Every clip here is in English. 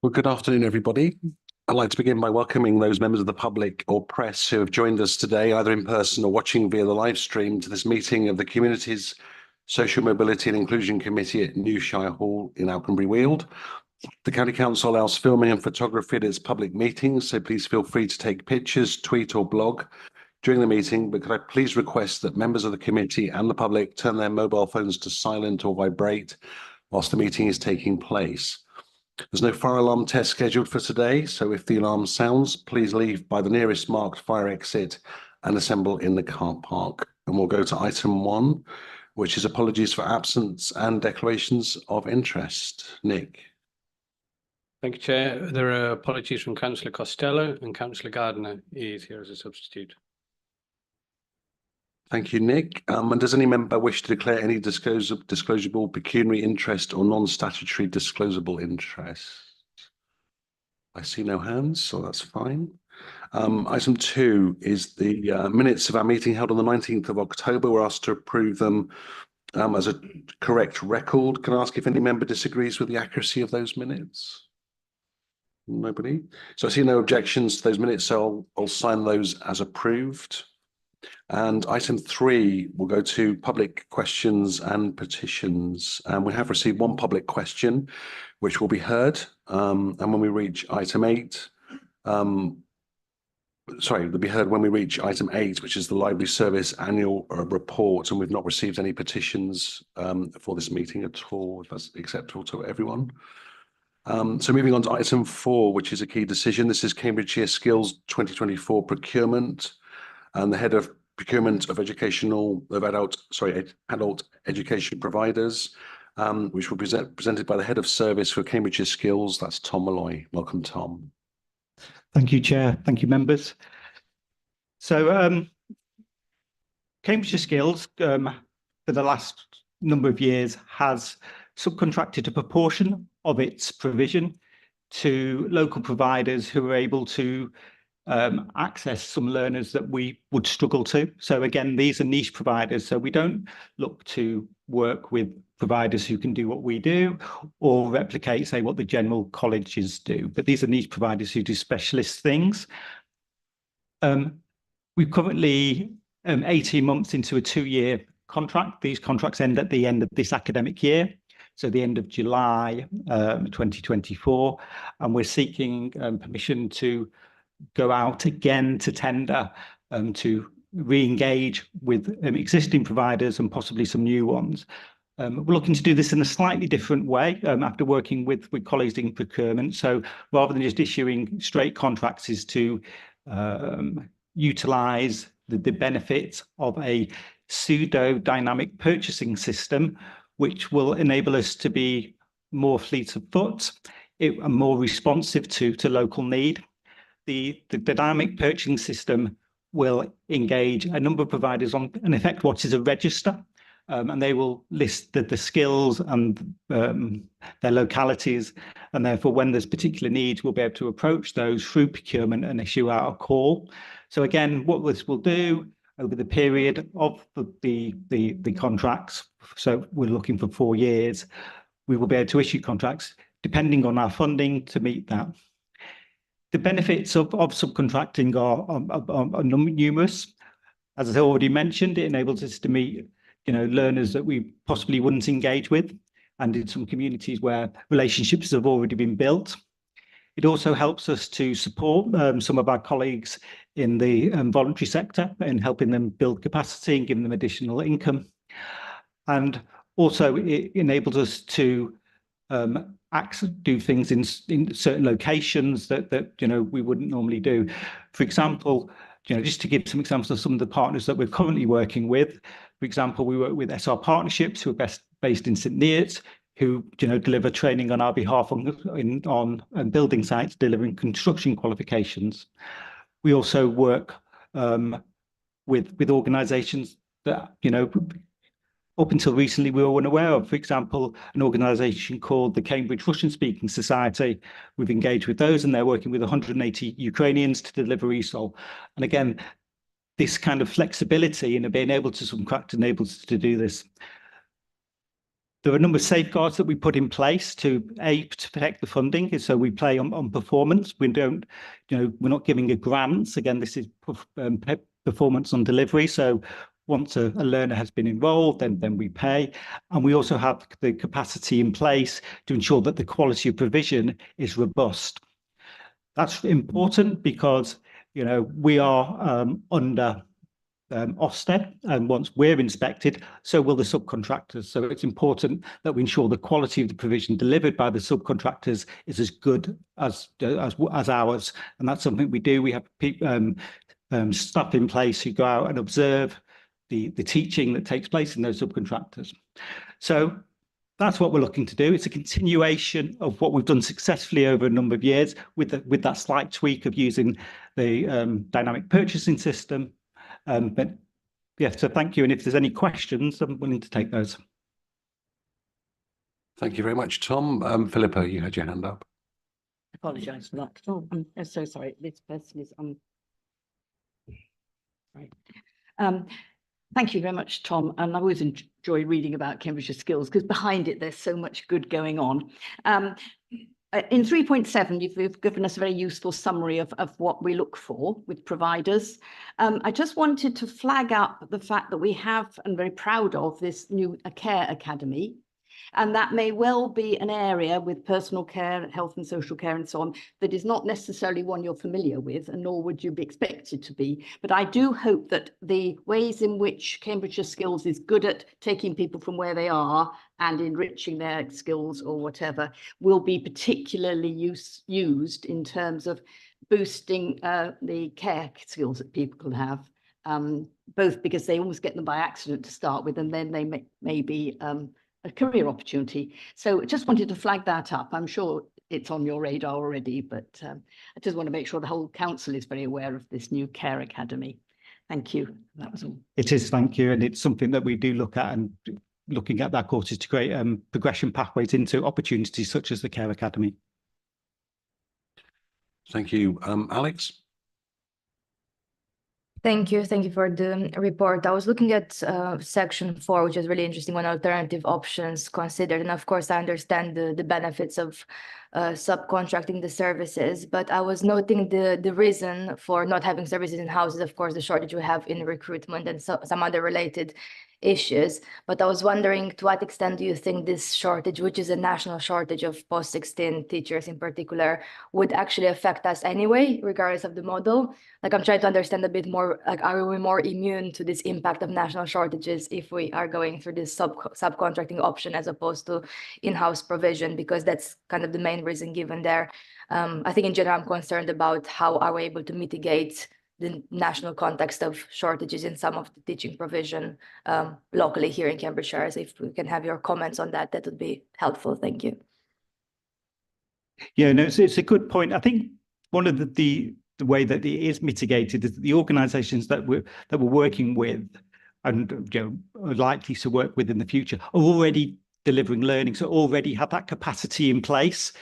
Well, good afternoon, everybody. I'd like to begin by welcoming those members of the public or press who have joined us today, either in person or watching via the live stream, to this meeting of the Communities, Social Mobility and Inclusion Committee at New Shire Hall in Alconbury Weald. The County Council allows filming and photography at its public meetings, so please feel free to take pictures, tweet or blog during the meeting, but could I please request that members of the committee and the public turn their mobile phones to silent or vibrate whilst the meeting is taking place. There's no fire alarm test scheduled for today, so if the alarm sounds, please leave by the nearest marked fire exit and assemble in the car park. And we'll go to item 1, which is apologies for absence and declarations of interest. Nick. Thank you, Chair. There are apologies from Councillor Costello, and Councillor Gardner is here as a substitute. Thank you, Nick. And does any member wish to declare any disclosable pecuniary interest or non-statutory disclosable interest? I see no hands, so that's fine. Item 2 is the minutes of our meeting held on the 19th of October. We're asked to approve them as a correct record. Can I ask if any member disagrees with the accuracy of those minutes? Nobody. So I see no objections to those minutes, so I'll sign those as approved. And item 3 will go to public questions and petitions. And we have received one public question, which will be heard. And when we reach item 8, they'll be heard when we reach item 8, which is the Library Service Annual Report. And we've not received any petitions for this meeting at all, if that's acceptable to everyone. So moving on to item 4, which is a key decision. This is Cambridgeshire Skills 2024 procurement. And the head of procurement of adult education providers, which will be presented by the head of service for Cambridgeshire Skills. That's Tom Malloy. Welcome, Tom. Thank you, Chair. Thank you, members. So Cambridgeshire Skills, for the last number of years, has subcontracted a proportion of its provision to local providers who are able to access some learners that we would struggle to. So again, these are niche providers. So we don't look to work with providers who can do what we do or replicate, say, what the general colleges do. But these are niche providers who do specialist things. We're currently 18 months into a 2-year contract. These contracts end at the end of this academic year, so the end of July 2024. And we're seeking permission to go out again to tender to re-engage with existing providers and possibly some new ones. We're looking to do this in a slightly different way after working with colleagues in procurement. So rather than just issuing straight contracts, is to utilise the benefits of a pseudo dynamic purchasing system, which will enable us to be more fleet of foot and more responsive to local need. The dynamic purchasing system will engage a number of providers on, in effect, what is a register, and they will list the skills and their localities, and therefore when there's particular needs, we'll be able to approach those through procurement and issue out a call. So again, what this will do over the period of the contracts, so we're looking for 4 years, we will be able to issue contracts depending on our funding to meet that. The benefits of subcontracting are numerous. As I already mentioned, it enables us to meet, learners that we possibly wouldn't engage with, and in some communities where relationships have already been built. It also helps us to support some of our colleagues in the voluntary sector in helping them build capacity and giving them additional income. And also it enables us to do things in certain locations that we wouldn't normally do. For example, just to give some examples of some of the partners that we're currently working with. For example, we work with SR Partnerships, who are based in St Neots, who deliver training on our behalf on building sites, delivering construction qualifications. We also work with organisations that up until recently we were unaware of. For example, an organisation called the Cambridge Russian Speaking Society. We've engaged with those, and they're working with 180 Ukrainians to deliver ESOL. And again, this kind of flexibility and being able to subcontract enables us to do this. There are a number of safeguards that we put in place to protect the funding. So we play on performance. We don't, we're not giving a grant. Again, this is performance on delivery. So once a learner has been enrolled, then we pay. And we also have the capacity in place to ensure that the quality of provision is robust. That's important because, we are under Ofsted, and once we're inspected, so will the subcontractors. So it's important that we ensure the quality of the provision delivered by the subcontractors is as good as ours, and that's something we do. We have staff in place who go out and observe the teaching that takes place in those subcontractors. So that's what we're looking to do. It's a continuation of what we've done successfully over a number of years, with that slight tweak of using the dynamic purchasing system. But yeah, so thank you. And if there's any questions, I'm willing to take those. Thank you very much, Tom. Philippa, you had your hand up. I apologise for that. Oh, I'm so sorry. This person is right. Thank you very much, Tom. And I always enjoy reading about Cambridgeshire Skills because behind it, there's so much good going on. In 3.7, you've given us a very useful summary of what we look for with providers. I just wanted to flag up the fact that we have, and very proud of, this new Care Academy. And that may well be an area with personal care, health and social care and so on, that is not necessarily one you're familiar with, and nor would you be expected to be. But I do hope that the ways in which Cambridgeshire Skills is good at taking people from where they are and enriching their skills or whatever will be particularly used in terms of boosting the care skills that people can have, both because they almost get them by accident to start with, and then they may be a career opportunity. So just wanted to flag that up. I'm sure it's on your radar already, but I just want to make sure the whole council is very aware of this new Care Academy. Thank you. That was all. It is, thank you. And it's something that we do look at, and looking at that course is to create progression pathways into opportunities such as the Care Academy. Thank you. Alex? Thank you. Thank you for the report. I was looking at section 4, which is really interesting, when alternative options considered. And of course, I understand the benefits of subcontracting the services, but I was noting the reason for not having services in house is, of course, the shortage we have in recruitment and some other related issues. But I was wondering, to what extent do you think this shortage, which is a national shortage of post-16 teachers in particular, would actually affect us anyway, regardless of the model? Like, I'm trying to understand a bit more, like, are we more immune to this impact of national shortages if we are going through this subcontracting option as opposed to in-house provision? Because that's kind of the main reason given there. I think in general, I'm concerned about how are we able to mitigate the national context of shortages in some of the teaching provision locally here in Cambridgeshire. So if we can have your comments on that, that would be helpful. Thank you. Yeah, no, it's a good point. I think one of the way that it is mitigated is the organisations that we're working with and are likely to work with in the future are already delivering learning, so already have that capacity in place,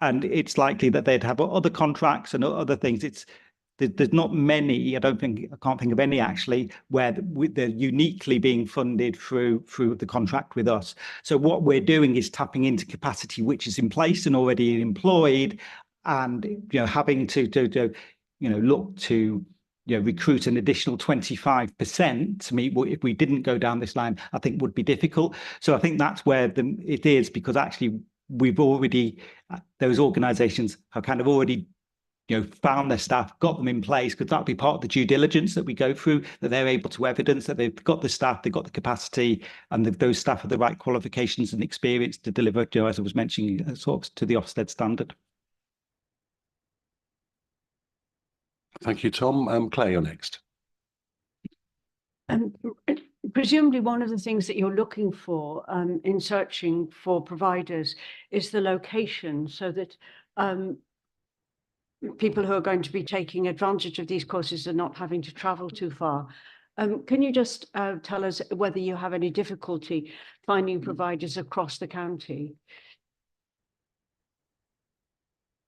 and it's likely that they'd have other contracts and other things. There's not many, I can't think of any actually, where they're uniquely being funded through the contract with us. So what we're doing is tapping into capacity which is in place and already employed, and having to look to recruit an additional 25% to meet what, if we didn't go down this line, I think would be difficult. So I think that's where it is, because actually we've already, those organisations have kind of already found their staff, got them in place, because that'll be part of the due diligence that we go through, that they're able to evidence that they've got the staff, they've got the capacity, and those staff have the right qualifications and experience to deliver, as I was mentioning, sort of to the Ofsted standard. Thank you, Tom. Claire, you're next. Presumably one of the things that you're looking for in searching for providers is the location, so that people who are going to be taking advantage of these courses are not having to travel too far. Can you just tell us whether you have any difficulty finding providers across the county?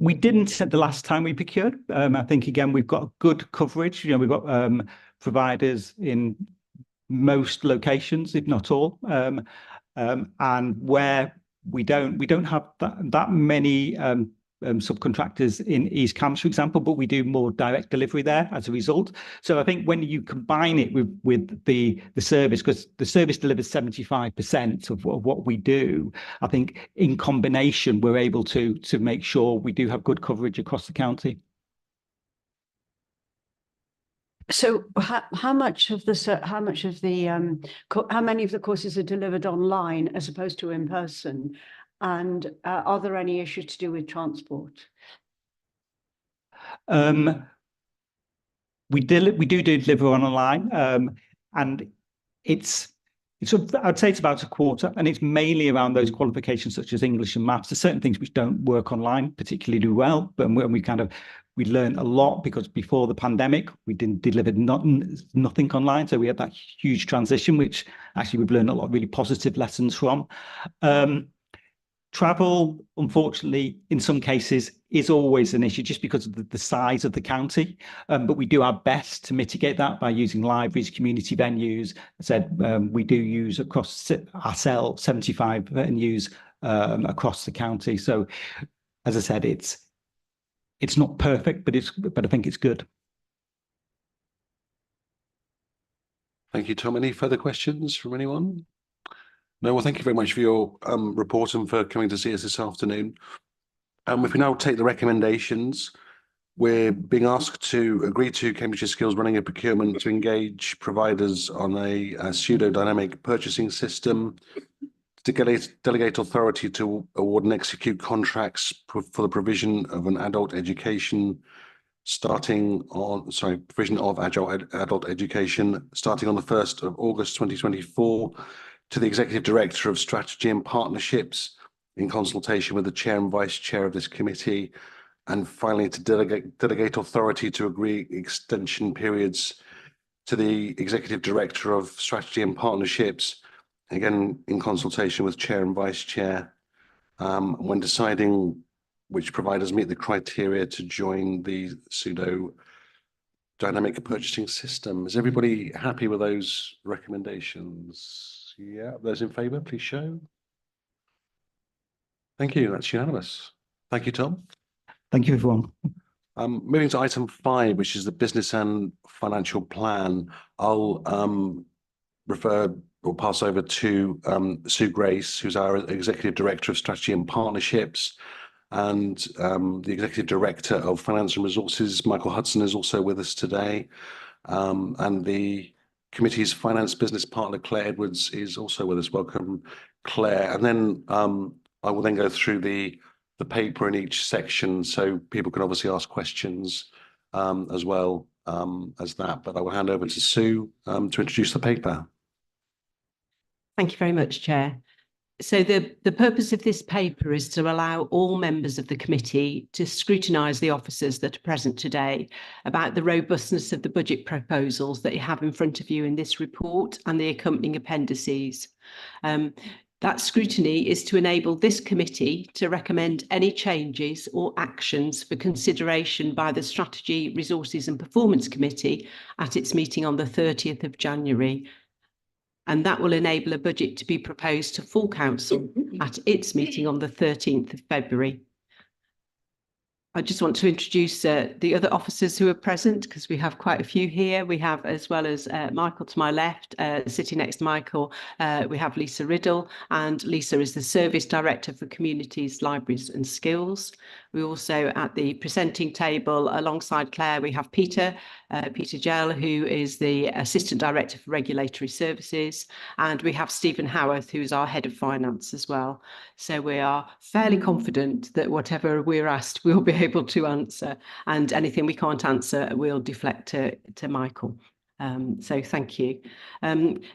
We didn't the last time we procured. I think, again, we've got good coverage. We've got providers in most locations, if not all. And where we don't have that many subcontractors in East Cambs, for example, but we do more direct delivery there as a result. So I think when you combine it with the service, because the service delivers 75% of what we do, I think in combination we're able to make sure we do have good coverage across the county. So how much of the how many of the courses are delivered online as opposed to in person? And are there any issues to do with transport? We do deliver online, and I'd say it's about a quarter, and it's mainly around those qualifications such as English and maths. There's certain things which don't work online particularly well, but we learned a lot because before the pandemic, we didn't deliver nothing online. So we had that huge transition, which actually we've learned a lot of really positive lessons from. Travel, unfortunately, in some cases is always an issue just because of the size of the county. But we do our best to mitigate that by using libraries, community venues. I said we do use across ourselves 75 venues across the county. So as I said, it's not perfect, but I think it's good. Thank you, Tom. Any further questions from anyone? No, well, thank you very much for your report and for coming to see us this afternoon. If we now take the recommendations, we're being asked to agree to Cambridgeshire Skills running a procurement to engage providers on a pseudo-dynamic purchasing system, to delegate authority to award and execute contracts for the provision of an adult education provision of adult education starting on the 1st of August 2024, to the Executive Director of Strategy and Partnerships in consultation with the Chair and Vice Chair of this committee, and finally to delegate authority to agree extension periods to the Executive Director of Strategy and Partnerships, again in consultation with Chair and Vice Chair, when deciding which providers meet the criteria to join the pseudo dynamic purchasing system. Is everybody happy with those recommendations? Yeah, those in favour, please show. Thank you, that's unanimous. Thank you, Tom. Thank you, everyone. Moving to item 5, which is the business and financial plan. I'll refer or pass over to Sue Grace, who's our Executive Director of Strategy and Partnerships, and the Executive Director of Finance and Resources, Michael Hudson, is also with us today, and the committee's finance business partner, Claire Edwards, is also with us. Welcome, Claire. And then I will then go through the paper in each section, so people can obviously ask questions as well as that. But I will hand over to Sue to introduce the paper. Thank you very much, Chair. So the purpose of this paper is to allow all members of the committee to scrutinise the officers that are present today about the robustness of the budget proposals that you have in front of you in this report and the accompanying appendices. That scrutiny is to enable this committee to recommend any changes or actions for consideration by the Strategy, Resources and Performance Committee at its meeting on the 30th of January. And that will enable a budget to be proposed to full council at its meeting on the 13th of February. I just want to introduce the other officers who are present, because we have quite a few here. We have, as well as Michael to my left, sitting next to Michael, we have Lisa Riddle, and Lisa is the Service Director for Communities, Libraries and Skills. We also, at the presenting table, alongside Claire, we have Peter Gell, who is the Assistant Director for Regulatory Services, and we have Stephen Howarth, who's our Head of Finance as well. So we are fairly confident that whatever we're asked, we'll be able to answer, and anything we can't answer, we'll deflect to Michael. So thank you.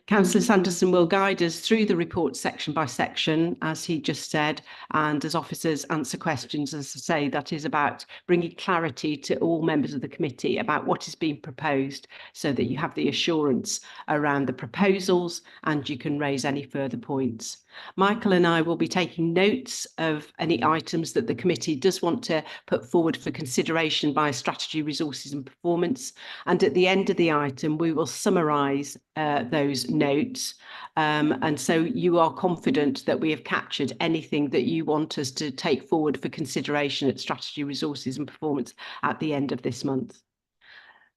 Councillor Sanderson will guide us through the report section by section, as he just said, and as officers answer questions, as I say, that is about bringing clarity to all members of the committee about what is being proposed, so that you have the assurance around the proposals and you can raise any further points. Michael and I will be taking notes of any items that the committee does want to put forward for consideration by Strategy, Resources and Performance, and at the end of the item and we will summarise those notes. And so you are confident that we have captured anything that you want us to take forward for consideration at Strategy, Resources and Performance at the end of this month.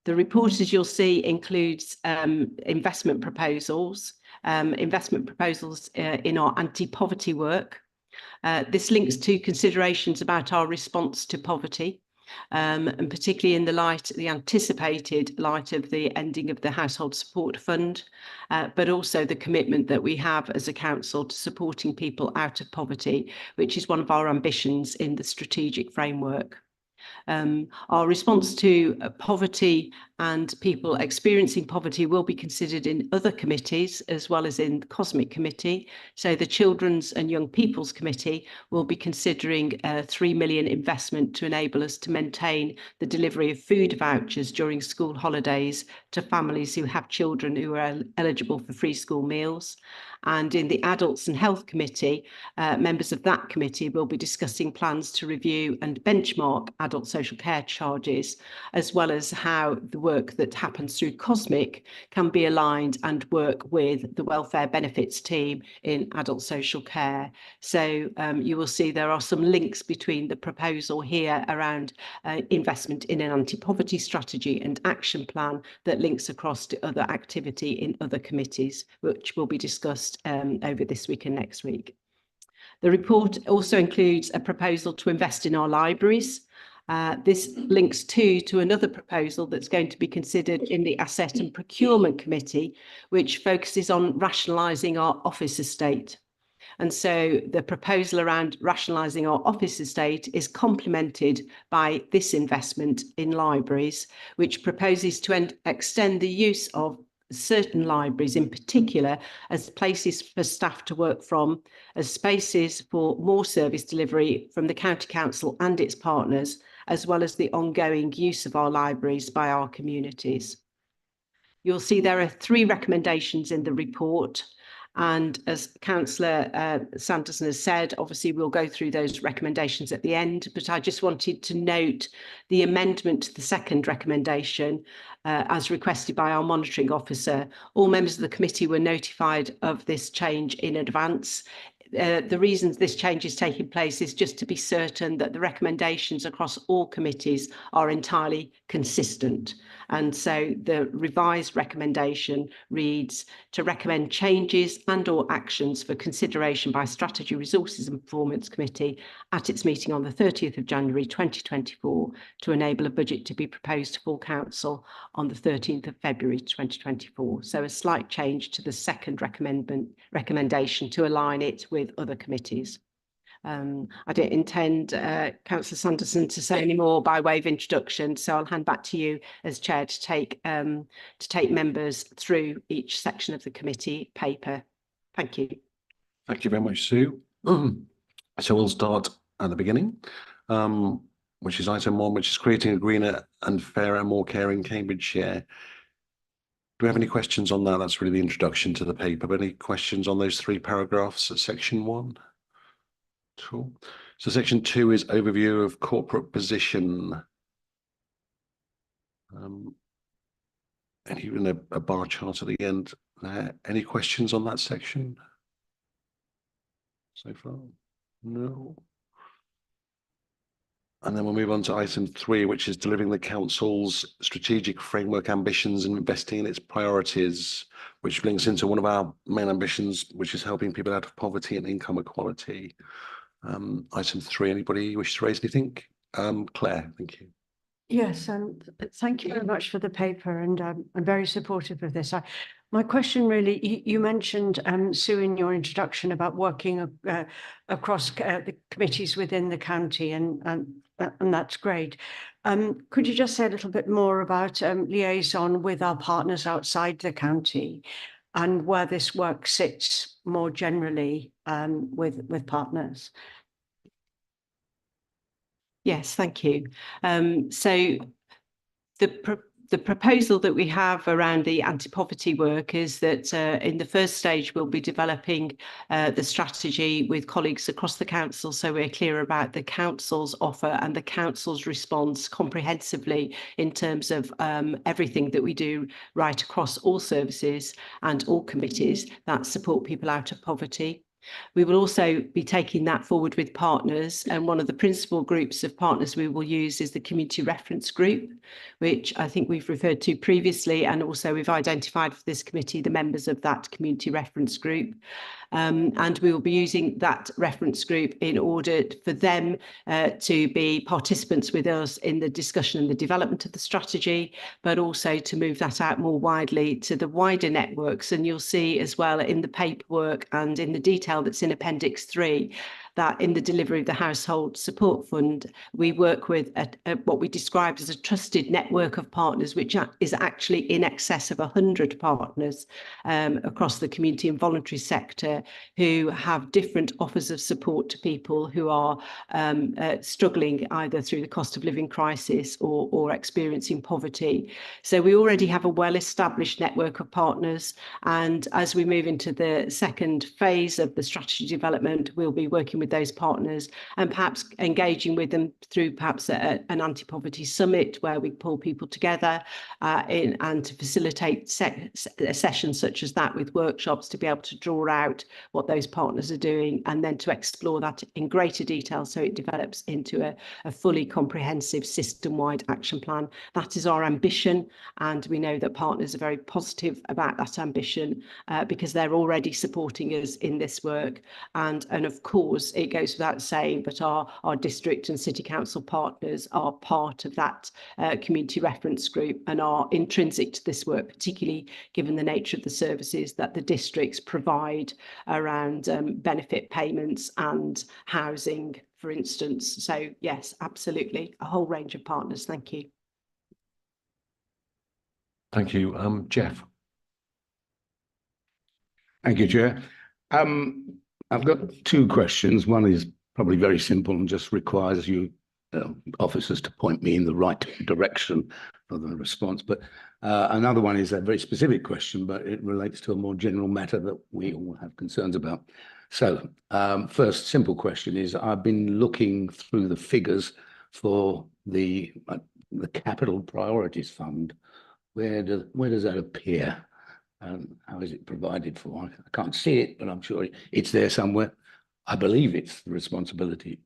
The report, as you'll see, includes investment proposals in our anti-poverty work. This links to considerations about our response to poverty, and particularly in the anticipated light of the ending of the Household Support Fund, but also the commitment that we have as a council to supporting people out of poverty, which is one of our ambitions in the strategic framework. Our response to poverty and people experiencing poverty will be considered in other committees as well as in the COSMIC committee. So the Children's and Young People's Committee will be considering a 3 million investment to enable us to maintain the delivery of food vouchers during school holidays to families who have children who are eligible for free school meals. And in the Adults and Health Committee, members of that committee will be discussing plans to review and benchmark adult social care charges, as well as how the work that happens through COSMIC can be aligned and work with the welfare benefits team in adult social care. So you will see there are some links between the proposal here around investment in an anti-poverty strategy and action plan that links across to other activity in other committees, which will be discussed over this week and next week. The report also includes a proposal to invest in our libraries. This links to another proposal that's going to be considered in the Asset and Procurement Committee, which focuses on rationalising our office estate. And so the proposal around rationalising our office estate is complemented by this investment in libraries, which proposes to extend the use of certain libraries in particular as places for staff to work from, as spaces for more service delivery from the County Council and its partners, as well as the ongoing use of our libraries by our communities. You'll see there are 3 recommendations in the report. And as Councillor Sanderson has said, obviously we'll go through those recommendations at the end, but I just wanted to note the amendment to the second recommendation as requested by our monitoring officer. All members of the committee were notified of this change in advance. The reasons this change is taking place is just to be certain that the recommendations across all committees are entirely consistent. And so the revised recommendation reads to recommend changes and/or actions for consideration by Strategy, Resources and Performance Committee at its meeting on the 30th of January 2024 to enable a budget to be proposed to full council on the 13th of February 2024. So a slight change to the second recommendation to align it with other committees. I don't intend Councillor Sanderson to say any more by way of introduction, so I'll hand back to you as chair to take members through each section of the committee paper. Thank you. Thank you very much, Sue. So we'll start at the beginning, which is item 1, which is creating a greener and fairer, more caring Cambridgeshire. Do we have any questions on that? That's really the introduction to the paper. But any questions on those 3 paragraphs at section 1? Cool. So section 2 is overview of corporate position. And even a bar chart at the end there. Any questions on that section so far? No. And then we'll move on to item 3, which is delivering the council's strategic framework ambitions and investing in its priorities, which links into one of our main ambitions, which is helping people out of poverty and income equality. Item 3, anybody wish to raise anything? Claire, thank you. Yes, and thank you very much for the paper, and I'm very supportive of this. My question really, you mentioned, Sue, in your introduction about working across the committees within the county, and that's great. Could you just say a little bit more about liaison with our partners outside the county and where this work sits more generally with partners? Yes, thank you. So the proposal that we have around the anti-poverty work is that in the first stage we'll be developing the strategy with colleagues across the council, so we're clear about the council's offer and the council's response comprehensively in terms of everything that we do right across all services and all committees that support people out of poverty. We will also be taking that forward with partners, and one of the principal groups of partners we will use is the Community Reference Group, which I think we've referred to previously, and also we've identified for this committee the members of that Community Reference Group. And we will be using that reference group in order for them to be participants with us in the discussion and the development of the strategy, but also to move that out more widely to the wider networks. And you'll see as well in the paperwork and in the detail that's in Appendix 3 that in the delivery of the Household Support Fund, we work with what we described as a trusted network of partners, which is actually in excess of 100 partners across the community and voluntary sector who have different offers of support to people who are struggling either through the cost of living crisis or experiencing poverty. So we already have a well-established network of partners, and as we move into the second phase of the strategy development, we'll be working with those partners and perhaps engaging with them through perhaps an anti-poverty summit where we pull people together and to facilitate sessions such as that with workshops to be able to draw out what those partners are doing and then to explore that in greater detail so it develops into a fully comprehensive system-wide action plan. That is our ambition, and we know that partners are very positive about that ambition because they're already supporting us in this work, and of course it goes without saying, but our district and city council partners are part of that community reference group and are intrinsic to this work, particularly given the nature of the services that the districts provide around benefit payments and housing, for instance. So yes, absolutely, a whole range of partners. Thank you. Thank you. Jeff. Thank you, Chair. I've got two questions. One is probably very simple and just requires you officers to point me in the right direction for the response. But another one is a very specific question, but it relates to a more general matter that we all have concerns about. So first simple question is, I've been looking through the figures for the Capital Priorities Fund. Where does that appear? How is it provided for? I can't see it, but I'm sure it's there somewhere. I believe it's the responsibility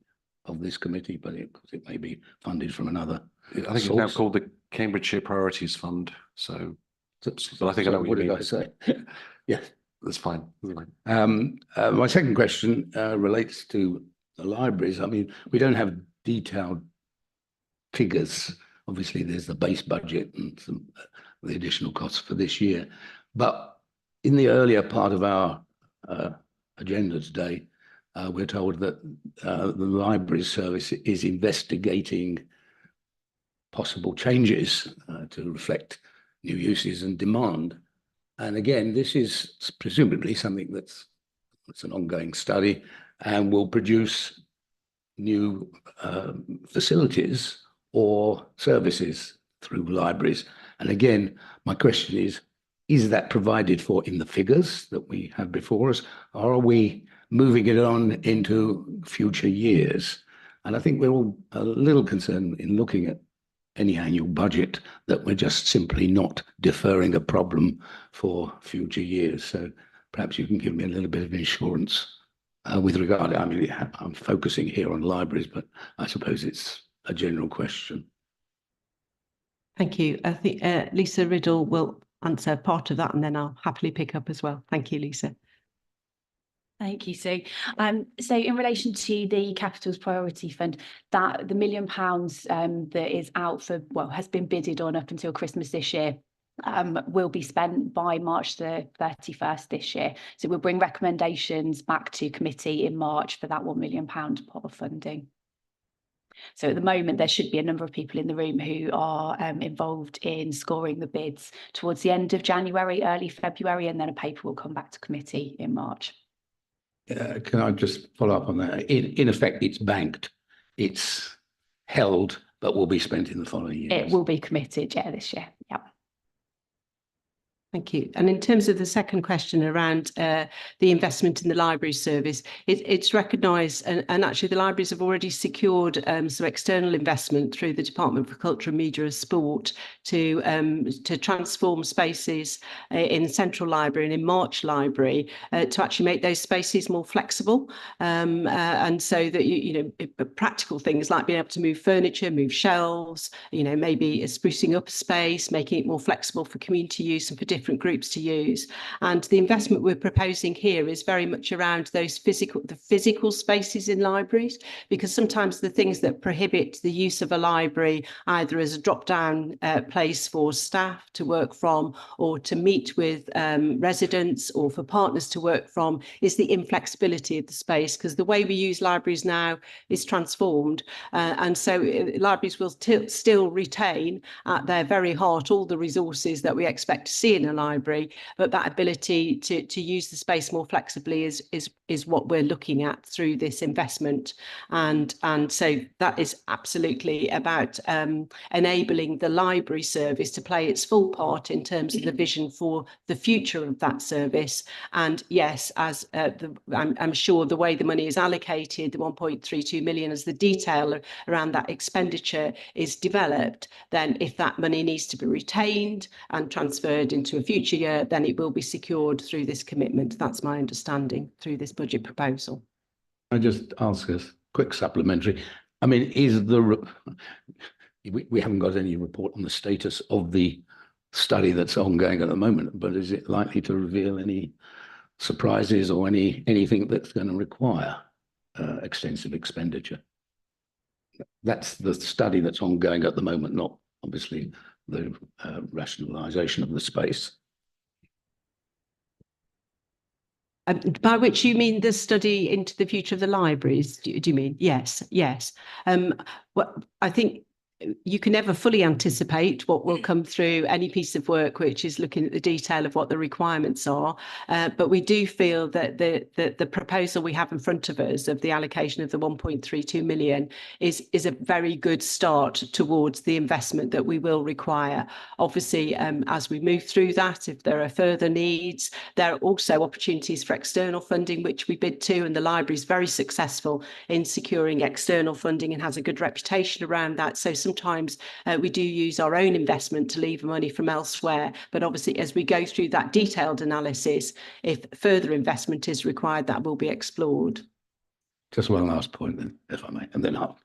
of this committee, but it may be funded from another. I think it's now called the Cambridgeshire Priorities Fund. So I think I know what you mean. What did I say? Yes, that's fine. My second question relates to the libraries. I mean, we don't have detailed figures. Obviously, there's the base budget and some the additional costs for this year. But in the earlier part of our agenda today, we're told that the library service is investigating possible changes to reflect new uses and demand. And again, this is presumably something that's an ongoing study and will produce new facilities or services through libraries. And again, my question is that provided for in the figures that we have before us, or are we moving it on into future years? And I think we're all a little concerned in looking at any annual budget that we're just simply not deferring a problem for future years. So perhaps you can give me a little bit of insurance with regard. I mean, I'm focusing here on libraries, but I suppose it's a general question. Thank you. I think Lisa Riddle will answer part of that and then I'll happily pick up as well. Thank you, Lisa. Thank you, Sue. So in relation to the Capitals Priority Fund, that the £1 million that is out for, well, has been bidded on up until Christmas this year, will be spent by March the 31st this year. So we'll bring recommendations back to committee in March for that £1 million pot of funding. So at the moment, there should be a number of people in the room who are involved in scoring the bids towards the end of January, early February, and then a paper will come back to committee in March. Can I just follow up on that? In effect, it's banked, it's held but will be spent in the following years. It will be committed, yeah, this year. Yeah. Thank you. And in terms of the second question around the investment in the library service, it's recognised, and actually the libraries have already secured some external investment through the Department for Culture, Media and Sport to transform spaces in Central Library and in March Library to actually make those spaces more flexible. And so that, you know, practical things like being able to move furniture, move shelves, you know, maybe sprucing up a space, making it more flexible for community use and for different groups to use. And the investment we're proposing here is very much around those physical spaces in libraries, because sometimes the things that prohibit the use of a library either as a drop-down place for staff to work from or to meet with residents or for partners to work from is the inflexibility of the space, because the way we use libraries now is transformed. And so libraries will still retain at their very heart all the resources that we expect to see in a library, but that ability to use the space more flexibly is what we're looking at through this investment. And so that is absolutely about enabling the library service to play its full part in terms of the vision for the future of that service. And yes, as I'm sure the way the money is allocated, the 1.32 million, as the detail around that expenditure is developed, then if that money needs to be retained and transferred into a future year, then it will be secured through this commitment. That's my understanding through this budget proposal. I just ask a quick supplementary. I mean, we haven't got any report on the status of the study that's ongoing at the moment, but is it likely to reveal any surprises or anything that's going to require extensive expenditure? That's the study that's ongoing at the moment, not obviously the rationalisation of the space. By which you mean the study into the future of the libraries? Do you mean? Yes, yes. Well, I think you can never fully anticipate what will come through any piece of work which is looking at the detail of what the requirements are. But we do feel that the proposal we have in front of us of the allocation of the 1.32 million is a very good start towards the investment that we will require. Obviously, as we move through that, if there are further needs, there are also opportunities for external funding, which we bid to, and the library is very successful in securing external funding and has a good reputation around that. So sometimes we do use our own investment to lever money from elsewhere. But obviously, as we go through that detailed analysis, if further investment is required, that will be explored. Just one last point, then, if I may, and then I'll.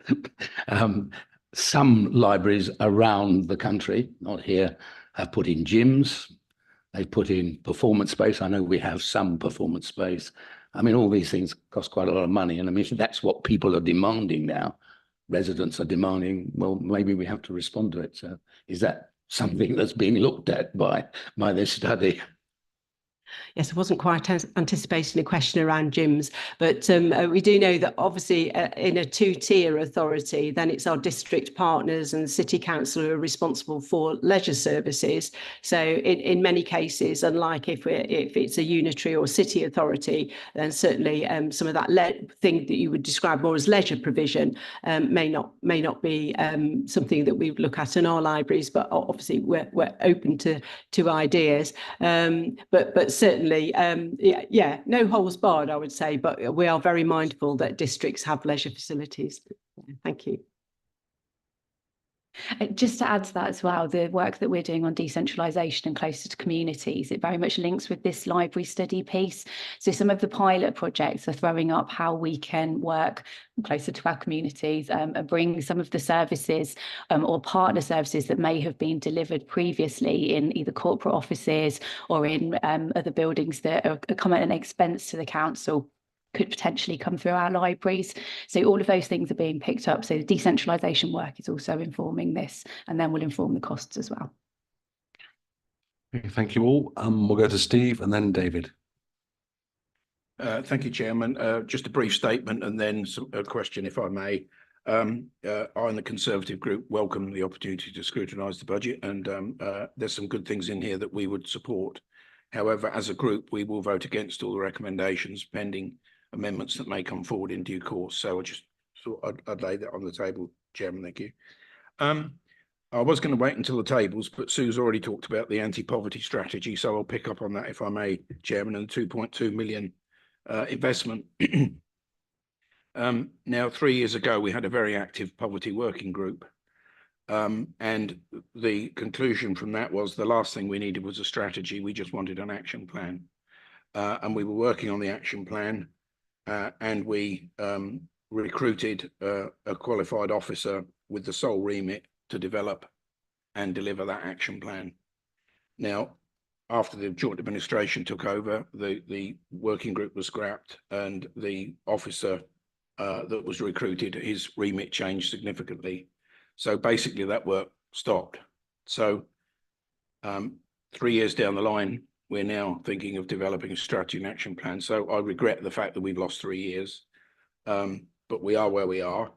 Some libraries around the country, not here, have put in gyms. They've put in performance space. I know we have some performance space. I mean, all these things cost quite a lot of money. And I mean, that's what people are demanding now. Residents are demanding, well, maybe we have to respond to it. So is that something that's being looked at by this study? Yes, I wasn't quite anticipating a question around gyms, but we do know that obviously in a two-tier authority, then it's our district partners and city council who are responsible for leisure services. So in many cases, unlike if it's a unitary or city authority, then certainly some of that thing that you would describe more as leisure provision may not be something that we would look at in our libraries. But obviously we're open to ideas. But certainly, no holes barred, I would say, but we are very mindful that districts have leisure facilities. Thank you. Just to add to that as well, the work that we're doing on decentralisation and closer to communities, it very much links with this library study piece. So some of the pilot projects are throwing up how we can work closer to our communities and bring some of the services or partner services that may have been delivered previously in either corporate offices or in other buildings that are come at an expense to the council, could potentially come through our libraries. So all of those things are being picked up. So the decentralisation work is also informing this, and then will inform the costs as well. Okay, thank you all. We'll go to Steve and then David. Thank you, Chairman. Just a brief statement and then a question, if I may. I and the Conservative Group welcome the opportunity to scrutinise the budget, and there's some good things in here that we would support. However, as a group, we will vote against all the recommendations pending amendments that may come forward in due course. So I just thought I'd lay that on the table, Chairman. Thank you. I was going to wait until the tables, but Sue's already talked about the anti-poverty strategy, so I'll pick up on that if I may, Chairman, and the 2.2 million investment. Now, 3 years ago, we had a very active poverty working group. And the conclusion from that was the last thing we needed was a strategy. We just wanted an action plan. And we were working on the action plan, and we recruited a qualified officer with the sole remit to develop and deliver that action plan. Now, after the joint administration took over, the working group was scrapped, and the officer that was recruited, his remit changed significantly. So basically that work stopped. So 3 years down the line, we're now thinking of developing a strategy and action plan. So I regret the fact that we've lost 3 years, but we are where we are.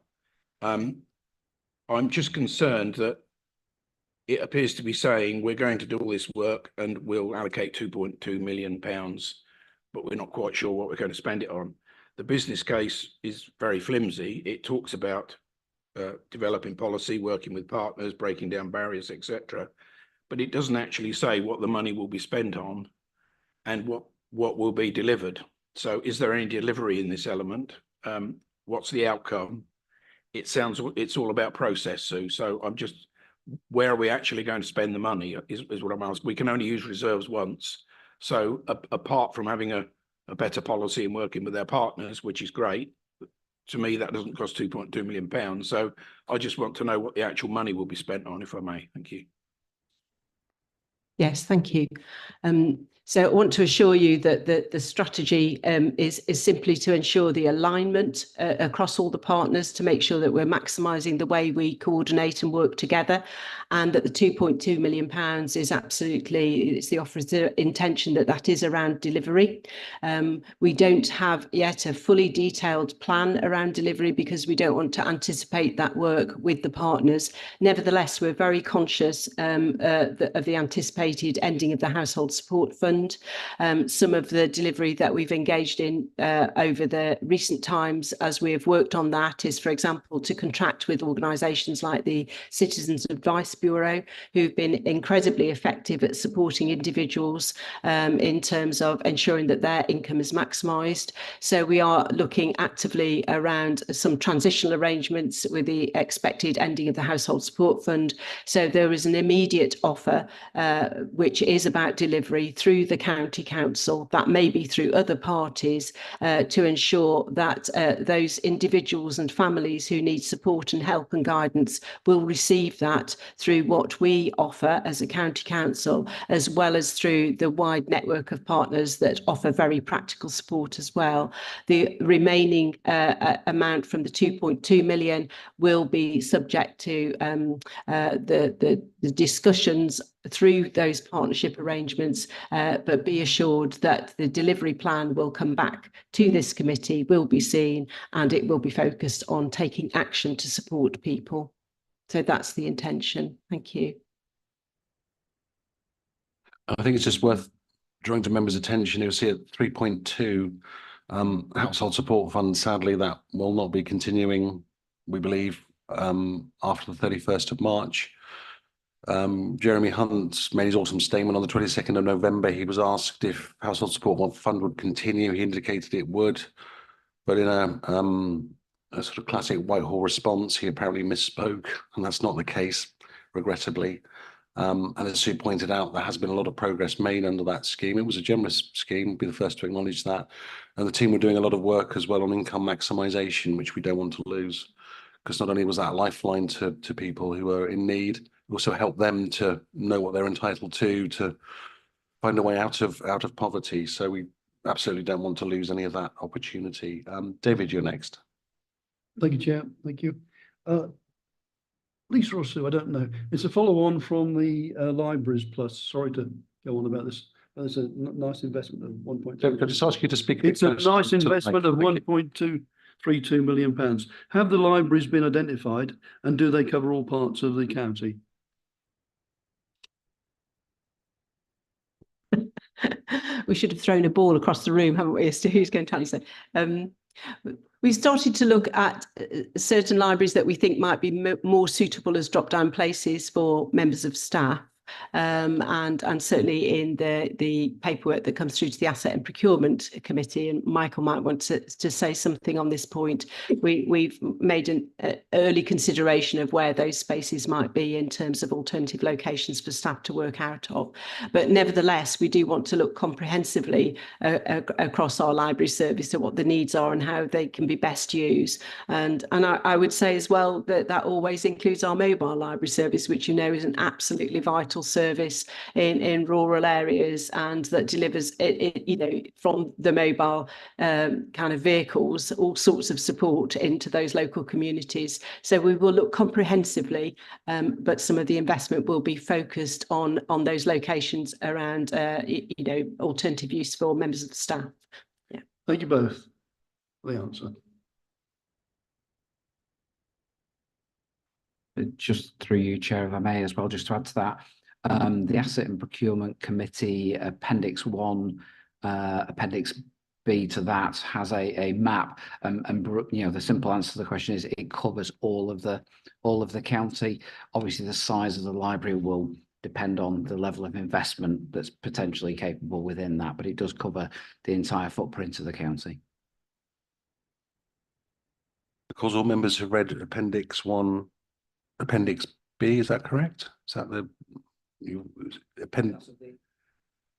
I'm just concerned that it appears to be saying we're going to do all this work and we'll allocate £2.2 million, but we're not quite sure what we're going to spend it on. The business case is very flimsy. It talks about developing policy, working with partners, breaking down barriers, etc. But it doesn't actually say what the money will be spent on and what will be delivered. So is there any delivery in this element? What's the outcome? It sounds it's all about process, Sue. So I'm just, where are we actually going to spend the money is what I'm asking. We can only use reserves once. So apart from having a better policy and working with our partners, which is great, to me, that doesn't cost £2.2 million. So I just want to know what the actual money will be spent on, if I may. Thank you. Yes, thank you. So I want to assure you that the strategy is simply to ensure the alignment across all the partners to make sure that we're maximising the way we coordinate and work together, and that the £2.2 million is absolutely, it's the offer's intention that is around delivery. We don't have yet a fully detailed plan around delivery because we don't want to anticipate that work with the partners. Nevertheless, we're very conscious of the anticipated ending of the Household Support Fund. Some of the delivery that we've engaged in over the recent times as we have worked on that is, for example, to contract with organisations like the Citizens Advice Bureau, who've been incredibly effective at supporting individuals in terms of ensuring that their income is maximised. So we are looking actively around some transitional arrangements with the expected ending of the Household Support Fund. So there is an immediate offer which is about delivery through the County Council, that may be through other parties, to ensure that those individuals and families who need support and help and guidance will receive that through what we offer as a County Council, as well as through the wide network of partners that offer very practical support as well. The remaining amount from the 2.2 million will be subject to the discussions through those partnership arrangements, but be assured that the delivery plan will come back to this committee, will be seen, and it will be focused on taking action to support people. So that's the intention. Thank you. I think it's just worth drawing to members' attention. You'll see at 3.2 Household Support Fund, sadly, that will not be continuing, we believe, after the 31st of March. Jeremy Hunt made his autumn statement on the 22nd of November. He was asked if Household Support Fund would continue. He indicated it would, but in a sort of classic Whitehall response, he apparently misspoke, and that's not the case, regrettably. And as Sue pointed out, there has been a lot of progress made under that scheme. It was a generous scheme, be the first to acknowledge that. And the team were doing a lot of work as well on income maximisation, which we don't want to lose, because not only was that a lifeline to people who are in need, also help them to know what they're entitled to find a way out of poverty. So we absolutely don't want to lose any of that opportunity. David, you're next. Thank you, Chair. Thank you. Lisa or Sue, I don't know. It's a follow-on from the Libraries Plus. Sorry to go on about this. It's a nice investment of 1.2. David, could I just ask you to speak? It's a nice investment of £1.232 million. Have the libraries been identified, and do they cover all parts of the county? We should have thrown a ball across the room, haven't we, as to who's going to answer. We've started to look at certain libraries that we think might be more suitable as drop-down places for members of staff. And certainly in the paperwork that comes through to the Asset and Procurement Committee, and Michael might want to say something on this point, we've made an early consideration of where those spaces might be in terms of alternative locations for staff to work out of. But nevertheless, we do want to look comprehensively across our library service at what the needs are and how they can be best used. And I would say as well that always includes our mobile library service, which you know is an absolutely vital service in rural areas, and that delivers you know, from the mobile kind of vehicles all sorts of support into those local communities. So we will look comprehensively, but some of the investment will be focused on those locations around you know, alternative use for members of the staff. Yeah. Thank you both for the answer. Just through you, Chair, if I may as well, just to add to that, the Asset and Procurement Committee Appendix 1, Appendix B to that has a map, and you know, the simple answer to the question is it covers all of the county. Obviously, the size of the library will depend on the level of investment that's potentially capable within that, but it does cover the entire footprint of the county. Because all members have read Appendix 1, Appendix B, is that correct? Is that the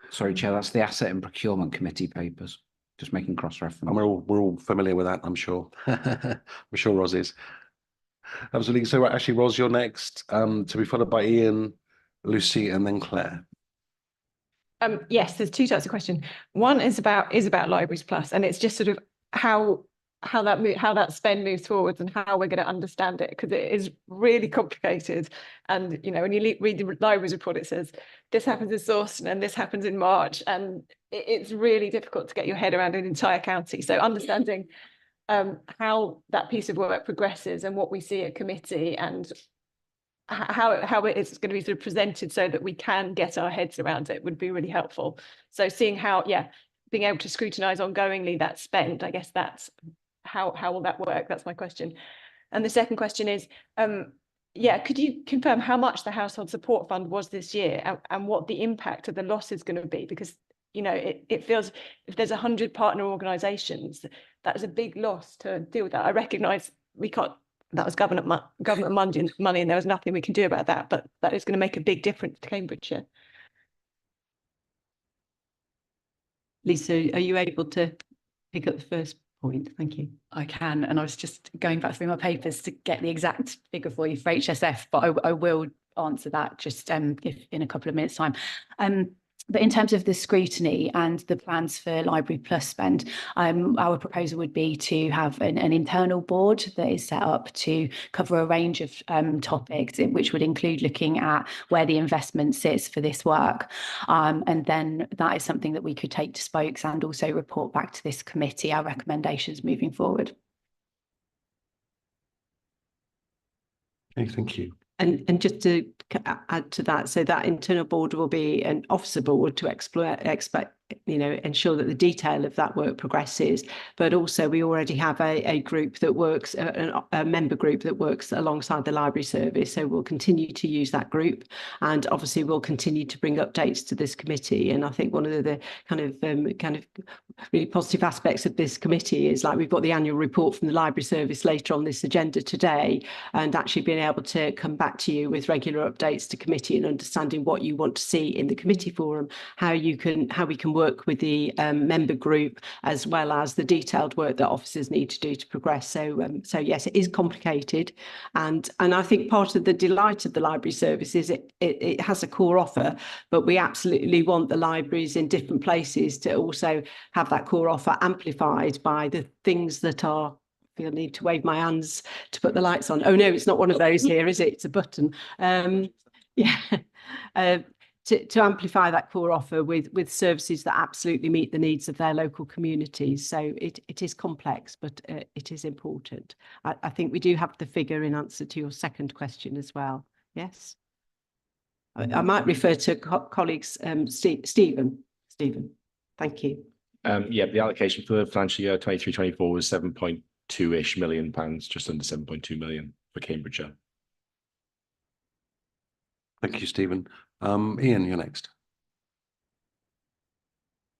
Sorry, Chair, that's the Asset and Procurement Committee papers. Just making cross-reference. And we're all familiar with that, I'm sure. I'm sure Ros is. Absolutely. So actually, Ros, you're next, to be followed by Ian, Lucy, and then Claire. Yes, there's two types of question. One is about Libraries Plus, and it's just sort of how that spend moves forwards and how we're going to understand it, because it is really complicated. And you know, when you read the libraries report, it says this happens in Sawston and this happens in March, and it's really difficult to get your head around an entire county. So understanding how that piece of work progresses and what we see at committee, and how it's going to be sort of presented so that we can get our heads around it would be really helpful. So seeing how, being able to scrutinise ongoingly that spend, I guess that's how will that work? That's my question. And the second question is, could you confirm how much the Household Support Fund was this year, and what the impact of the loss is going to be? Because, you know, it feels, if there's 100 partner organisations, that is a big loss to deal with that. I recognise we can't, that was government money and there was nothing we can do about that, but that is going to make a big difference to Cambridgeshire. Lisa, are you able to pick up the first point? Thank you. I can, and I was just going back through my papers to get the exact figure for you for HSF, but I will answer that just if in a couple of minutes' time. But in terms of the scrutiny and the plans for Library Plus spend, our proposal would be to have an internal board that is set up to cover a range of topics, which would include looking at where the investment sits for this work. And then that is something that we could take to spokes and also report back to this committee, our recommendations moving forward. Okay, thank you. And just to add to that, so that internal board will be an officer board to ensure that the detail of that work progresses. But also we already have a group that works, a member group that works alongside the library service. So we'll continue to use that group, and obviously we'll continue to bring updates to this committee. And I think one of the kind of really positive aspects of this committee is, like, we've got the annual report from the library service later on this agenda today, and actually being able to come back to you with regular updates to committee and understanding what you want to see in the committee forum, how we can work with the member group, as well as the detailed work that officers need to do to progress. So yes, it is complicated, and I think part of the delight of the library service is it has a core offer, but we absolutely want the libraries in different places to also have that core offer amplified by the things that are, I need to wave my hands to put the lights on. Oh no, it's not one of those here, is it? It's a button. To amplify that core offer with services that absolutely meet the needs of their local communities. So it is complex, but it is important. I think we do have the figure in answer to your second question as well. Yes. I might refer to colleagues, Stephen. Thank you. Yeah, the allocation for financial year 23-24 was 7.2-ish million pounds, just under 7.2 million for Cambridgeshire. Thank you, Stephen. Ian, you're next.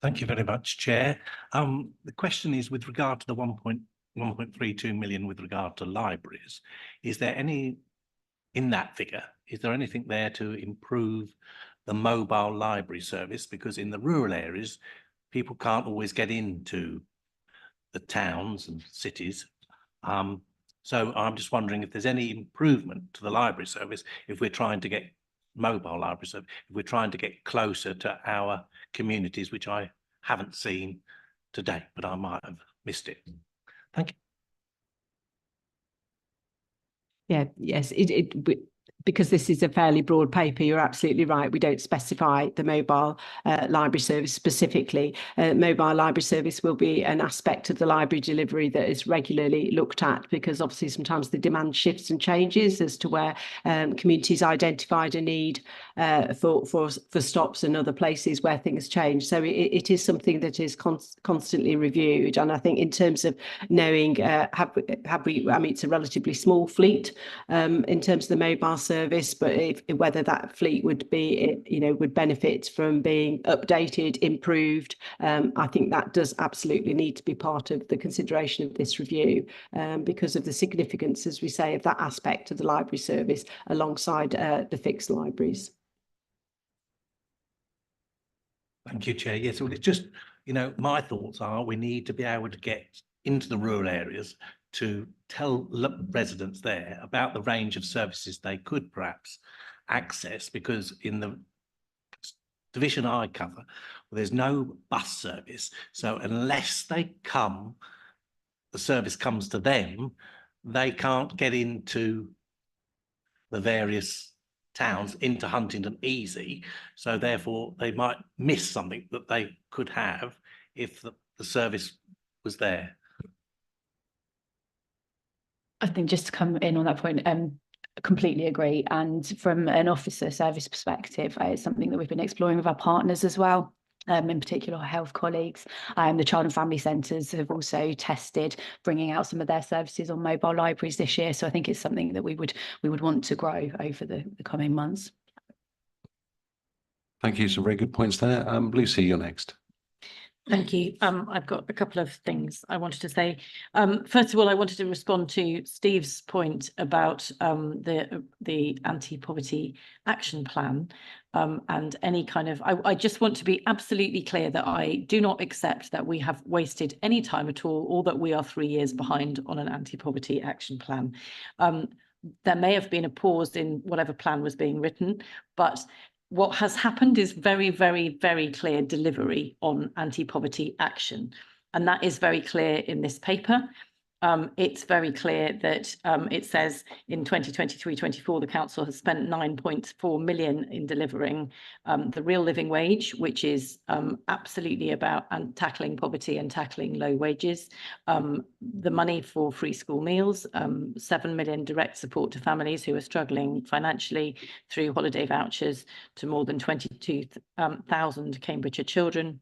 Thank you very much, Chair. The question is with regard to the 1.32 million with regard to libraries. Is there any, in that figure, is there anything there to improve the mobile library service? Because in the rural areas, people can't always get into the towns and cities. So I'm just wondering if there's any improvement to the library service if we're trying to get mobile library service, if we're trying to get closer to our communities, which I haven't seen to date, but I might have missed it. Thank you. Yeah, yes, because this is a fairly broad paper, you're absolutely right. We don't specify the mobile library service specifically. Mobile library service will be an aspect of the library delivery that is regularly looked at, because obviously sometimes the demand shifts and changes as to where communities identified a need for stops and other places where things change. So it is something that is constantly reviewed. And I think in terms of knowing, have we, I mean, it's a relatively small fleet in terms of the mobile service, but whether that fleet would be, would benefit from being updated, improved, I think that does absolutely need to be part of the consideration of this review, because of the significance, as we say, of that aspect of the library service alongside the fixed libraries. Thank you, Chair. Yes, well, it's just, my thoughts are we need to be able to get into the rural areas to tell residents there about the range of services they could perhaps access, because in the division I cover, there's no bus service. So unless the service comes to them, they can't get into the various towns, into Huntingdon easy. So therefore they might miss something that they could have if the service was there. I think just to come in on that point, completely agree. And from an officer service perspective, it's something that we've been exploring with our partners as well. In particular, our health colleagues. The Child and Family Centres have also tested bringing out some of their services on mobile libraries this year. So I think it's something that we would want to grow over the coming months. Thank you. Some very good points there. Lucy, you're next. Thank you. I've got a couple of things I wanted to say. First of all, I wanted to respond to Steve's point about the anti-poverty action plan and any kind of, I just want to be absolutely clear that I do not accept that we have wasted any time at all, or that we are 3 years behind on an anti-poverty action plan. There may have been a pause in whatever plan was being written, but what has happened is very, very, very clear delivery on anti-poverty action. And that is very clear in this paper. It's very clear that it says in 2023-24, the council has spent 9.4 million in delivering the real living wage, which is absolutely about tackling poverty and tackling low wages. The money for free school meals, 7 million direct support to families who are struggling financially through holiday vouchers to more than 22,000 Cambridgeshire children.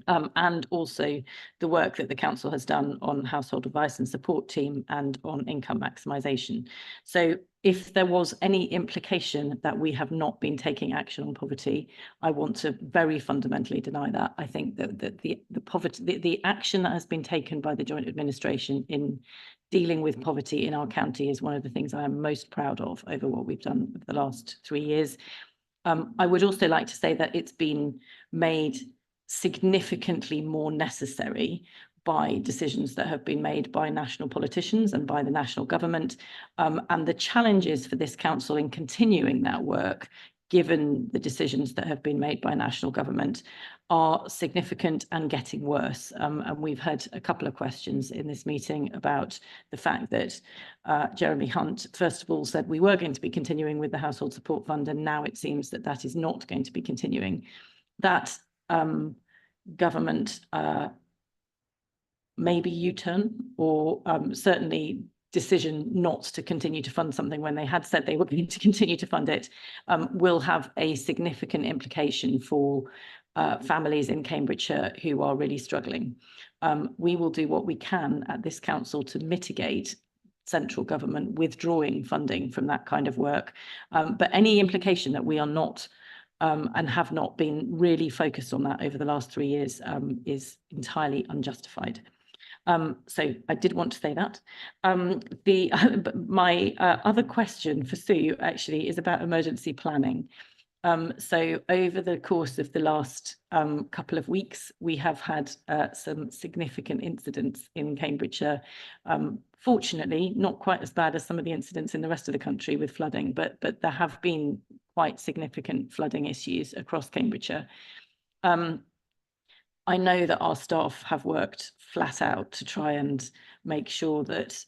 And also the work that the council has done on household advice and support team and on income maximisation. So if there was any implication that we have not been taking action on poverty, I want to very fundamentally deny that. I think that the action that has been taken by the Joint Administration in dealing with poverty in our county is one of the things I am most proud of over what we've done over the last 3 years. I would also like to say that it's been made significantly more necessary by decisions that have been made by national politicians and by the national government. And the challenges for this council in continuing that work, given the decisions that have been made by national government, are significant and getting worse. And we've had a couple of questions in this meeting about the fact that Jeremy Hunt, first of all, said we were going to be continuing with the Household Support Fund, and now it seems that that is not going to be continuing. That government maybe U-turn, or certainly decision not to continue to fund something when they had said they were going to continue to fund it, will have a significant implication for families in Cambridgeshire who are really struggling. We will do what we can at this council to mitigate central government withdrawing funding from that kind of work. But any implication that we are not and have not been really focused on that over the last 3 years is entirely unjustified. So I did want to say that. My other question for Sue actually is about emergency planning. So over the course of the last couple of weeks, we have had some significant incidents in Cambridgeshire. Fortunately, not quite as bad as some of the incidents in the rest of the country with flooding, but there have been quite significant flooding issues across Cambridgeshire. I know that our staff have worked flat out to try and make sure that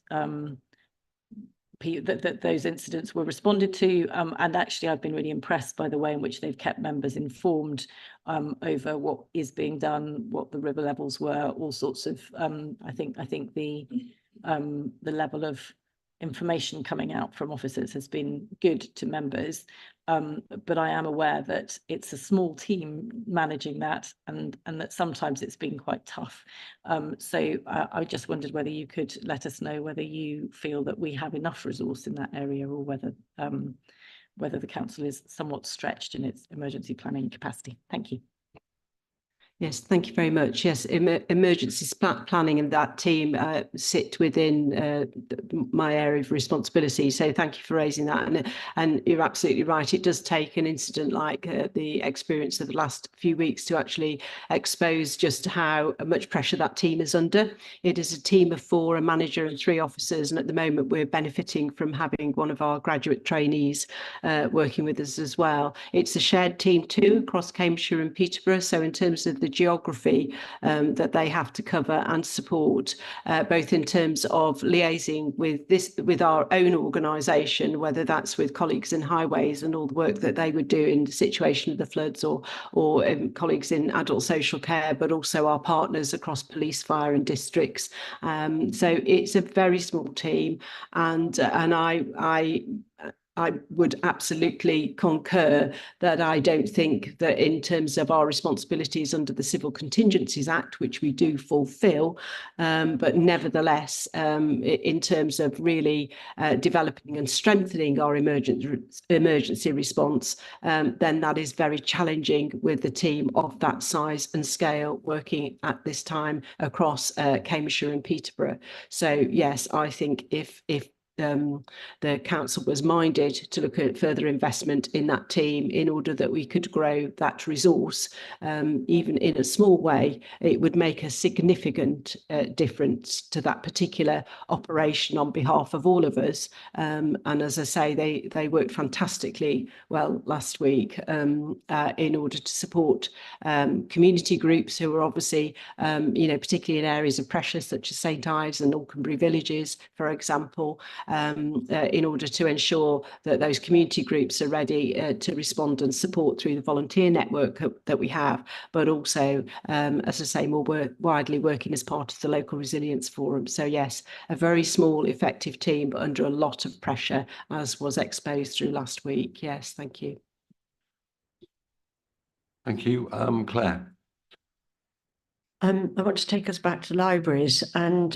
that those incidents were responded to, and actually I've been really impressed by the way in which they've kept members informed over what is being done, what the river levels were, all sorts of I think the level of information coming out from officers has been good to members, but I am aware that it's a small team managing that, and that sometimes it's been quite tough. So I just wondered whether you could let us know whether you feel that we have enough resource in that area, or whether the council is somewhat stretched in its emergency planning capacity. Thank you. Yes, thank you very much. Yes, emergency planning and that team sit within my area of responsibility. So thank you for raising that. And you're absolutely right. It does take an incident like the experience of the last few weeks to actually expose just how much pressure that team is under. It is a team of 4, a manager and 3 officers. And at the moment, we're benefiting from having one of our graduate trainees working with us as well. It's a shared team too across Cambridgeshire and Peterborough. So in terms of the geography that they have to cover and support, both in terms of liaising with our own organisation, whether that's with colleagues in highways and all the work that they would do in the situation of the floods, or colleagues in adult social care, but also our partners across police, fire and districts. So it's a very small team, and I would absolutely concur that I don't think that in terms of our responsibilities under the Civil Contingencies Act, which we do fulfil, but nevertheless, in terms of really developing and strengthening our emergency response, then that is very challenging with the team of that size and scale working at this time across Cambridgeshire and Peterborough. So yes, I think if the council was minded to look at further investment in that team in order that we could grow that resource, even in a small way, it would make a significant difference to that particular operation on behalf of all of us. And as I say, they worked fantastically well last week in order to support community groups who are obviously, particularly in areas of pressure such as St Ives and Alconbury villages, for example, in order to ensure that those community groups are ready to respond and support through the volunteer network that we have, but also, as I say, more widely working as part of the local resilience forum. So yes, a very small effective team, but under a lot of pressure, as was exposed through last week. Yes, thank you. Thank you. Claire. I want to take us back to libraries and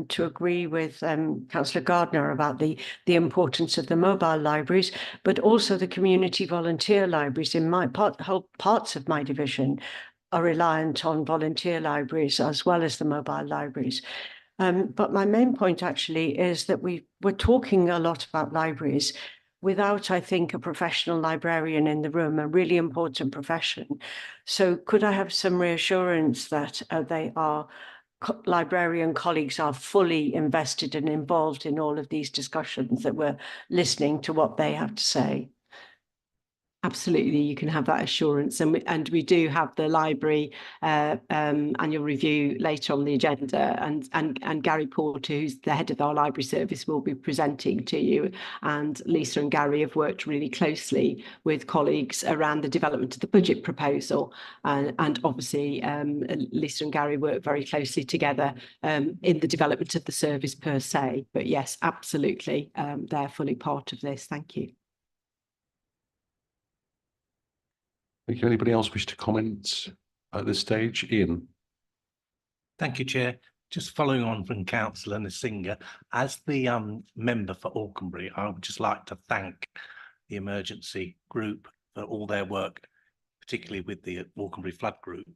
to agree with Councillor Gardner about the importance of the mobile libraries, but also the community volunteer libraries. In my whole parts of my division are reliant on volunteer libraries as well as the mobile libraries. But my main point actually is that we're talking a lot about libraries without, I think, a professional librarian in the room, a really important profession. So could I have some reassurance that librarian colleagues are fully invested and involved in all of these discussions, that we're listening to what they have to say? Absolutely, you can have that assurance, and we do have the library annual review later on the agenda, and Gary Porter, who's the head of our library service, will be presenting to you. And Lisa and Gary have worked really closely with colleagues around the development of the budget proposal, and obviously Lisa and Gary work very closely together in the development of the service per se. But yes, absolutely, they're fully part of this. Thank you. Thank you. Anybody else wish to comment at this stage? Ian? Thank you, Chair. Just following on from Councillor Nasinga, as the member for Auchenbury, I would just like to thank the emergency group for all their work, particularly with the Auchenbury Flood Group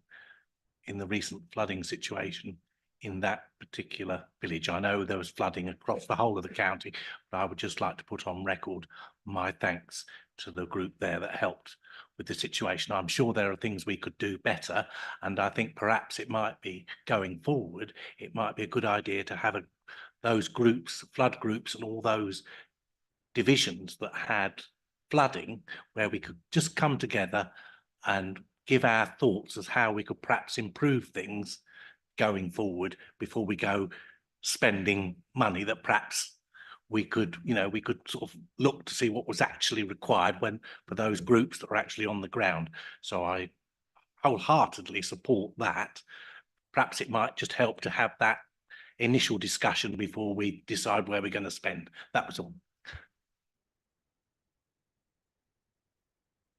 in the recent flooding situation in that particular village. I know there was flooding across the whole of the county, but I would just like to put on record my thanks to the group there that helped with the situation. I'm sure there are things we could do better, and I think perhaps it might be going forward, it might be a good idea to have those groups, flood groups and all those divisions that had flooding, where we could just come together and give our thoughts as how we could perhaps improve things going forward before we go spending money that perhaps we could, we could sort of look to see what was actually required for those groups that are actually on the ground. So I wholeheartedly support that. Perhaps it might just help to have that initial discussion before we decide where we're going to spend. That was all.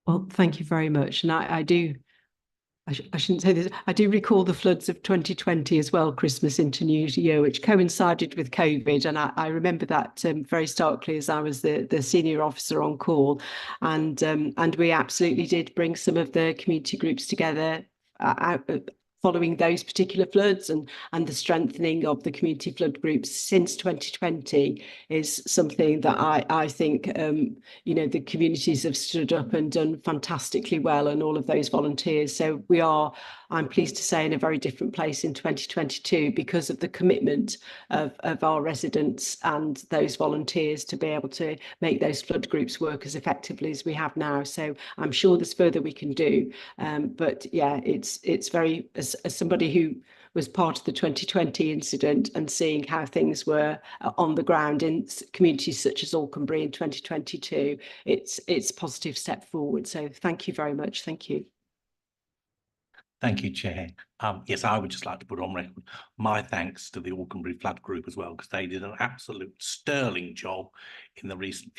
Well, thank you very much. And I shouldn't say this, I do recall the floods of 2020 as well, Christmas into New Year, which coincided with COVID. And I remember that very starkly as I was the senior officer on call. And we absolutely did bring some of the community groups together following those particular floods, and the strengthening of the community flood groups since 2020 is something that I think the communities have stood up and done fantastically well, and all of those volunteers. So I'm pleased to say, in a very different place in 2022 because of the commitment of our residents and those volunteers to be able to make those flood groups work as effectively as we have now. So I'm sure there's further we can do, but yeah, it's very, as somebody who was part of the 2020 incident and seeing how things were on the ground in communities such as Auchenbury in 2022, it's a positive step forward. So thank you very much. Thank you. Thank you, Chair. Yes, I would just like to put on record my thanks to the Auchenbury Flood Group as well, because they did an absolute sterling job in the recent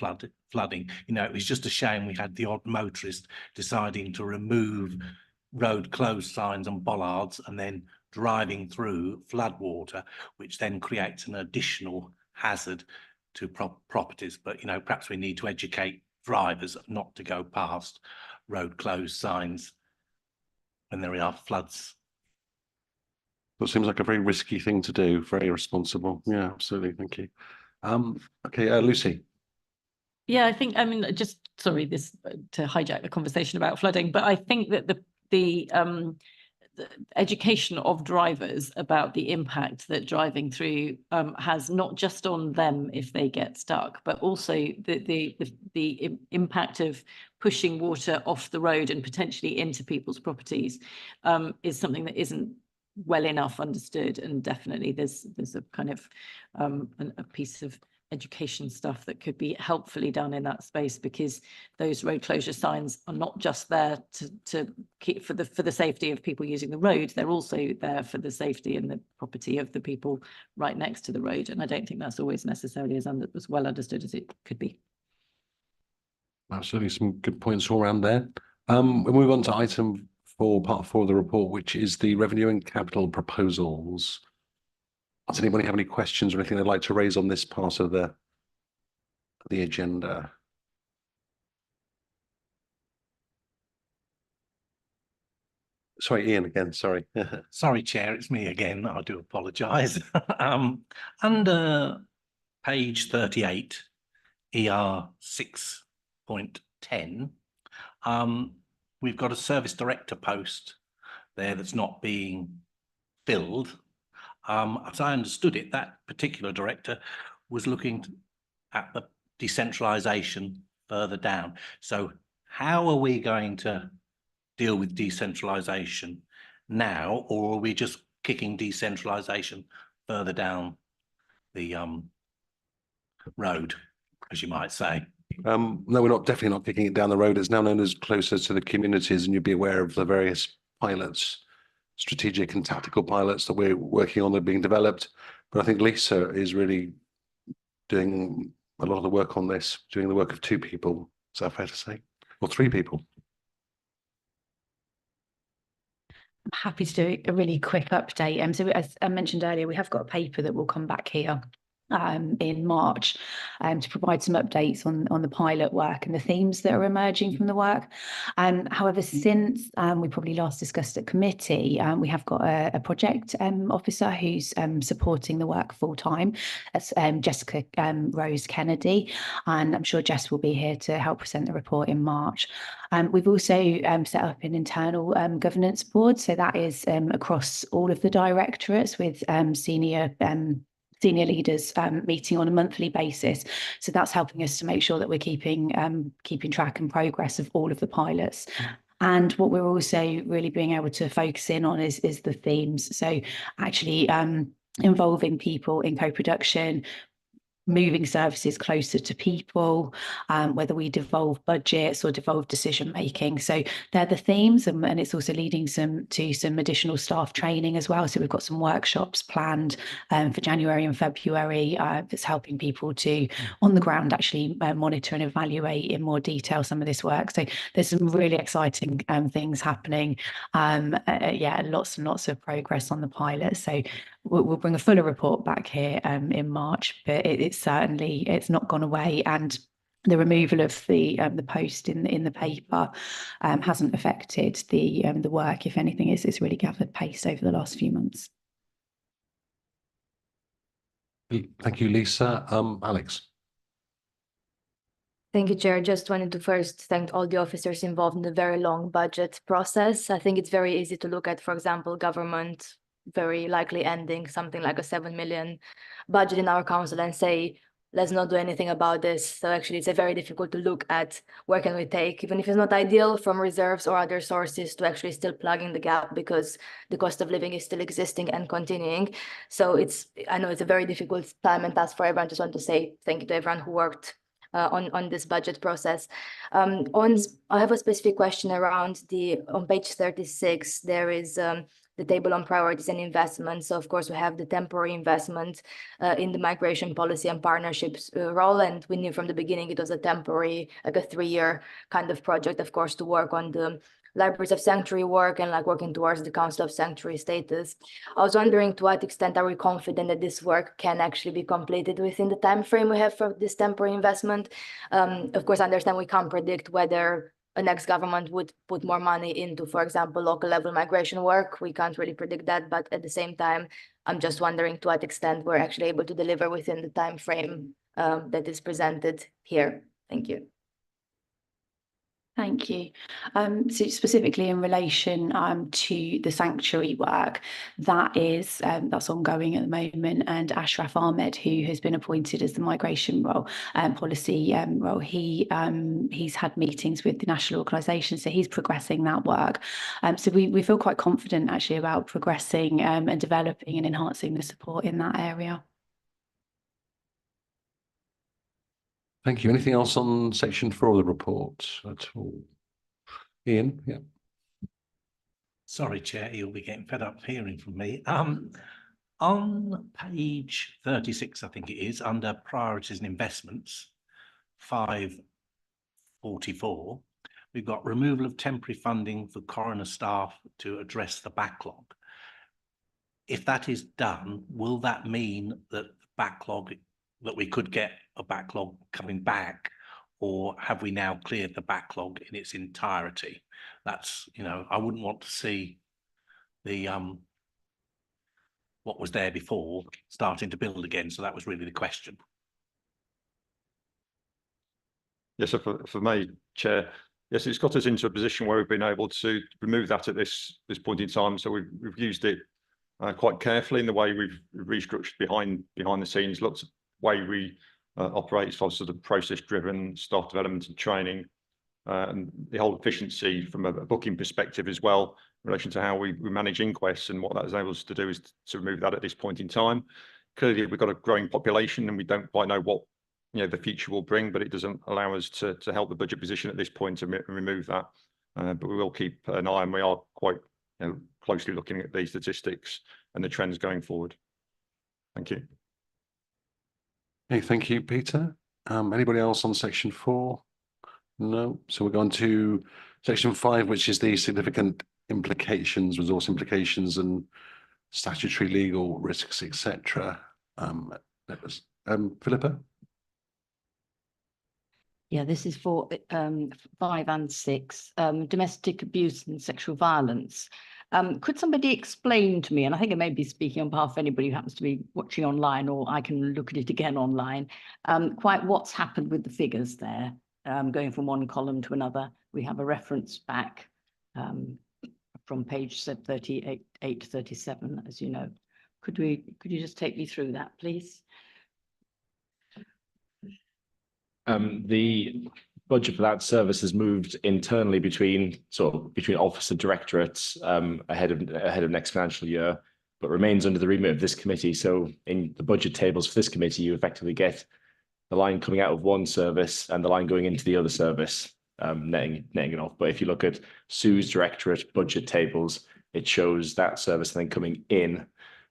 flooding. It was just a shame we had the odd motorist deciding to remove road closed signs and bollards and then driving through flood water, which then creates an additional hazard to properties. But, perhaps we need to educate drivers not to go past road closed signs when there are floods. That seems like a very risky thing to do, very irresponsible. Yeah, absolutely. Thank you. Okay, Lucy. Yeah, I think, just sorry, this to hijack the conversation about flooding, but I think that the education of drivers about the impact that driving through has, not just on them if they get stuck, but also the impact of pushing water off the road and potentially into people's properties is something that isn't well enough understood. And definitely there's a kind of a piece of education stuff that could be helpfully done in that space, because those road closure signs are not just there to keep for the safety of people using the road, they're also there for the safety and the property of the people right next to the road. And I don't think that's always necessarily as well understood as it could be. Absolutely, some good points all around there. We'll move on to item 4, part 4 of the report, which is the revenue and capital proposals. Does anybody have any questions or anything they'd like to raise on this part of the agenda? Sorry, Ian, again, sorry. Sorry, Chair, it's me again. I do apologise. Under page 38, ER 6.10, we've got a service director post there that's not being filled. As I understood it, that particular director was looking at the decentralisation further down. So how are we going to deal with decentralisation now, or are we just kicking decentralisation further down the road, as you might say? No, we're definitely not kicking it down the road. It's now known as Closer to the Communities, and you'll be aware of the various pilots, strategic and tactical pilots that we're working on, that are being developed. But I think Lisa is really doing a lot of the work on this, doing the work of 2 people. Is that fair to say? Or 3 people? I'm happy to do a really quick update. So as I mentioned earlier, we have got a paper that will come back here in March to provide some updates on the pilot work and the themes that are emerging from the work. However, since we probably last discussed at committee, we have got a project officer who's supporting the work full time. That's Jessica Rose Kennedy, and I'm sure Jess will be here to help present the report in March. We've also set up an internal governance board, so that is across all of the directorates with senior leaders meeting on a monthly basis. So that's helping us to make sure that we're keeping track and progress of all of the pilots. And what we're also really being able to focus in on is the themes. So actually involving people in co-production, moving services closer to people, whether we devolve budgets or devolve decision making. So they're the themes, and it's also leading to some additional staff training as well. So we've got some workshops planned for January and February that's helping people to, on the ground, actually monitor and evaluate in more detail some of this work. So there's some really exciting things happening. Yeah, lots and lots of progress on the pilot. So we'll bring a fuller report back here in March, but it's not gone away, and the removal of the post in the paper hasn't affected the work. If anything, it's really gathered pace over the last few months. Thank you, Lisa. Alex. Thank you, Chair. Just wanted to first thank all the officers involved in the very long budget process. I think it's very easy to look at, for example, government very likely ending something like a 7 million budget in our council and say, let's not do anything about this. So actually it's very difficult to look at where can we take, even if it's not ideal, from reserves or other sources to actually still plug in the gap, because the cost of living is still existing and continuing. So I know it's a very difficult time and task for everyone. Just want to say thank you to everyone who worked on this budget process. I have a specific question around on page 36, there is the table on priorities and investments. So of course we have the temporary investment in the migration policy and partnerships role. And we knew from the beginning it was a temporary, like a 3-year kind of project, of course, to work on the Libraries of Sanctuary work and like working towards the Council of Sanctuary status. I was wondering to what extent are we confident that this work can actually be completed within the time frame we have for this temporary investment? Of course, I understand we can't predict whether a next government would put more money into, for example, local level migration work. We can't really predict that, but at the same time, I'm just wondering to what extent we're actually able to deliver within the time frame that is presented here. Thank you. Thank you. So specifically in relation to the sanctuary work, that's ongoing at the moment, and Ashraf Ahmed, who has been appointed as the migration policy role, he's had meetings with the national organisation, so he's progressing that work. So we feel quite confident actually about progressing and developing and enhancing the support in that area. Thank you. Anything else on section 4 of the report at all? Ian, yeah. Sorry, Chair, you'll be getting fed up hearing from me. On page 36, I think it is, under priorities and investments, 544, we've got removal of temporary funding for coroner staff to address the backlog. If that is done, will that mean that the backlog, that we could get a backlog coming back, or have we now cleared the backlog in its entirety? That's, I wouldn't want to see the what was there before starting to build again. So that was really the question. Yes, so for me, Chair, yes, it's got us into a position where we've been able to remove that at this point in time. So we've used it quite carefully in the way we've restructured behind the scenes, lots of way we operate, sort of process-driven staff development and training, and the whole efficiency from a booking perspective as well, in relation to how we manage inquests, and what that enables us to do is to remove that at this point in time. Clearly, we've got a growing population, and we don't quite know what the future will bring, but it doesn't allow us to help the budget position at this point and remove that. But we will keep an eye, and we are quite closely looking at these statistics and the trends going forward. Thank you. Okay, thank you, Peter. Anybody else on section 4? No. So we're going to section 5, which is the significant implications, resource implications and statutory legal risks, etc. Philippa? Yeah, this is for 5 and 6, domestic abuse and sexual violence. Could somebody explain to me, and I think I may be speaking on behalf of anybody who happens to be watching online, or I can look at it again online, quite what's happened with the figures there, going from one column to another. We have a reference back from page 38 to 37, as you know. Could you just take me through that, please? The budget for that service has moved internally between office and directorates ahead of next financial year, but remains under the remit of this committee. So in the budget tables for this committee, you effectively get the line coming out of one service and the line going into the other service, netting it off. But if you look at Sue's directorate budget tables, it shows that service then coming in.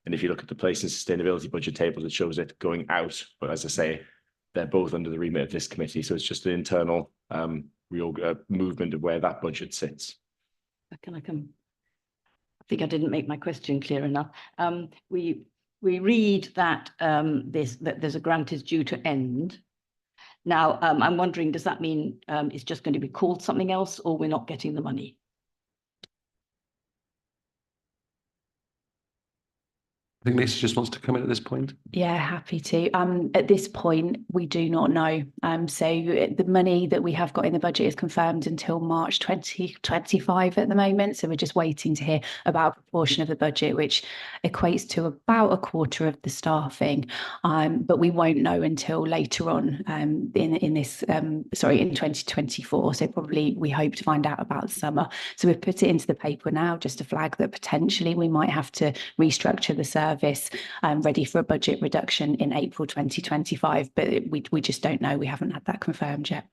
And if you look at the place and sustainability budget tables, it shows it going out. But as I say, they're both under the remit of this committee. So it's just an internal movement of where that budget sits. Can I come? I think I didn't make my question clear enough. We read that that there's a grant is due to end. Now, I'm wondering, does that mean it's just going to be called something else, or we're not getting the money? I think Lisa just wants to come in at this point. Yeah, happy to. At this point, we do not know. So the money that we have got in the budget is confirmed until March 2025 at the moment. So we're just waiting to hear about a proportion of the budget, which equates to about a quarter of the staffing. But we won't know until later on in 2024. So probably we hope to find out about the summer. So we've put it into the paper now just to flag that potentially we might have to restructure the service ready for a budget reduction in April 2025, but we just don't know. We haven't had that confirmed yet.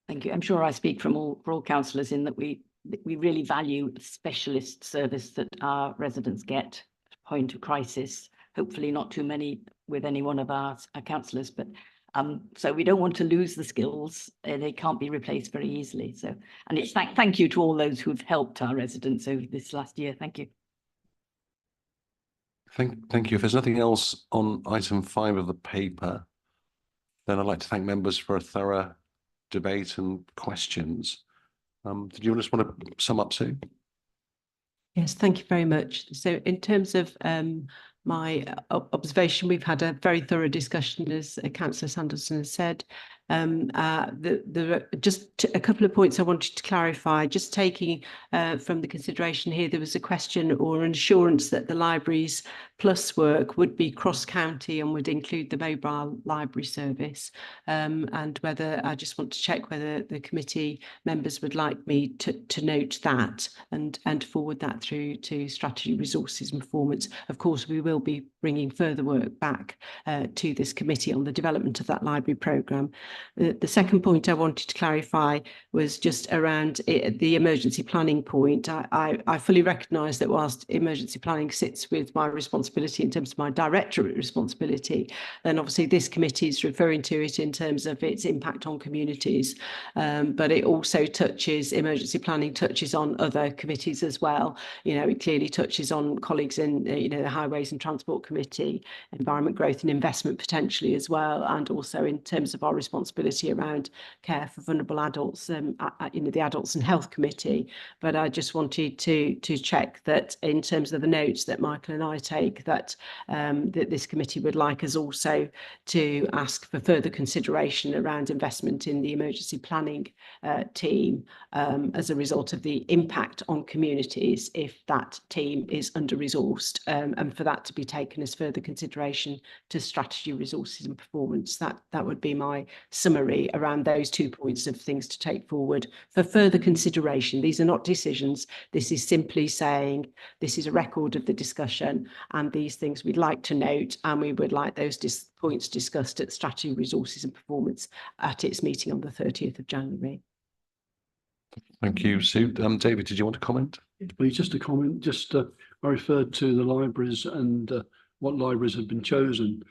Thank you. I'm sure I speak for all councillors in that we really value specialist service that our residents get at a point of crisis. Hopefully not too many with any one of our councillors, but so we don't want to lose the skills. They can't be replaced very easily. So, and it's thank you to all those who've helped our residents over this last year. Thank you. Thank you. If there's nothing else on item 5 of the paper, then I'd like to thank members for a thorough debate and questions. Did you just want to sum up, Sue? Yes, thank you very much. So in terms of my observation, we've had a very thorough discussion, as Councillor Sanderson has said. Just a couple of points I wanted to clarify. Just taking from the consideration here, there was a question or an assurance that the libraries plus work would be cross-county and would include the mobile library service, and whether I just want to check whether the committee members would like me to note that and forward that through to strategy, resources and performance. Of course, we will be bringing further work back to this committee on the development of that library programme. The second point I wanted to clarify was just around the emergency planning point. I fully recognise that whilst emergency planning sits with my responsibility in terms of my directorate responsibility, then obviously this committee is referring to it in terms of its impact on communities. But it also emergency planning touches on other committees as well. You know, it clearly touches on colleagues in, the Highways and Transport Committee, Environment, Growth and Investment potentially as well, and also in terms of our responsibility around care for vulnerable adults, the Adults and Health Committee. But I just wanted to check that in terms of the notes that Michael and I take, that this committee would like us also to ask for further consideration around investment in the emergency planning team as a result of the impact on communities if that team is under-resourced, and for that to be taken as further consideration to strategy, resources and performance. That would be my summary around those 2 points of things to take forward for further consideration. These are not decisions. This is simply saying this is a record of the discussion and these things we'd like to note, and we would like those points discussed at strategy, resources and performance at its meeting on the 30th of January. Thank you, Sue. David, did you want to comment? Please, just a comment. I referred to the libraries and what libraries have been chosen.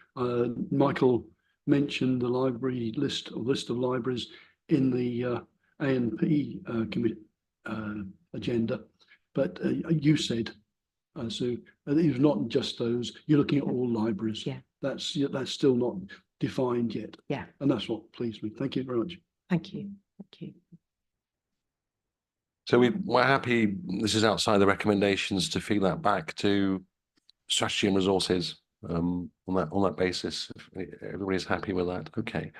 Michael mentioned the library list of libraries in the A&P agenda. But you said, Sue, it's not just those. You're looking at all libraries. Yeah. That's still not defined yet. Yeah. And that's what pleased me. Thank you very much. Thank you. Thank you. So we're happy, this is outside the recommendations, to feed that back to strategy and resources on that basis. If everybody's happy with that, okay.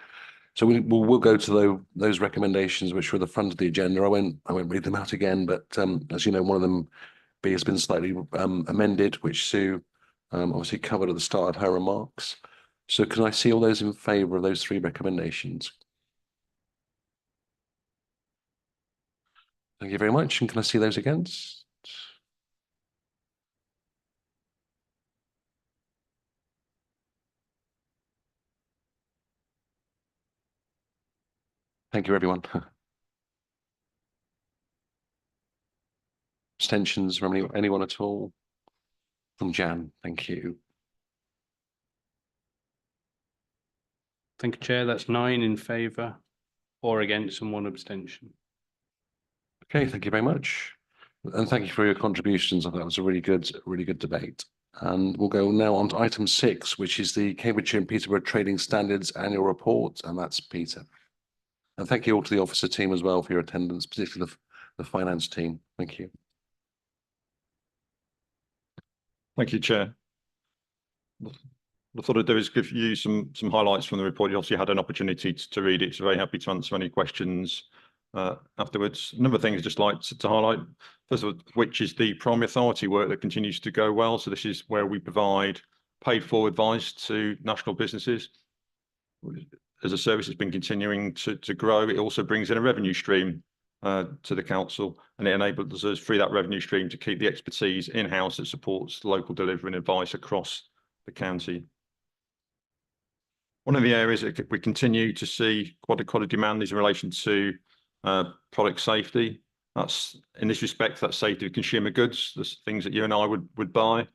So we'll go to those recommendations which were at the front of the agenda. I won't read them out again, but as you know, one of them, B, has been slightly amended, which Sue obviously covered at the start of her remarks. So can I see all those in favour of those 3 recommendations? Thank you very much. And can I see those against? Thank you, everyone. Abstentions from anyone at all? From Jan, thank you. Thank you, Chair. That's 9 in favour, 4 against and 1 abstention. Okay, thank you very much. And thank you for your contributions. I thought it was a really good debate. And we'll go now on to item 6, which is the Cambridgeshire and Peterborough Trading Standards Annual Report, and that's Peter. And thank you all to the officer team as well for your attendance, particularly the finance team. Thank you. Thank you, Chair. What I thought I'd do is give you some highlights from the report. You obviously had an opportunity to read it, so very happy to answer any questions afterwards. A number of things I'd just like to highlight. First of all, which is the primary authority work that continues to go well. So this is where we provide paid for advice to national businesses. As a service has been continuing to grow, it also brings in a revenue stream to the council, and it enables us through that revenue stream to keep the expertise in-house that supports local delivery and advice across the county. One of the areas that we continue to see quite a demand is in relation to product safety. That's, in this respect, that's safety of consumer goods, the things that you and I would buy.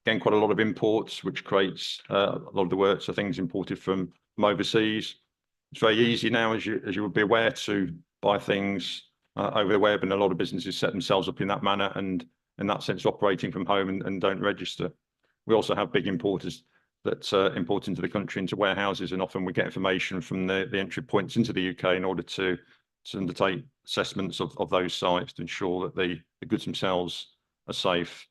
Again, quite a lot of imports, which creates a lot of the work, so things imported from overseas. It's very easy now, as you would be aware, to buy things over the web, and a lot of businesses set themselves up in that manner, and in that sense operating from home and don't register. We also have big importers that import into the country, into warehouses, and often we get information from the entry points into the UK in order to undertake assessments of those sites to ensure that the goods themselves are safe.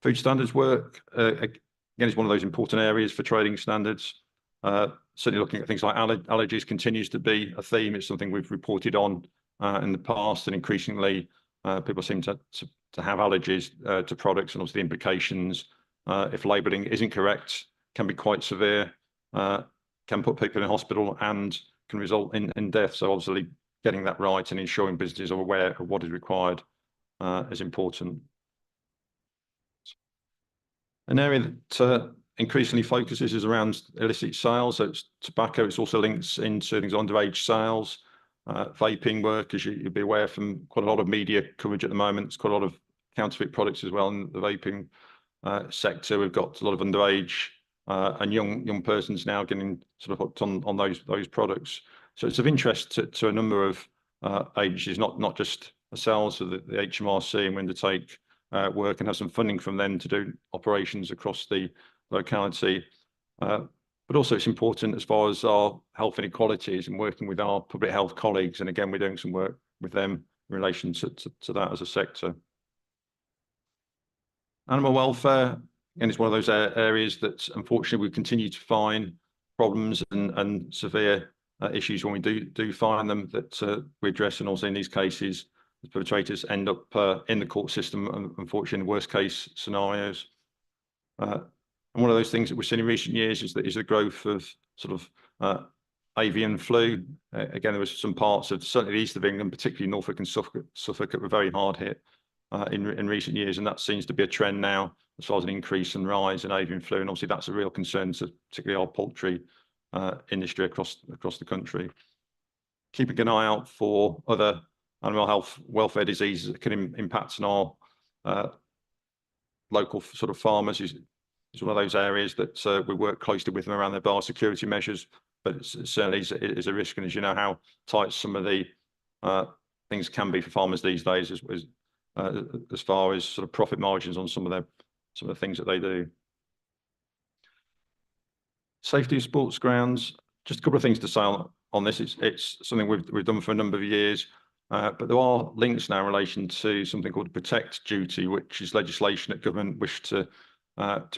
Food standards work, again, is one of those important areas for trading standards. Certainly looking at things like allergies continues to be a theme. It's something we've reported on in the past, and increasingly people seem to have allergies to products, and obviously the implications, if labelling isn't correct, can be quite severe, can put people in hospital and can result in death. So obviously getting that right and ensuring businesses are aware of what is required is important. An area that increasingly focuses is around illicit sales. So it's tobacco. It's also links into things underage sales, vaping work, as you'll be aware from quite a lot of media coverage at the moment. It's quite a lot of counterfeit products as well in the vaping sector. We've got a lot of underage and young persons now getting sort of hooked on those products. So it's of interest to a number of agencies, not just ourselves, so the HMRC, and we undertake work and have some funding from them to do operations across the locality. But also it's important as far as our health inequalities and working with our public health colleagues. And again, we're doing some work with them in relation to that as a sector. Animal welfare, again, is one of those areas that unfortunately we continue to find problems and severe issues when we do find them, that we address. And also in these cases, the perpetrators end up in the court system, unfortunately, in worst case scenarios. And one of those things that we've seen in recent years is the growth of sort of avian flu. Again, there was some parts of certainly the east of England, particularly Norfolk and Suffolk, that were very hard hit in recent years, and that seems to be a trend now as far as an increase and rise in avian flu. And obviously that's a real concern to particularly our poultry industry across the country. Keeping an eye out for other animal health welfare diseases that can impact on our local sort of farmers is one of those areas that we work closely with them around their biosecurity measures, but it certainly is a risk. And as you know, how tight some of the things can be for farmers these days as far as sort of profit margins on some of the things that they do. Safety of sports grounds, just a couple of things to say on this. It's something we've done for a number of years, but there are links now in relation to something called the Protect Duty, which is legislation that government wish to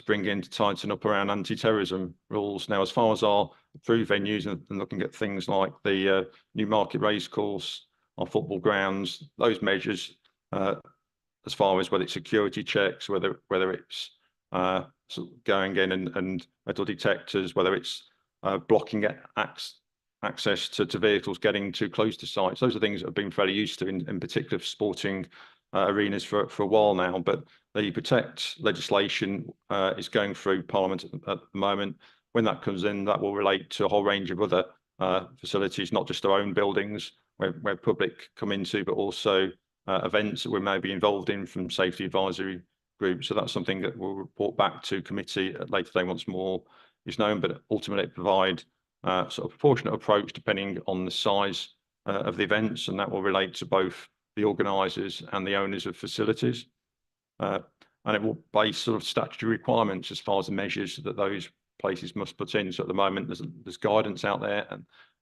bring in to tighten up around anti-terrorism rules. Now, as far as our approved venues and looking at things like the Newmarket Racecourse, our football grounds, those measures, as far as whether it's security checks, whether it's sort of going in and metal detectors, whether it's blocking access to vehicles getting too close to sites. Those are things that have been fairly used to in particular sporting arenas for a while now. But the Protect legislation is going through Parliament at the moment. When that comes in, that will relate to a whole range of other facilities, not just our own buildings where public come into, but also events that we may be involved in from safety advisory groups. So that's something that we'll report back to committee at a later day once more is known, but ultimately provide sort of proportionate approach depending on the size of the events, and that will relate to both the organisers and the owners of facilities. And it will base sort of statutory requirements as far as the measures that those places must put in. So at the moment, there's guidance out there,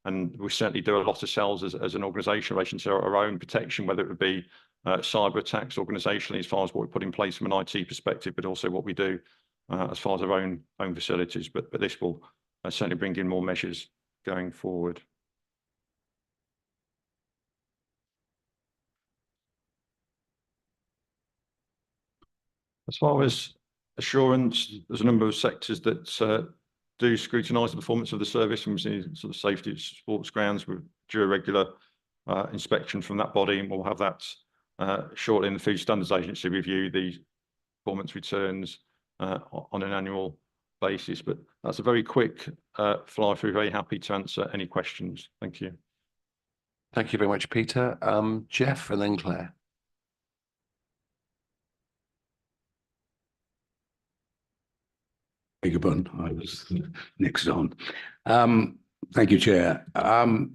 and we certainly do a lot ourselves as an organisation in relation to our own protection, whether it would be cyber attacks organisationally as far as what we put in place from an IT perspective, but also what we do as far as our own facilities. But this will certainly bring in more measures going forward. As far as assurance, there's a number of sectors that do scrutinise the performance of the service, and we've seen sort of safety at sports grounds. We do a regular inspection from that body, and we'll have that shortly in the Food Standards Agency review the performance returns on an annual basis. But that's a very quick fly through. Very happy to answer any questions. Thank you. Thank you very much, Peter. Jeff and then Claire. Beg your pardon, I was next on. Thank you, Chair.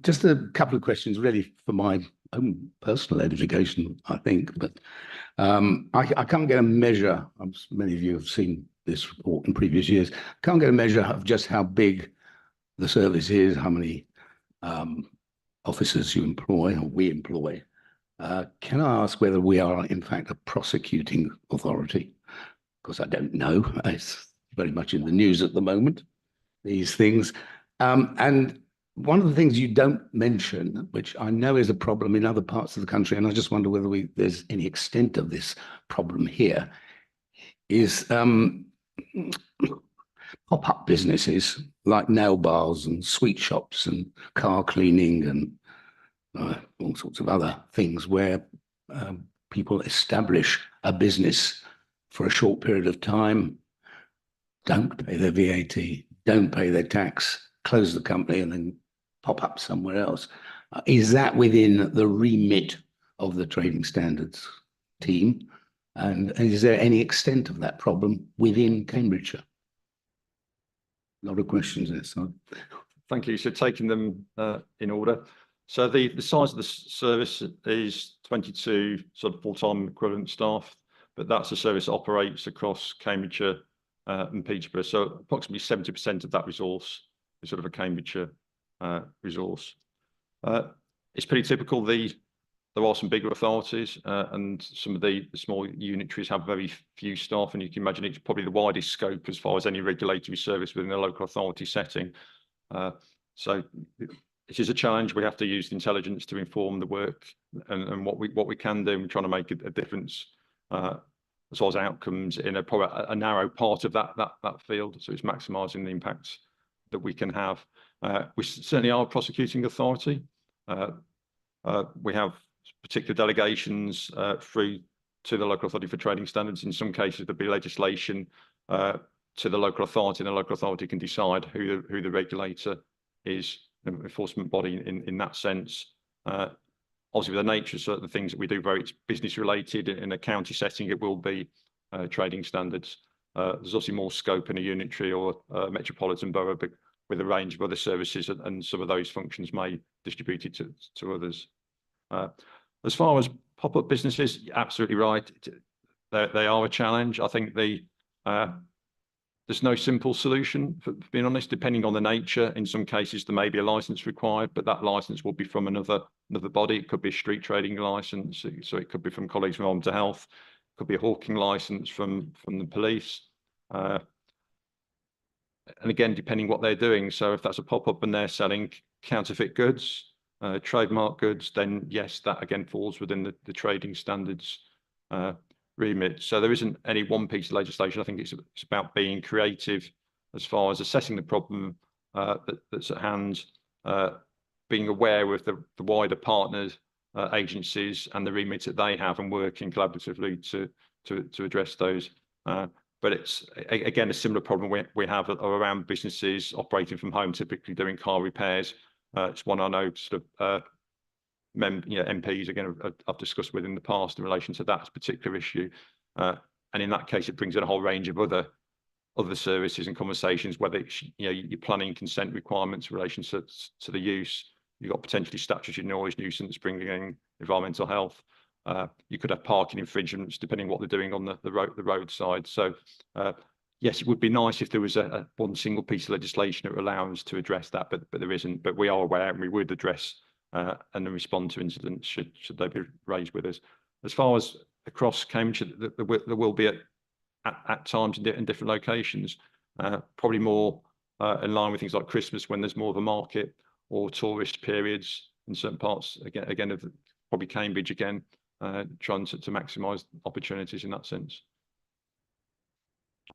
Just a couple of questions really for my own personal edification, I think, but I can't get a measure. Many of you have seen this report in previous years. Can't get a measure of just how big the service is, how many officers you employ or we employ. Can I ask whether we are in fact a prosecuting authority? Because I don't know. It's very much in the news at the moment, these things. And one of the things you don't mention, which I know is a problem in other parts of the country, and I just wonder whether there's any extent of this problem here, is pop-up businesses like nail bars and sweet shops and car cleaning and all sorts of other things where people establish a business for a short period of time, don't pay their VAT, don't pay their tax, close the company and then pop up somewhere else. Is that within the remit of the trading standards team? And is there any extent of that problem within Cambridgeshire? A lot of questions there, so. Thank you. So taking them in order. So the size of the service is 22 sort of full-time equivalent staff, but that's a service that operates across Cambridgeshire and Peterborough. So approximately 70% of that resource is sort of a Cambridgeshire resource. It's pretty typical. There are some bigger authorities and some of the small unitaries have very few staff, and you can imagine it's probably the widest scope as far as any regulatory service within a local authority setting. So it is a challenge. We have to use intelligence to inform the work and what we can do. We're trying to make a difference as far as outcomes in a narrow part of that field. So it's maximising the impacts that we can have. We certainly are a prosecuting authority. We have particular delegations through to the local authority for trading standards. In some cases, there'll be legislation to the local authority, and the local authority can decide who the regulator is, an enforcement body in that sense. Obviously, with the nature of certain things that we do, very business related. In a county setting, it will be trading standards. There's obviously more scope in a unitary or metropolitan borough, but with a range of other services, and some of those functions may distribute it to others. As far as pop-up businesses, you're absolutely right. They are a challenge. I think there's no simple solution, for being honest, depending on the nature. In some cases, there may be a license required, but that license will be from another body. It could be a street trading license, so it could be from colleagues from Environmental Health, it could be a hawking license from the police. And again, depending what they're doing. So if that's a pop-up and they're selling counterfeit goods, trademark goods, then yes, that again falls within the trading standards remit. So there isn't any one piece of legislation. I think it's about being creative as far as assessing the problem that's at hand, being aware of the wider partners, agencies, and the remit that they have, and working collaboratively to address those. But it's again a similar problem we have around businesses operating from home, typically doing car repairs. It's one I know sort of MPs again I've discussed with in the past in relation to that particular issue, and in that case it brings in a whole range of other services and conversations, whether it's your planning consent requirements in relation to the use. You've got potentially statutory noise nuisance bringing in Environmental Health. You could have parking infringements depending on what they're doing on the roadside. So yes, it would be nice if there was a one single piece of legislation that would allow us to address that, but there isn't. But we are aware, and we would address and then respond to incidents should they be raised with us. As far as across Cambridgeshire, there will be at times in different locations, probably more in line with things like Christmas when there's more of a market, or tourist periods in certain parts again of probably Cambridge again, trying to maximise opportunities in that sense.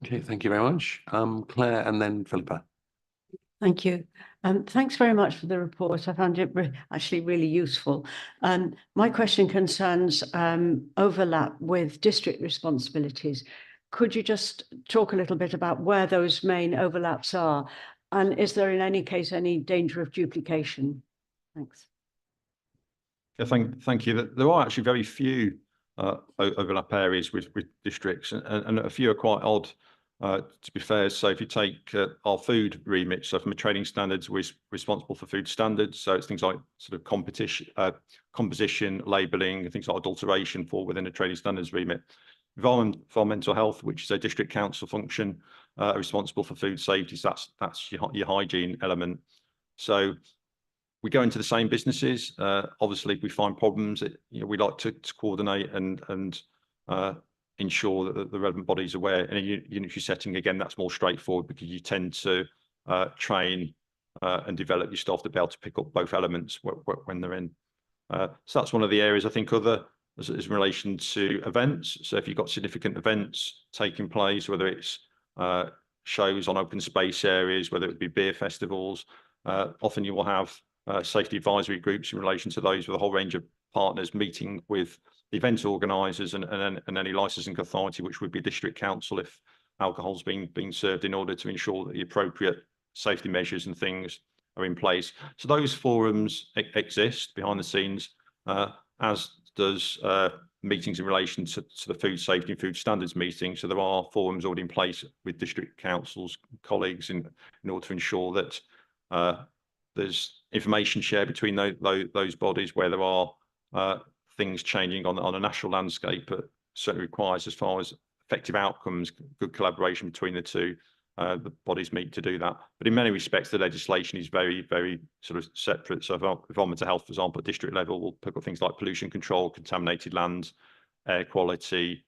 Okay, thank you very much. Claire and then Philippa. Thank you. Thanks very much for the report. I found it actually really useful. My question concerns overlap with district responsibilities. Could you just talk a little bit about where those main overlaps are? And is there in any case any danger of duplication? Thanks. Yeah, thank you. There are actually very few overlap areas with districts, and a few are quite odd. To be fair, so if you take our food remit, so from a trading standards, we're responsible for food standards. So it's things like sort of composition, labelling, things like adulteration fall within a trading standards remit. Environmental Health, which is a district council function, are responsible for food safety. So that's your hygiene element. So we go into the same businesses. Obviously, if we find problems, we like to coordinate and ensure that the relevant bodies are aware. In a unitary setting, again, that's more straightforward because you tend to train and develop your staff to be able to pick up both elements when they're in. So that's one of the areas. I think other is in relation to events. So if you've got significant events taking place, whether it's shows on open space areas, whether it be beer festivals, often you will have safety advisory groups in relation to those with a whole range of partners meeting with the event organisers and any licensing authority, which would be district council if alcohol's being served, in order to ensure that the appropriate safety measures and things are in place. So those forums exist behind the scenes, as does meetings in relation to the food safety and food standards meeting. So there are forums already in place with district councils, colleagues in order to ensure that there's information shared between those bodies where there are things changing on a national landscape, but certainly requires, as far as effective outcomes, good collaboration between the two. The bodies meet to do that. But in many respects, the legislation is very, very sort of separate. So Environmental Health, for example, at district level, will pick up things like pollution control, contaminated land, air quality,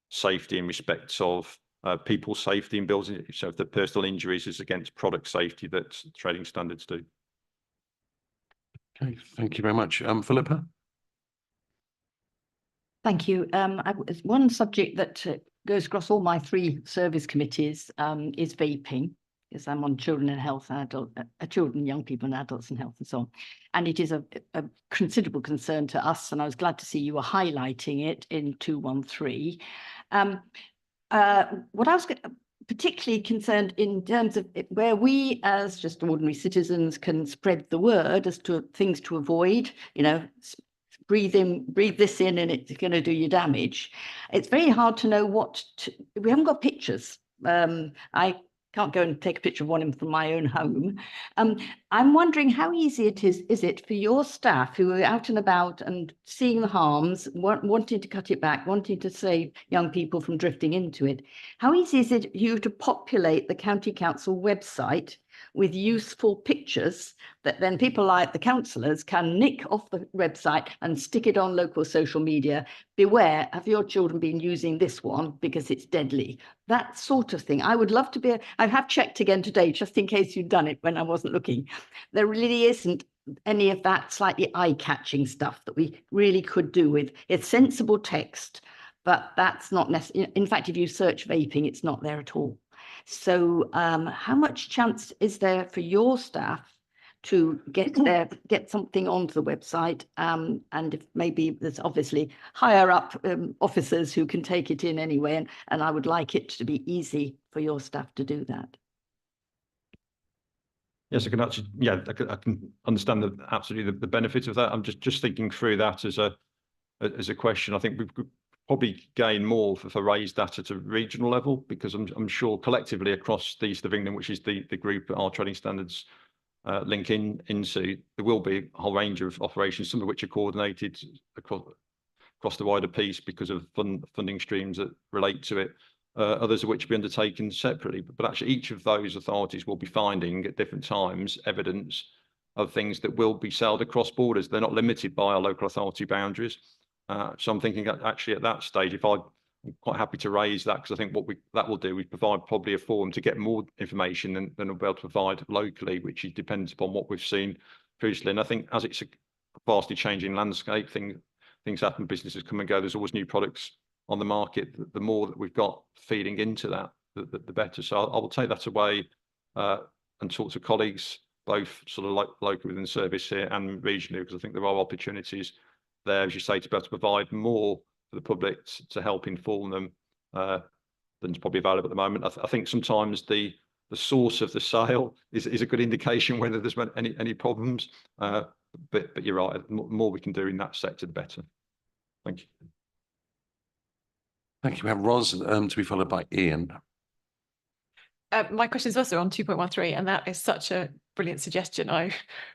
safety in respect of people's safety in buildings. So if the personal injuries is against product safety that trading standards do. Okay, thank you very much. Philippa? Thank you. One subject that goes across all my three service committees is vaping, because I'm on children and health, children, young people and adults and health and so on. And it is a considerable concern to us, and I was glad to see you were highlighting it in 213. What I was particularly concerned in terms of where we as just ordinary citizens can spread the word as to things to avoid, breathe this in and it's going to do you damage. It's very hard to know we haven't got pictures. I can't go and take a picture of one from my own home. I'm wondering how easy is it for your staff who are out and about and seeing the harms, wanting to cut it back, wanting to save young people from drifting into it. How easy is it for you to populate the county council website with useful pictures that then people like the councillors can nick off the website and stick it on local social media? Beware, have your children been using this one because it's deadly? That sort of thing. I would love to be, I have checked again today, just in case you'd done it when I wasn't looking. There really isn't any of that slightly eye-catching stuff that we really could do with. It's sensible text, but that's not necessary. In fact, if you search vaping, it's not there at all. So how much chance is there for your staff to get something onto the website? And if maybe there's obviously higher up officers who can take it in anyway, and I would like it to be easy for your staff to do that. Yes, I can actually, yeah, I can understand absolutely the benefit of that. I'm just thinking through that as a question. I think we could probably gain more for raised that at a regional level, because I'm sure collectively across the East of England, which is the group that our trading standards link into, there will be a whole range of operations, some of which are coordinated across the wider piece because of funding streams that relate to it. Others of which will be undertaken separately, but actually each of those authorities will be finding at different times evidence of things that will be sold across borders. They're not limited by our local authority boundaries. So I'm thinking actually at that stage, I'm quite happy to raise that, because I think what that will do, we provide probably a forum to get more information than we'll be able to provide locally, which is dependent upon what we've seen previously. And I think as it's a vastly changing landscape, things happen, businesses come and go, there's always new products on the market. The more that we've got feeding into that, the better. So I will take that away and talk to colleagues, both sort of locally within the service here and regionally, because I think there are opportunities there, as you say, to be able to provide more for the public to help inform them than's probably available at the moment. I think sometimes the source of the sale is a good indication whether there's any problems. But you're right, the more we can do in that sector, the better. Thank you. Thank you. We have Ros to be followed by Ian. My question is also on 2.13, and that is such a brilliant suggestion. I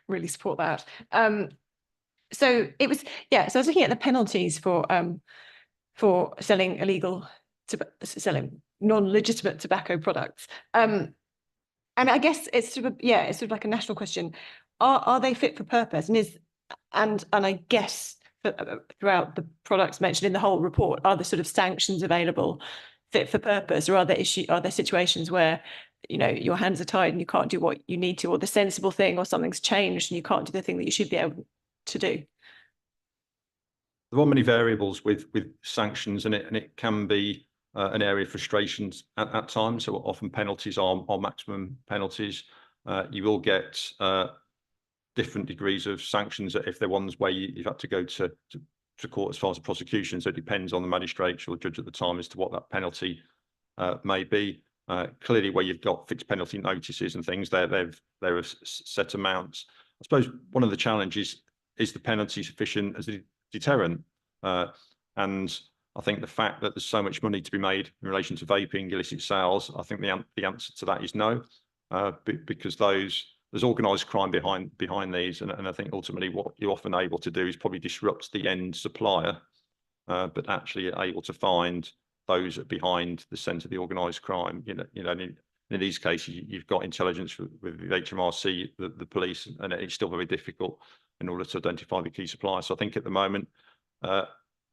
really support that. So it was, yeah, so I was looking at the penalties for selling selling non-legitimate tobacco products. And I guess it's sort of like a national question. Are they fit for purpose? And I guess throughout the products mentioned in the whole report, are the sort of sanctions available fit for purpose, or are there situations where, you know, your hands are tied and you can't do what you need to, or the sensible thing, or something's changed and you can't do the thing that you should be able to do? There are many variables with sanctions, and it can be an area of frustrations at times. So often penalties are maximum penalties. You will get different degrees of sanctions if they're ones where you've had to go to court as far as the prosecution. So it depends on the magistrate or judge at the time as to what that penalty may be. Clearly, where you've got fixed penalty notices and things, there are set amounts. I suppose one of the challenges is the penalty sufficient as a deterrent? And I think the fact that there's so much money to be made in relation to vaping, illicit sales, I think the answer to that is no, because there's organised crime behind these, and I think ultimately what you're often able to do is probably disrupt the end supplier, but actually able to find those behind the scent of the organised crime. In these cases, you've got intelligence with the HMRC, the police, and it's still very difficult in order to identify the key supplier. So I think at the moment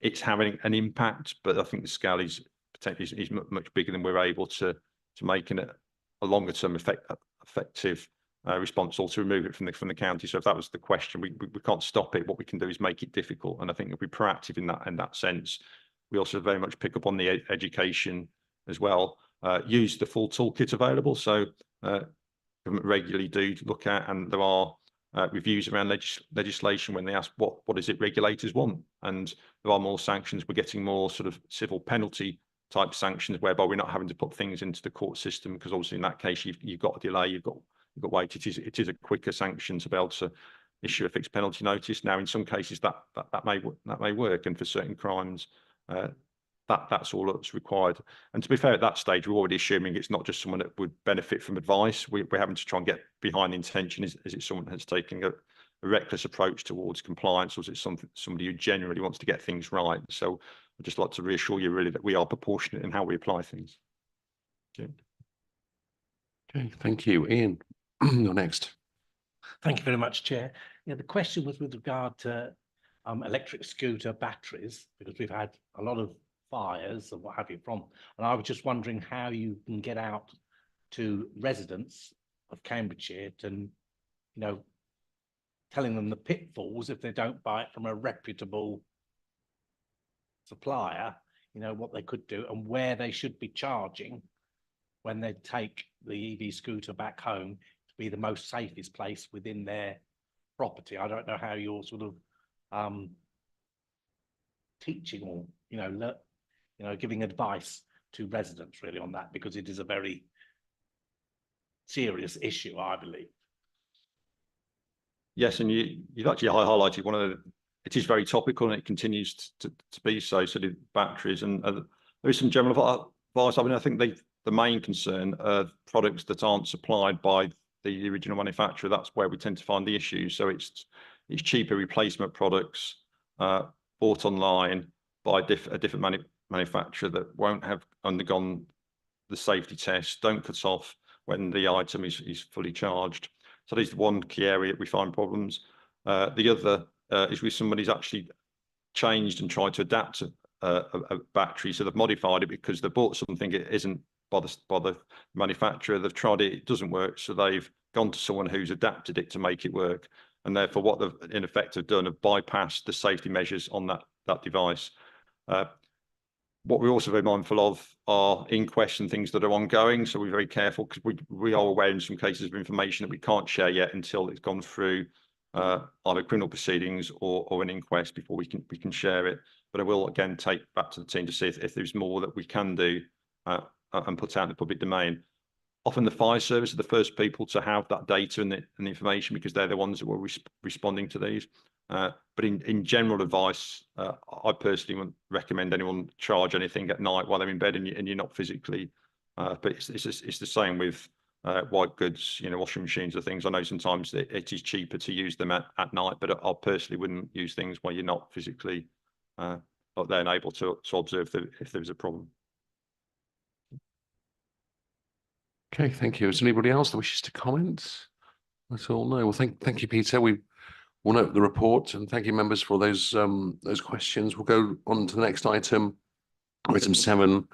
it's having an impact, but I think the scale is potentially much bigger than we're able to make a longer term effective response, or to remove it from the county. So if that was the question, we can't stop it. What we can do is make it difficult, and I think if we're proactive in that sense, we also very much pick up on the education as well. Use the full toolkit available. So government regularly do look at, and there are reviews around legislation when they ask what is it regulators want, and there are more sanctions. We're getting more sort of civil penalty type sanctions, whereby we're not having to put things into the court system, because obviously in that case you've got a delay, you've got wait. It is a quicker sanction to be able to issue a fixed penalty notice. Now in some cases that may work, and for certain crimes that's all that's required. And to be fair, at that stage, we're already assuming it's not just someone that would benefit from advice. We're having to try and get behind the intention. Is it someone that's taking a reckless approach towards compliance, or is it somebody who genuinely wants to get things right? So I'd just like to reassure you really that we are proportionate in how we apply things. Okay, thank you. Ian, you're next. Thank you very much, Chair. Yeah, the question was with regard to electric scooter batteries, because we've had a lot of fires and what have you from, and I was just wondering how you can get out to residents of Cambridgeshire and, telling them the pitfalls if they don't buy it from a reputable supplier, what they could do and where they should be charging when they take the EV scooter back home to be the most safest place within their property. I don't know how you're sort of teaching or, giving advice to residents really on that, because it is a very serious issue, I believe. Yes, and you've actually highlighted one of the, it is very topical and it continues to be so the batteries, and there is some general advice. I mean, I think the main concern are products that aren't supplied by the original manufacturer. That's where we tend to find the issues. So it's cheaper replacement products bought online by a different manufacturer that won't have undergone the safety test, don't cut off when the item is fully charged. So this is one key area that we find problems. The other is with somebody's actually changed and tried to adapt a battery. So they've modified it because they bought something it isn't by the manufacturer. They've tried it, it doesn't work. So they've gone to someone who's adapted it to make it work. And therefore what they've in effect have done have bypassed the safety measures on that device. What we're also very mindful of are inquests and things that are ongoing. So we're very careful because we are aware in some cases of information that we can't share yet until it's gone through either criminal proceedings or an inquest before we can share it. But I will again take back to the team to see if there's more that we can do and put out in the public domain. Often the fire service are the first people to have that data and the information, because they're the ones that were responding to these. But in general advice, I personally wouldn't recommend anyone charge anything at night while they're in bed and you're not physically. But it's the same with white goods, washing machines or things. I know sometimes it is cheaper to use them at night, but I personally wouldn't use things where you're not physically up there and able to observe if there's a problem. Okay, thank you. Is there anybody else that wishes to comment? That's all. No. Well, thank you, Peter. We'll note the report, and thank you, members, for those questions. We'll go on to the next item 7,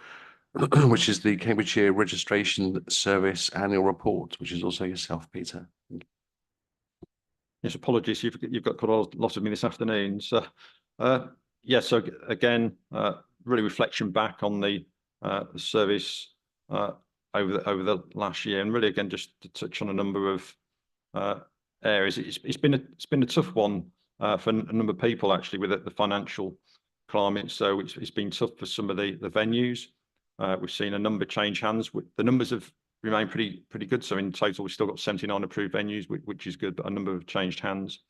which is the Cambridgeshire Registration Service Annual Report, which is also yourself, Peter. Yes, apologies. You've got quite a lot of me this afternoon. So, so again, really reflection back on the service over the last year, and really again just to touch on a number of areas. It's been a tough one for a number of people actually with the financial climate. So it's been tough for some of the venues. We've seen a number change hands. The numbers have remained pretty good. So in total, we've still got 79 approved venues, which is good, but a number have changed hands.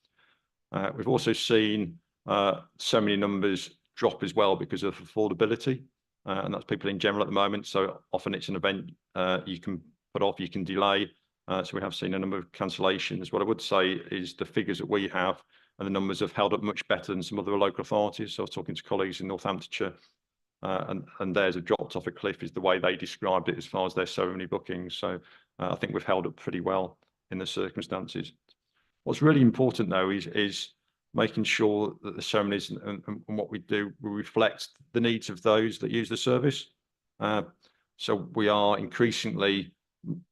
We've also seen so many numbers drop as well because of affordability, and that's people in general at the moment. So often it's an event you can put off, you can delay. So we have seen a number of cancellations. What I would say is the figures that we have and the numbers have held up much better than some other local authorities. So I was talking to colleagues in Northamptonshire, and theirs have dropped off a cliff is the way they described it as far as their ceremony bookings. So I think we've held up pretty well in the circumstances. What's really important though is making sure that the ceremonies and what we do will reflect the needs of those that use the service. So we are increasingly,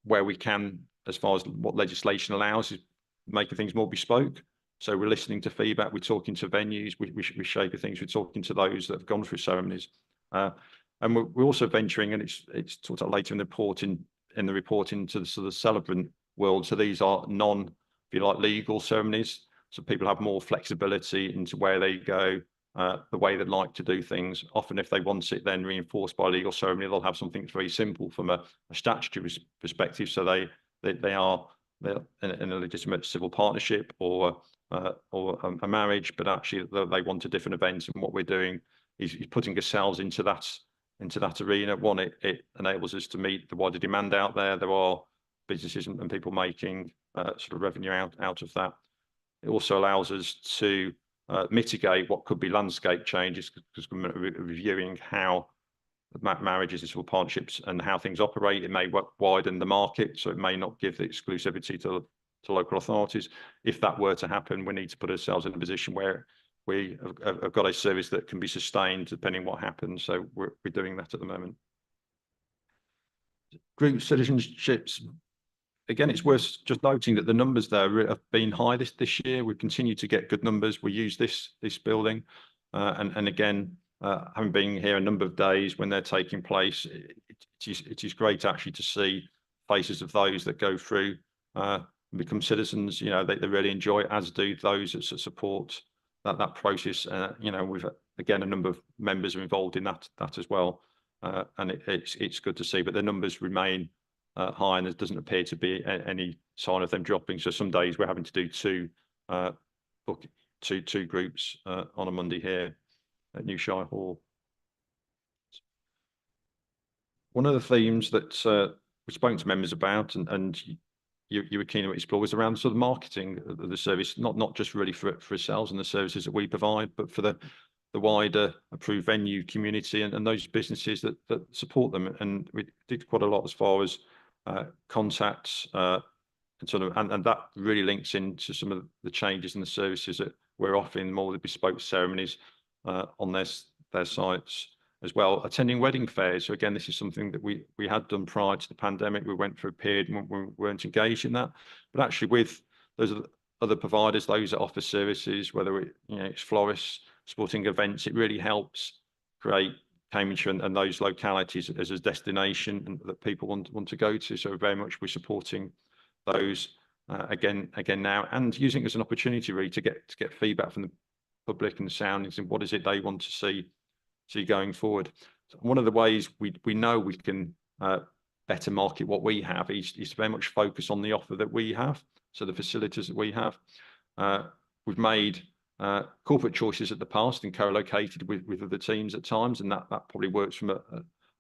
where we can, as far as what legislation allows, is making things more bespoke. So we're listening to feedback, we're talking to venues, we're shaping things, we're talking to those that have gone through ceremonies. And we're also venturing, and it's talked about later in the report, into the sort of celebrant world. So these are if you like, legal ceremonies. So people have more flexibility into where they go, the way they'd like to do things. Often if they want it then reinforced by legal ceremony, they'll have something that's very simple from a statutory perspective. So they are in a legitimate civil partnership or a marriage, but actually they want a different event. And what we're doing is putting ourselves into that arena. One, it enables us to meet the wider demand out there. There are businesses and people making sort of revenue out of that. It also allows us to mitigate what could be landscape changes, because we're reviewing how marriages and sort of partnerships and how things operate. It may widen the market, so it may not give the exclusivity to local authorities. If that were to happen, we need to put ourselves in a position where we have got a service that can be sustained depending what happens. So we're doing that at the moment. Group citizenships. Again, it's worth just noting that the numbers there have been high this year. We continue to get good numbers. We use this building, and again, having been here a number of days when they're taking place, it is great actually to see faces of those that go through and become citizens. You know, they really enjoy it, as do those that support that process. You know, we've again a number of members are involved in that as well, and it's good to see. But the numbers remain high, and there doesn't appear to be any sign of them dropping. So some days we're having to do two groups on a Monday here at New Shire Hall. One of the themes that we've spoken to members about, and you were keen to explore, was around sort of marketing of the service, not just really for ourselves and the services that we provide, but for the wider approved venue community and those businesses that support them. And we did quite a lot as far as contacts and sort of, and that really links into some of the changes in the services that we're offering, more the bespoke ceremonies on their sites as well. Attending wedding fairs. So again, this is something that we had done prior to the pandemic. We went through a period when we weren't engaged in that, but actually with those other providers, those that offer services, whether it's florists, sporting events, it really helps create Cambridgeshire and those localities as a destination that people want to go to. So very much we're supporting those again now, and using it as an opportunity really to get feedback from the public and the soundings, and what is it they want to see going forward. So one of the ways we know we can better market what we have is to very much focus on the offer that we have, so the facilities that we have. We've made corporate choices at the past and co-located with other teams at times, and that probably works from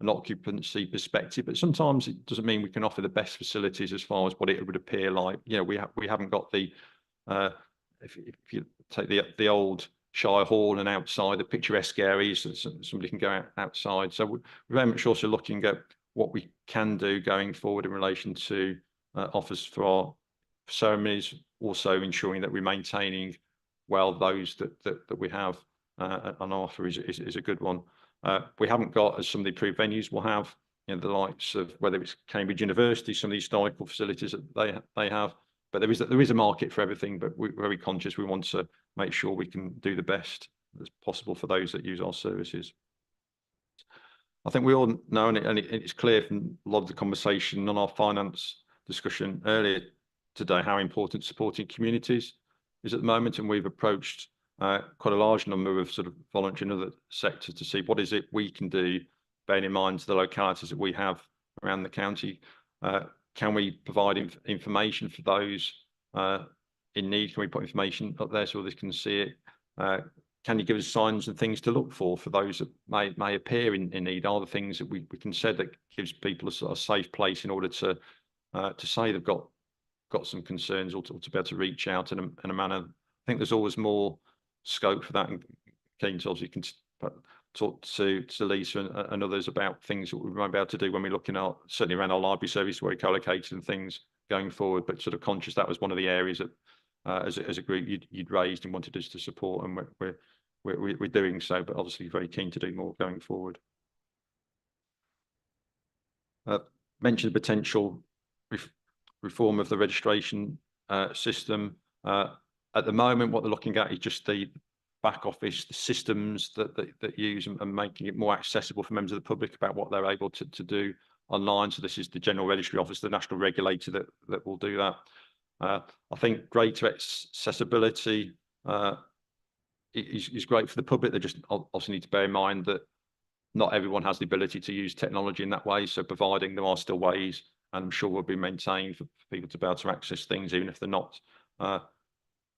an occupancy perspective, but sometimes it doesn't mean we can offer the best facilities as far as what it would appear like. You know, we haven't got the if you take the old Shire Hall and outside the picturesque areas, so somebody can go outside. So we're very much also looking at what we can do going forward in relation to offers for our ceremonies, also ensuring that we're maintaining well those that we have on offer is a good one. We haven't got, as some of the approved venues will have, the likes of whether it's Cambridge University, some of the historical facilities that they have. But there is a market for everything, but we're very conscious. We want to make sure we can do the best that's possible for those that use our services. I think we all know, and it's clear from a lot of the conversation on our finance discussion earlier today, how important supporting communities is at the moment. And we've approached quite a large number of sort of voluntary and other sectors to see what is it we can do, bearing in mind the localities that we have around the county. Can we provide information for those in need? Can we put information up there so others can see it? Can you give us signs and things to look for those that may appear in need? Are the things that we can say that gives people a sort of safe place in order to say they've got some concerns, or to be able to reach out in a manner? I think there's always more scope for that, and keen to obviously talk to Lisa and others about things that we might be able to do when we're looking at, certainly around our library service where we co-located and things going forward, but sort of conscious that was one of the areas that as a group you'd raised and wanted us to support, and we're doing so, but obviously very keen to do more going forward. Mentioned the potential reform of the registration system. At the moment, what they're looking at is just the back office, the systems that use, and making it more accessible for members of the public about what they're able to do online. So this is the General Registry Office, the national regulator that will do that. I think greater accessibility is great for the public. They just also need to bear in mind that not everyone has the ability to use technology in that way. So providing there are still ways, and I'm sure will be maintained for people to be able to access things, even if they're not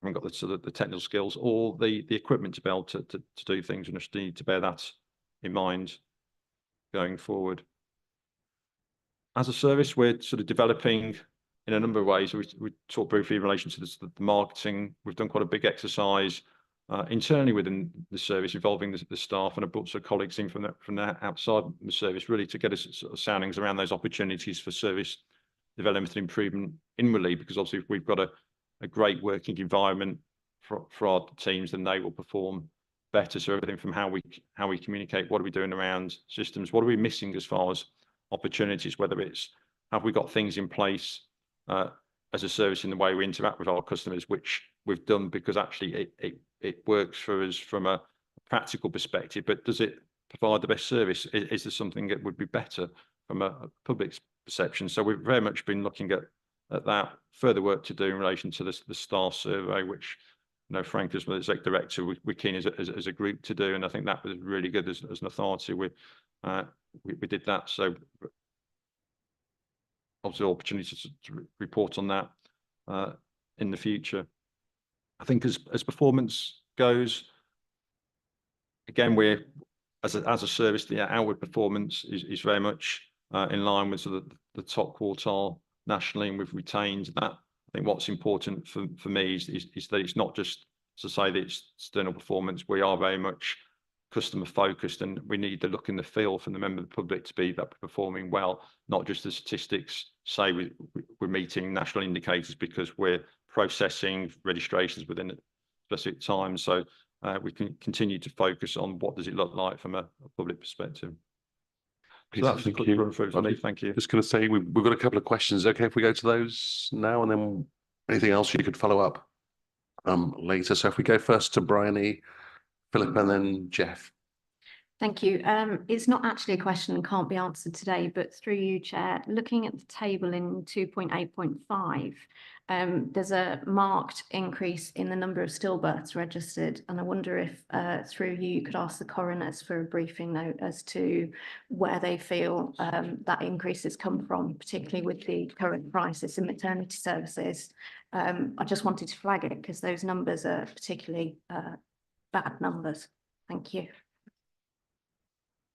haven't got the sort of the technical skills or the equipment to be able to do things, and just need to bear that in mind going forward. As a service, we're sort of developing in a number of ways. We talked briefly in relation to the marketing. We've done quite a big exercise internally within the service, involving the staff, and have brought some colleagues in from the outside the service, really to get us sort of soundings around those opportunities for service development and improvement inwardly, because obviously if we've got a great working environment for our teams, then they will perform better. So everything from how we communicate, what are we doing around systems, what are we missing as far as opportunities, whether it's have we got things in place as a service in the way we interact with our customers, which we've done because actually it works for us from a practical perspective, but does it provide the best service? Is there something that would be better from a public perception? So we've very much been looking at that. Further work to do in relation to the staff survey, which, you know, Frank, as exec director, we're keen as a group to do, and I think that was really good as an authority. We did that, so obviously opportunities to report on that in the future. I think as performance goes, again, we're as a service, the outward performance is very much in line with sort of the top quartile nationally, and we've retained that. I think what's important for me is that it's not just to say that it's external performance. We are very much customer focused, and we need the look and the feel from the member of the public to be that we're performing well, not just the statistics say we're meeting national indicators because we're processing registrations within a specific time. So we can continue to focus on what does it look like from a public perspective. So that's a quick run through for me. Thank you. Just going to say we've got a couple of questions. Okay, if we go to those now, and then anything else you could follow up later. So if we go first to Bryony, Philip, and then Jeff. Thank you. It's not actually a question and can't be answered today, but through you, Chair, looking at the table in 2.8.5, there's a marked increase in the number of stillbirths registered. And I wonder if through you could ask the coroners for a briefing note as to where they feel that increase has come from, particularly with the current crisis in maternity services. I just wanted to flag it because those numbers are particularly bad numbers. Thank you.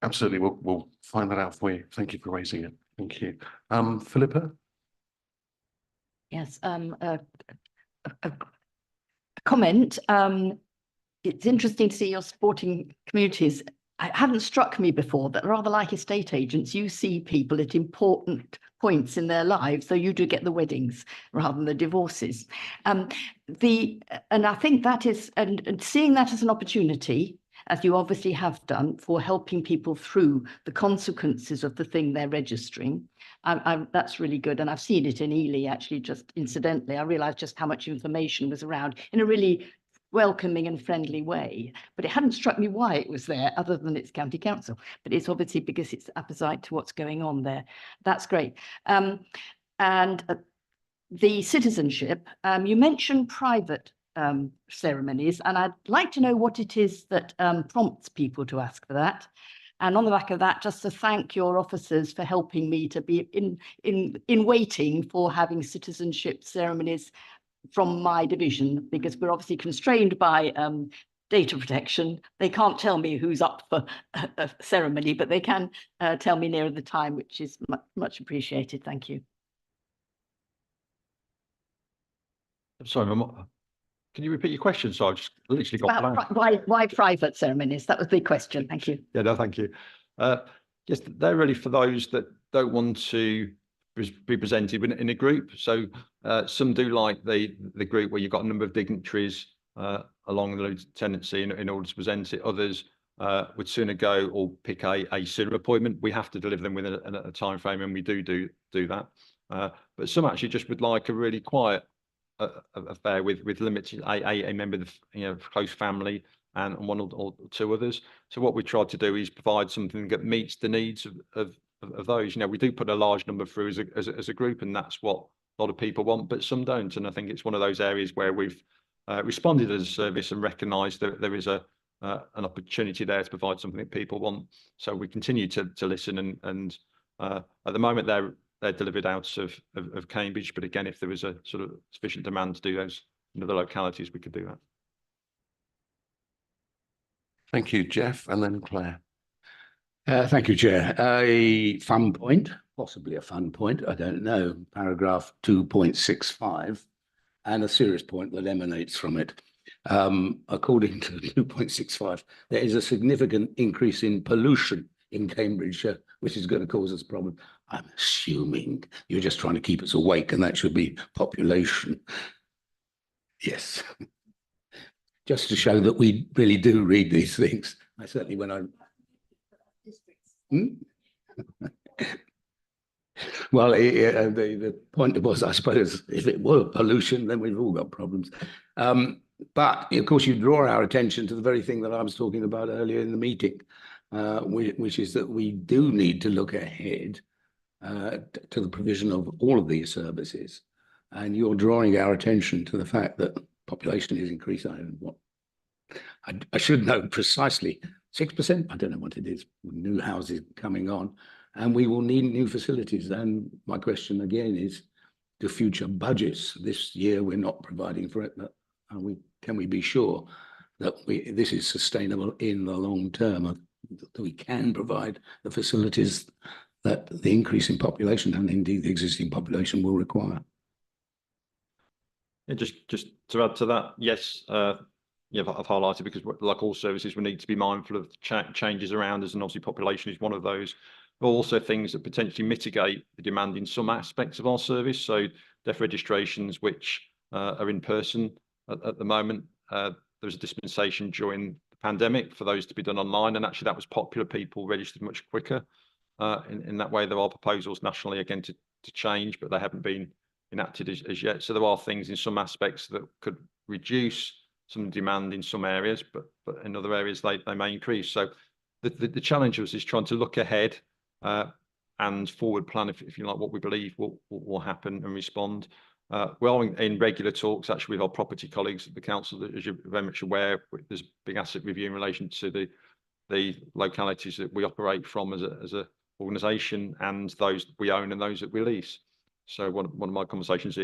Absolutely, we'll find that out for you. Thank you for raising it. Thank you. Philippa? Yes, a comment. It's interesting to see you're supporting communities. It hadn't struck me before that, rather like estate agents, you see people at important points in their lives, so you do get the weddings rather than the divorces. And I think that is, and seeing that as an opportunity, as you obviously have done, for helping people through the consequences of the thing they're registering. That's really good. And I've seen it in Ely, actually, just incidentally. I realised just how much information was around in a really welcoming and friendly way. But it hadn't struck me why it was there, other than it's county council. But it's obviously because it's appetite to what's going on there. That's great. And the citizenship, you mentioned private ceremonies, and I'd like to know what it is that prompts people to ask for that. And on the back of that, just to thank your officers for helping me to be in waiting for having citizenship ceremonies from my division, because we're obviously constrained by data protection. They can't tell me who's up for a ceremony, but they can tell me nearer the time, which is much appreciated. Thank you. I'm sorry, can you repeat your question? So I've just literally got blank. Why private ceremonies? That was the question. Thank you. Yeah, no, thank you. Yes, they're really for those that don't want to be presented in a group. So some do like the group where you've got a number of dignitaries along the lieutenancy in order to present it. Others would sooner go or pick a sooner appointment. We have to deliver them within a time frame, and we do that. But some actually just would like a really quiet affair with limited a member of the close family and one or two others. So what we tried to do is provide something that meets the needs of those. We do put a large number through as a group, and that's what a lot of people want, but some don't. And I think it's one of those areas where we've responded as a service and recognised that there is an opportunity there to provide something that people want. So we continue to listen, and at the moment they're delivered out of Cambridge, but again, if there is a sort of sufficient demand to do those in other localities, we could do that. Thank you, Jeff, and then Claire. Thank you, Chair. A fun point, possibly a fun point, I don't know, paragraph 2.65, and a serious point that emanates from it. According to 2.65, there is a significant increase in pollution in Cambridgeshire, which is going to cause us problems. I'm assuming you're just trying to keep us awake, and that should be population. Yes. Just to show that we really do read these things. I certainly, when I... Well, the point was, I suppose, if it were pollution, then we've all got problems. But of course, you draw our attention to the very thing that I was talking about earlier in the meeting, which is that we do need to look ahead to the provision of all of these services. And you're drawing our attention to the fact that population is increasing. I should know precisely, 6%, I don't know what it is, new houses coming on, and we will need new facilities. And my question again is, the future budgets this year, we're not providing for it, but can we be sure that this is sustainable in the long term, that we can provide the facilities that the increase in population and indeed the existing population will require? Yeah, just to add to that, yes, yeah, I've highlighted, because like all services, we need to be mindful of changes around us, and obviously population is one of those, but also things that potentially mitigate the demand in some aspects of our service. So deaf registrations, which are in person at the moment, there was a dispensation during the pandemic for those to be done online, and actually that was popular. People registered much quicker. In that way, there are proposals nationally again to change, but they haven't been enacted as yet. So there are things in some aspects that could reduce some demand in some areas, but in other areas they may increase. So the challenge is trying to look ahead and forward plan, if you like, what we believe will happen and respond. We are in regular talks actually with our property colleagues at the council. As you're very much aware, there's a big asset review in relation to the localities that we operate from as a organisation, and those we own and those that we lease. So one of my conversations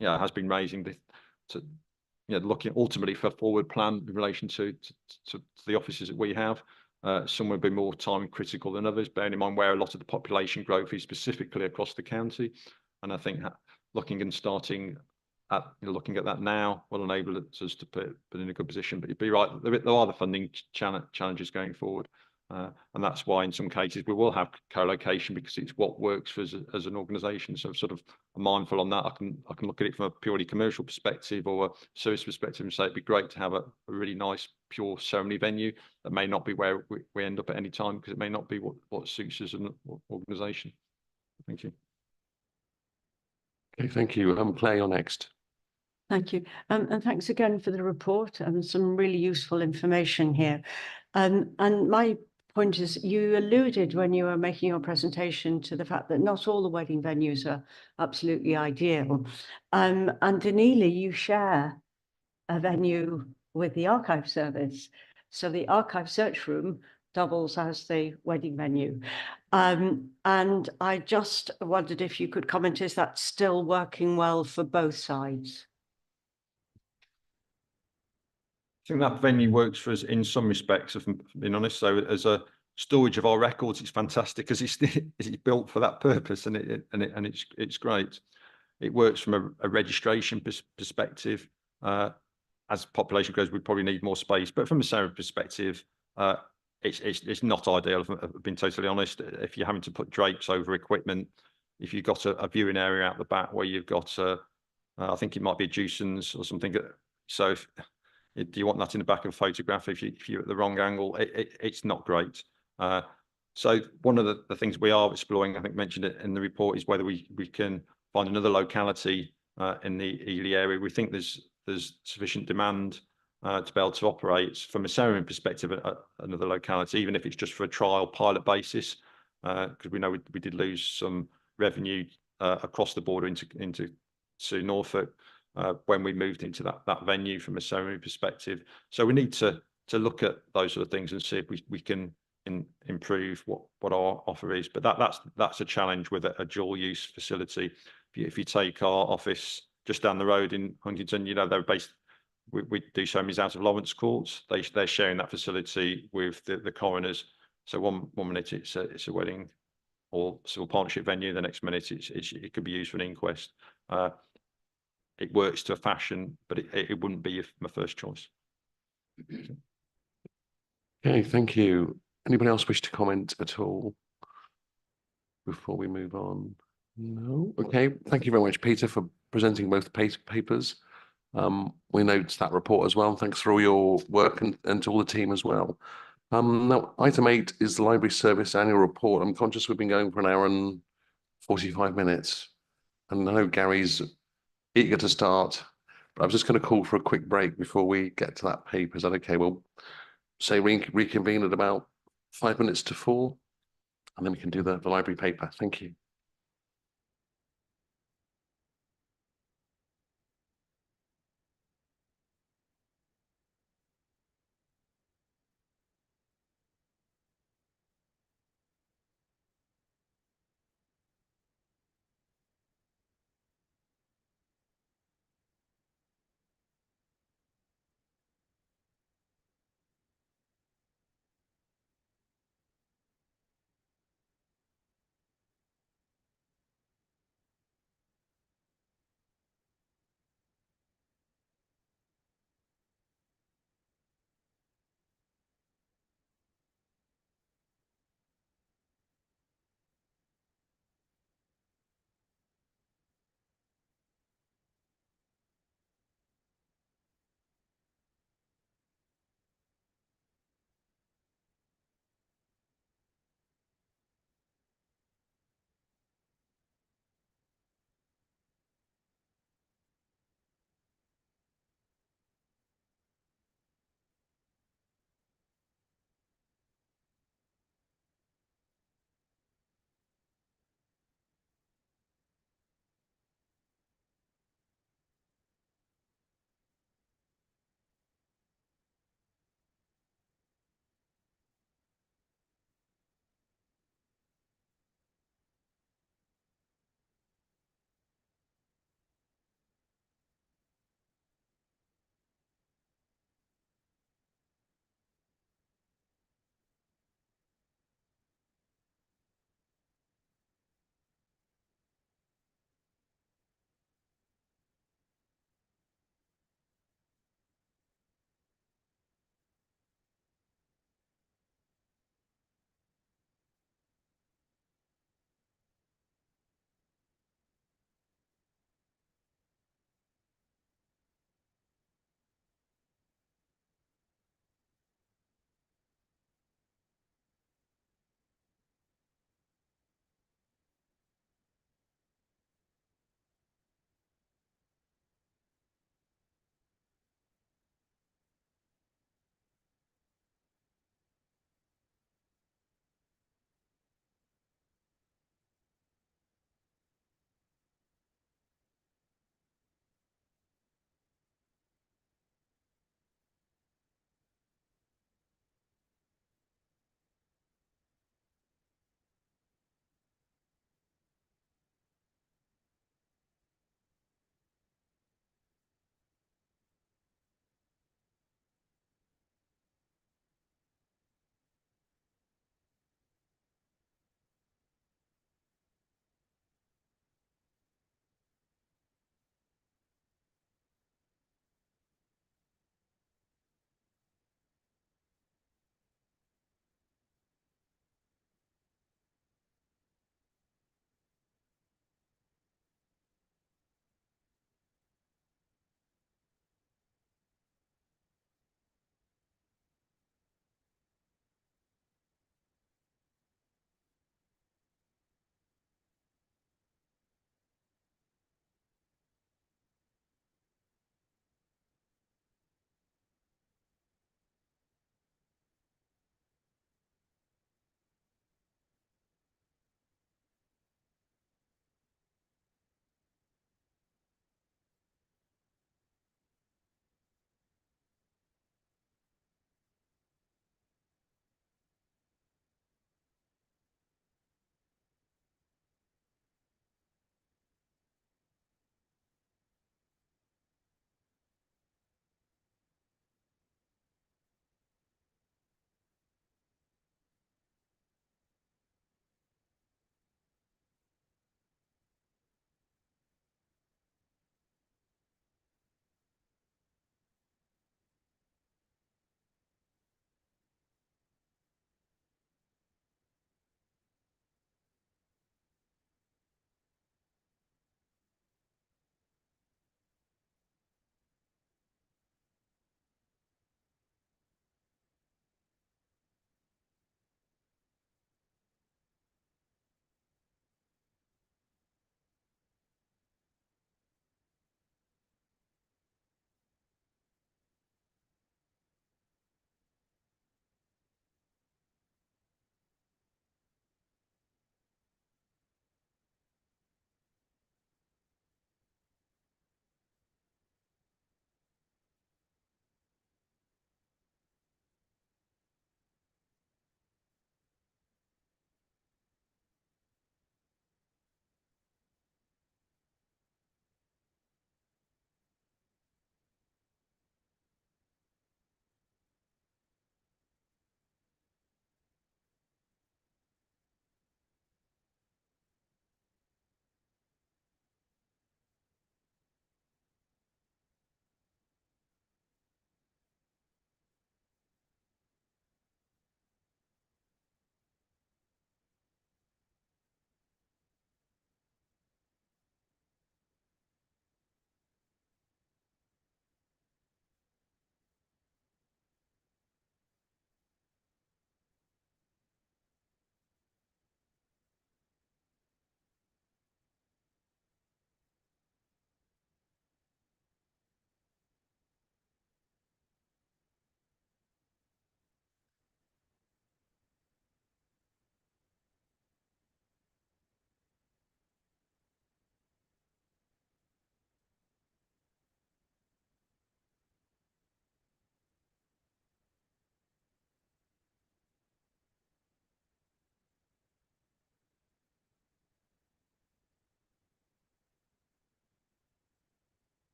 has been raising looking ultimately for a forward plan in relation to the offices that we have. Some will be more time critical than others, bearing in mind where a lot of the population growth is specifically across the county. And I think looking at that now will enable us to put in a good position. But you'd be right, there are the funding challenges going forward. And that's why in some cases we will have co-location, because it's what works for us as an organisation. So sort of mindful on that. I can look at it from a purely commercial perspective or a service perspective and say it'd be great to have a really nice pure ceremony venue that may not be where we end up at any time, because it may not be what suits us as an organisation. Thank you. Okay, thank you. Claire, you're next. Thank you. And thanks again for the report and some really useful information here. And my point is, you alluded when you were making your presentation to the fact that not all the wedding venues are absolutely ideal. And in Ely, you share a venue with the archive service. So the archive search room doubles as the wedding venue. And I just wondered if you could comment, is that still working well for both sides? I think that venue works for us in some respects, if I'm being honest. So as a storage of our records, it's fantastic because it's built for that purpose, and it's great. It works from a registration perspective. As population grows, we probably need more space, but from a ceremony perspective, it's not ideal. If I've been totally honest, if you're having to put drapes over equipment, if you've got a viewing area out the back where you've got I think it might be a Jewson's or something. So do you want that in the back of a photograph? If you're at the wrong angle, it's not great. So one of the things we are exploring, I think mentioned it in the report, is whether we can find another locality in the Ely area. We think there's sufficient demand to be able to operate from a ceremony perspective at another locality, even if it's just for a trial pilot basis, because we know we did lose some revenue across the border into Norfolk when we moved into that venue from a ceremony perspective. So we need to look at those sort of things and see if we can improve what our offer is. But that's a challenge with a dual use facility. If you take our office just down the road in Huntington, you know, they're based, we do so many out of Lawrence Courts. They're sharing that facility with the coroners. So one minute it's a wedding or civil partnership venue, the next minute it could be used for an inquest. It works to a fashion, but it wouldn't be my first choice. Okay, thank you. Anybody else wish to comment at all before we move on? No. Okay, thank you very much, Peter, for presenting both papers. We note that report as well. Thanks for all your work and to all the team as well. Now, item 8 is the Library Service Annual Report. I'm conscious we've been going for an hour and 45 minutes. And I know Gary's eager to start, but I'm just going to call for a quick break before we get to that paper. Is that okay? We'll say reconvene at about 5 minutes to 4, and then we can do the library paper. Thank you.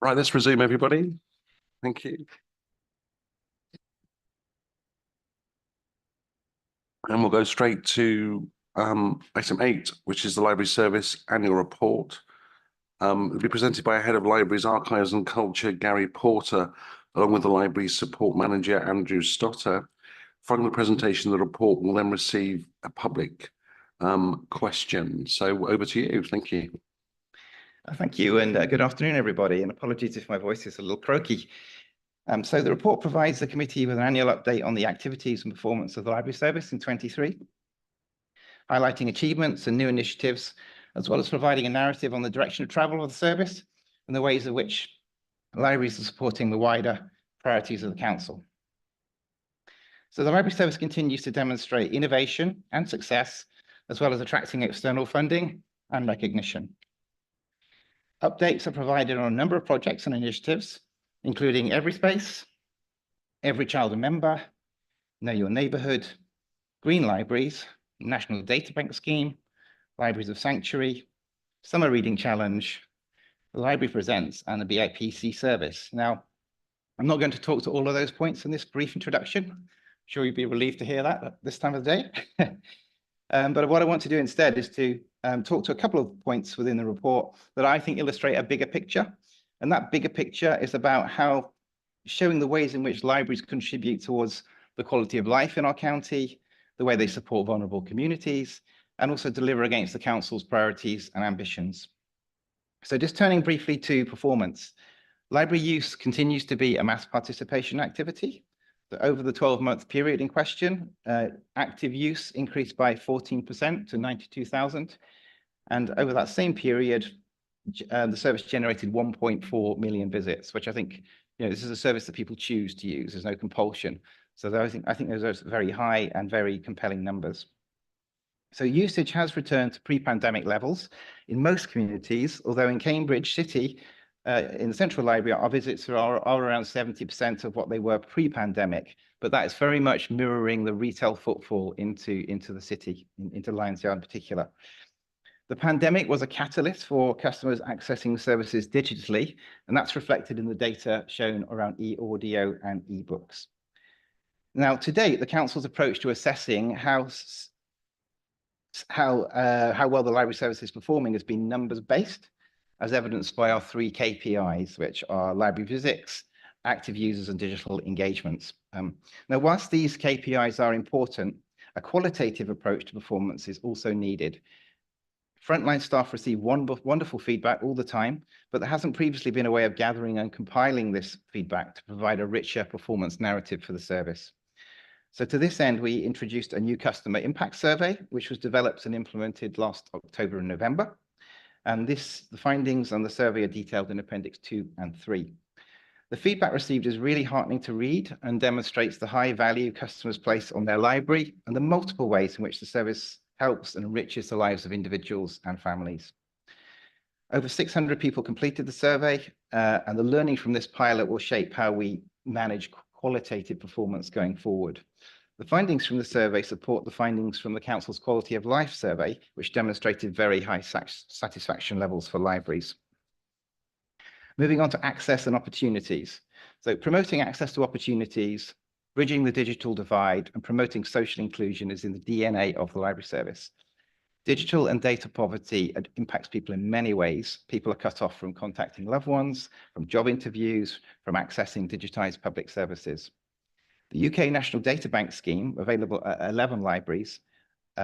Right, let's resume, everybody. Thank you. And we'll go straight to item 8, which is the Library Service Annual Report. It'll be presented by a Head of Libraries, Archives and Culture, Gary Porter, along with the Library's Support Manager, Andrew Stotter. Following the presentation of the report, we'll then receive a public question. So over to you. Thank you. Thank you, and good afternoon, everybody, and apologies if my voice is a little croaky. So the report provides the committee with an annual update on the activities and performance of the Library Service in 23, highlighting achievements and new initiatives, as well as providing a narrative on the direction of travel of the service and the ways in which libraries are supporting the wider priorities of the council. So the Library Service continues to demonstrate innovation and success, as well as attracting external funding and recognition. Updates are provided on a number of projects and initiatives, including Every Space, Every Child a Member, Know Your Neighbourhood, Green Libraries, National Data Bank Scheme, Libraries of Sanctuary, Summer Reading Challenge, the Library Presents, and the BIPC service. Now, I'm not going to talk to all of those points in this brief introduction. I'm sure you'd be relieved to hear that at this time of the day. But what I want to do instead is to talk to a couple of points within the report that I think illustrate a bigger picture. And that bigger picture is about how showing the ways in which libraries contribute towards the quality of life in our county, the way they support vulnerable communities, and also deliver against the council's priorities and ambitions. So just turning briefly to performance, library use continues to be a mass participation activity. Over the 12-month period in question, active use increased by 14% to 92,000. And over that same period, the service generated 1.4 million visits, which I think, this is a service that people choose to use. There's no compulsion. So I think those are very high and very compelling numbers. So usage has returned to pre-pandemic levels in most communities, although in Cambridge City, in the Central Library, our visits are around 70% of what they were pre-pandemic, but that is very much mirroring the retail footfall into the city, into Lions Yard in particular. The pandemic was a catalyst for customers accessing services digitally, and that's reflected in the data shown around e-audio and e-books. Now, to date, the council's approach to assessing how well the library service is performing has been numbers-based, as evidenced by our 3 KPIs, which are library visits, active users, and digital engagements. Now, whilst these KPIs are important, a qualitative approach to performance is also needed. Frontline staff receive wonderful feedback all the time, but there hasn't previously been a way of gathering and compiling this feedback to provide a richer performance narrative for the service. So to this end, we introduced a new customer impact survey, which was developed and implemented last October and November. And the findings on the survey are detailed in Appendix 2 and 3. The feedback received is really heartening to read and demonstrates the high value customers place on their library and the multiple ways in which the service helps and enriches the lives of individuals and families. Over 600 people completed the survey, and the learning from this pilot will shape how we manage qualitative performance going forward. The findings from the survey support the findings from the Council's Quality of Life survey, which demonstrated very high satisfaction levels for libraries. Moving on to access and opportunities. So promoting access to opportunities, bridging the digital divide, and promoting social inclusion is in the DNA of the library service. Digital and data poverty impacts people in many ways. People are cut off from contacting loved ones, from job interviews, from accessing digitized public services. The UK National Data Bank Scheme, available at 11 libraries,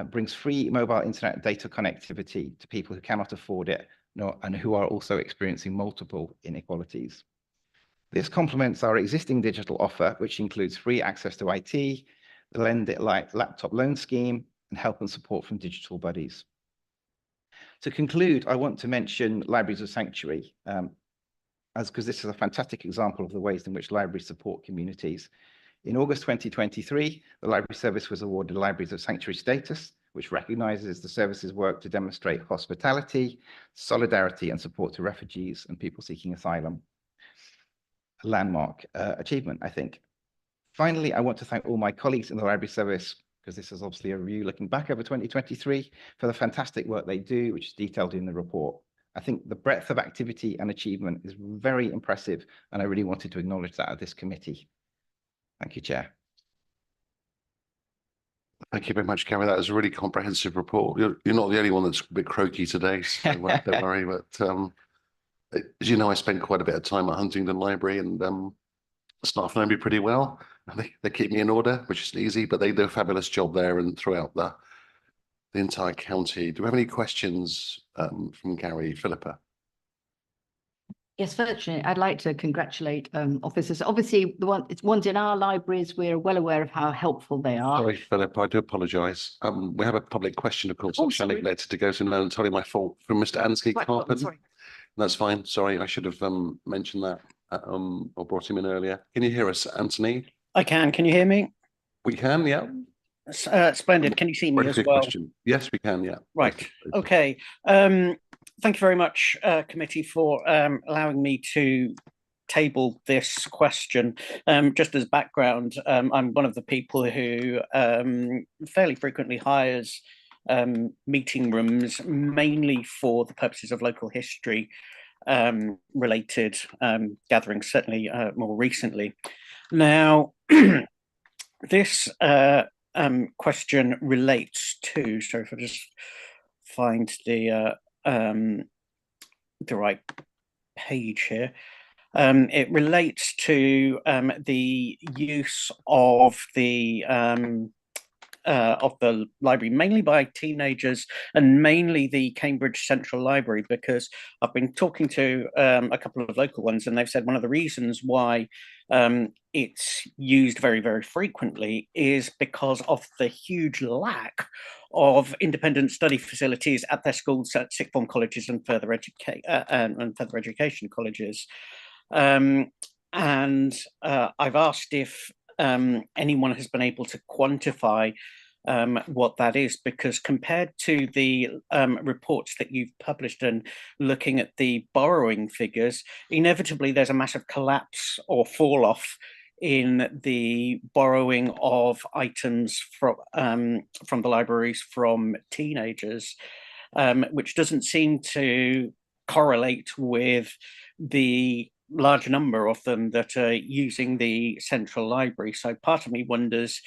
brings free mobile internet data connectivity to people who cannot afford it and who are also experiencing multiple inequalities. This complements our existing digital offer, which includes free access to IT, the Lend It laptop loan scheme, and help and support from digital buddies. To conclude, I want to mention Libraries of Sanctuary, because this is a fantastic example of the ways in which libraries support communities. In August 2023, the library service was awarded Libraries of Sanctuary status, which recognizes the service's work to demonstrate hospitality, solidarity, and support to refugees and people seeking asylum. A landmark achievement, I think. Finally, I want to thank all my colleagues in the library service, because this is obviously a review looking back over 2023, for the fantastic work they do, which is detailed in the report. I think the breadth of activity and achievement is very impressive, and I really wanted to acknowledge that at this committee. Thank you, Chair. Thank you very much, Gary. That was a really comprehensive report. You're not the only one that's a bit croaky today, so don't worry. But as you know, I spent quite a bit of time at Huntingdon Library, and staff know me pretty well. They keep me in order, which is easy, but they do a fabulous job there and throughout the entire county. Do we have any questions from Gary? Philippa? Yes, virtually, I'd like to congratulate officers. Obviously, the ones in our libraries, we're well aware of how helpful they are. Sorry, Philippa, I do apologise. We have a public question, of course, which I neglected to go to. No, entirely my fault. From Mr. Ansky Carpen. Sorry. That's fine. Sorry, I should have mentioned that or brought him in earlier. Can you hear us, Anthony? I can. Can you hear me? We can, yeah. Splendid. Can you see me Ready as for your well? question? Yes, we can, yeah. Right. Okay. Thank you very much, committee, for allowing me to table this question. Just as background, I'm one of the people who fairly frequently hires meeting rooms, mainly for the purposes of local history related gatherings, certainly more recently. Now, this question relates to, sorry if I just find the right page here. It relates to the use of the library, mainly by teenagers and mainly the Cambridge Central Library, because I've been talking to a couple of local ones, and they've said one of the reasons why it's used very, very frequently is because of the huge lack of independent study facilities at their schools, at sixth form colleges and further education colleges. And I've asked if anyone has been able to quantify what that is, because compared to the reports that you've published and looking at the borrowing figures, inevitably there's a massive collapse or fall off in the borrowing of items from the libraries from teenagers, which doesn't seem to correlate with the large number of them that are using the central library. So part of me wonders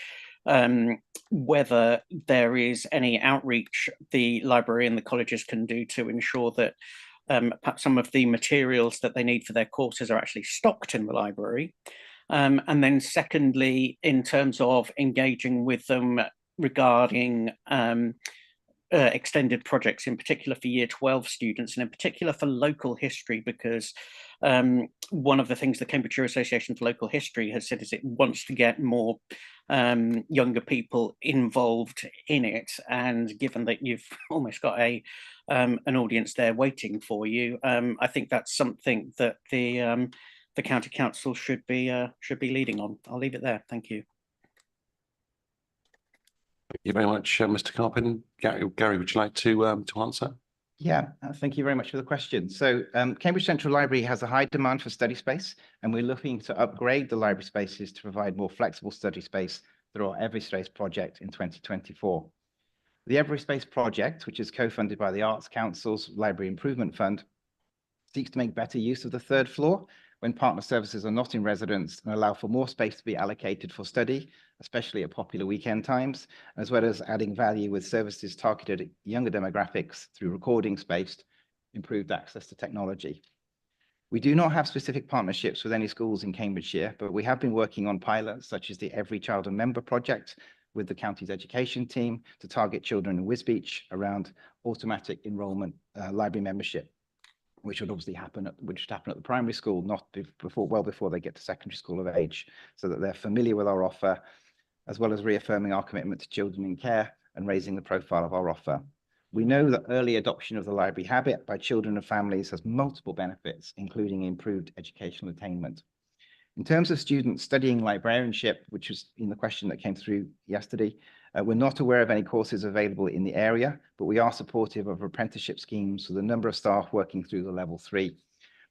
whether there is any outreach the library and the colleges can do to ensure that perhaps some of the materials that they need for their courses are actually stocked in the library. And then secondly, in terms of engaging with them regarding extended projects, in particular for Year 12 students, and in particular for local history, because one of the things the Cambridgeshire Association for Local History has said is it wants to get more younger people involved in it. And given that you've almost got an audience there waiting for you, I think that's something that the County Council should be leading on. I'll leave it there. Thank you. Thank you very much, Mr. Carpen. Gary, would you like to answer? Yeah, thank you very much for the question. So Cambridge Central Library has a high demand for study space, and we're looking to upgrade the library spaces to provide more flexible study space through our Everyspace project in 2024. The Everyspace project, which is co-funded by the Arts Council's Library Improvement Fund, seeks to make better use of the third floor when partner services are not in residence, and allow for more space to be allocated for study, especially at popular weekend times, as well as adding value with services targeted at younger demographics through recording space, improved access to technology. We do not have specific partnerships with any schools in Cambridgeshire, but we have been working on pilots such as the Every Child a Member project with the county's education team to target children in Wisbech around automatic enrolment library membership, which would obviously happen at the primary school, not well before they get to secondary school of age, so that they're familiar with our offer, as well as reaffirming our commitment to children in care and raising the profile of our offer. We know that early adoption of the library habit by children and families has multiple benefits, including improved educational attainment. In terms of students studying librarianship, which was in the question that came through yesterday, we're not aware of any courses available in the area, but we are supportive of apprenticeship schemes with a number of staff working through the Level 3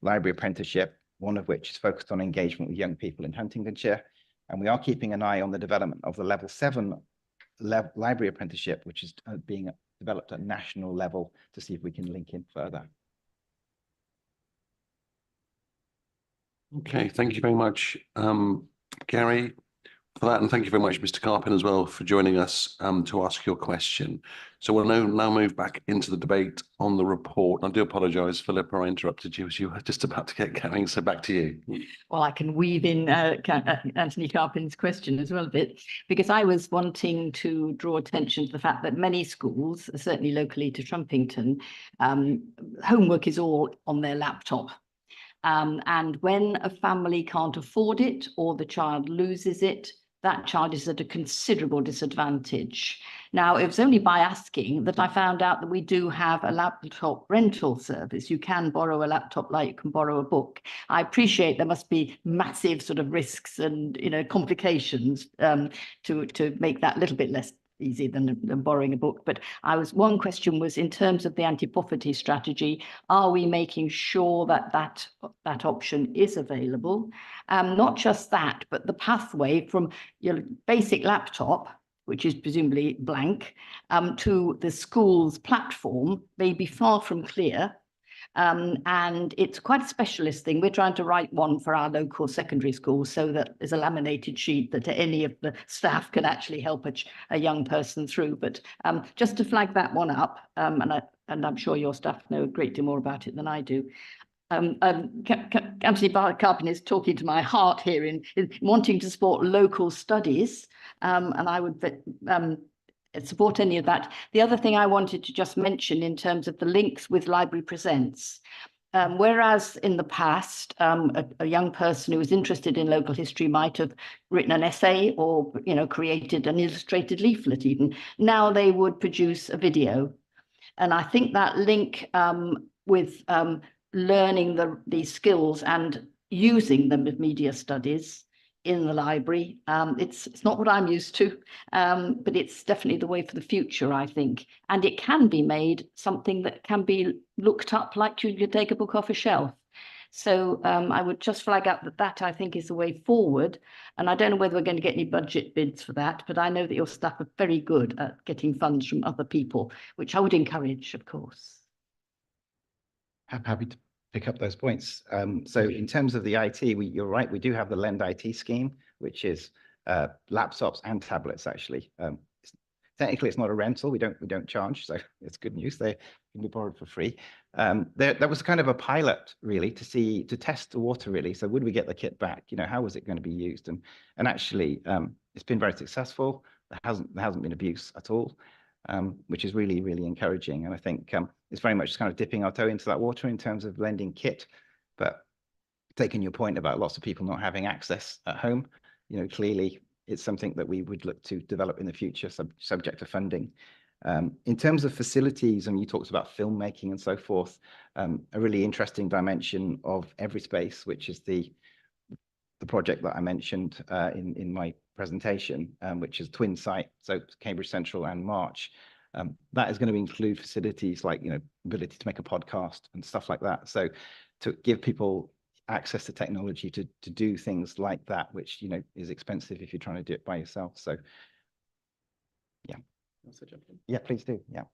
library apprenticeship, one of which is focused on engagement with young people in Huntingdonshire. And we are keeping an eye on the development of the Level 7 library apprenticeship, which is being developed at national level to see if we can link in further. Okay, thank you very much, Gary, for that, and thank you very much, Mr. Carpin, as well, for joining us to ask your question. So we'll now move back into the debate on the report. I do apologise, Philippa, I interrupted you as you were just about to get going, so back to you. Well, I can weave in Anthony Carpin's question as well a bit, because I was wanting to draw attention to the fact that many schools, certainly locally to Trumpington, homework is all on their laptop. And when a family can't afford it or the child loses it, that child is at a considerable disadvantage. Now, it was only by asking that I found out that we do have a laptop rental service. You can borrow a laptop like you can borrow a book. I appreciate there must be massive sort of risks and, you know, complications to make that a little bit less easy than borrowing a book. But one question was, in terms of the anti-poverty strategy, are we making sure that that option is available? Not just that, but the pathway from your basic laptop, which is presumably blank, to the school's platform may be far from clear. And it's quite a specialist thing. We're trying to write one for our local secondary school so that there's a laminated sheet that any of the staff can actually help a young person through. But just to flag that one up, and I'm sure your staff know a great deal more about it than I do. Anthony Carpin is talking to my heart here in wanting to support local studies, and I would support any of that. The other thing I wanted to just mention in terms of the links with Library Presents, whereas in the past, a young person who was interested in local history might have written an essay or, you know, created an illustrated leaflet even. Now they would produce a video. And I think that link with learning these skills and using them with media studies in the library. It's not what I'm used to, but it's definitely the way for the future, I think. And it can be made something that can be looked up like you could take a book off a shelf. So I would just flag up that I think is the way forward. And I don't know whether we're going to get any budget bids for that, but I know that your staff are very good at getting funds from other people, which I would encourage, of course. I'm happy to pick up those points. So in terms of the IT, you're right, we do have the Lend IT scheme, which is laptops and tablets, actually. Technically, it's not a rental. We don't charge, so it's good news. They can be borrowed for free. That was kind of a pilot, really, to test the water, really. So would we get the kit back? You know, how was it going to be used? And actually, it's been very successful. There hasn't been abuse at all. Which is really, really encouraging. And I think it's very much just kind of dipping our toe into that water in terms of lending kit. But taking your point about lots of people not having access at home, you know, clearly it's something that we would look to develop in the future, subject to funding. In terms of facilities, and you talked about filmmaking and so forth, a really interesting dimension of Everyspace, which is the project that I mentioned in my presentation, which is twin site, so Cambridge Central and March. That is going to include facilities like, you know, ability to make a podcast and stuff like that. So to give people access to technology to do things like that, which, you know, is expensive if you're trying to do it by yourself. So yeah. Yeah, please do. Yeah.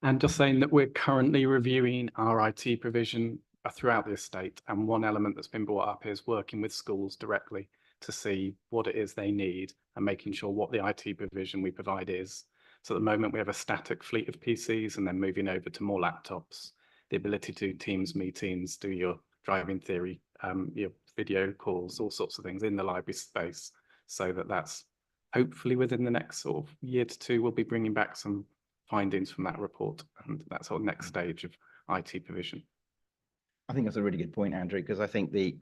And just saying that we're currently reviewing our IT provision throughout the estate, and one element that's been brought up is working with schools directly to see what it is they need and making sure what the IT provision we provide is. So at the moment we have a static fleet of PCs, and then moving over to more laptops, the ability to do Teams meetings, do your driving theory, your video calls, all sorts of things in the library space, so that's hopefully within the next sort of year to two, we'll be bringing back some findings from that report, and that's our next stage of IT provision. I think that's a really good point, Andrew, because I think the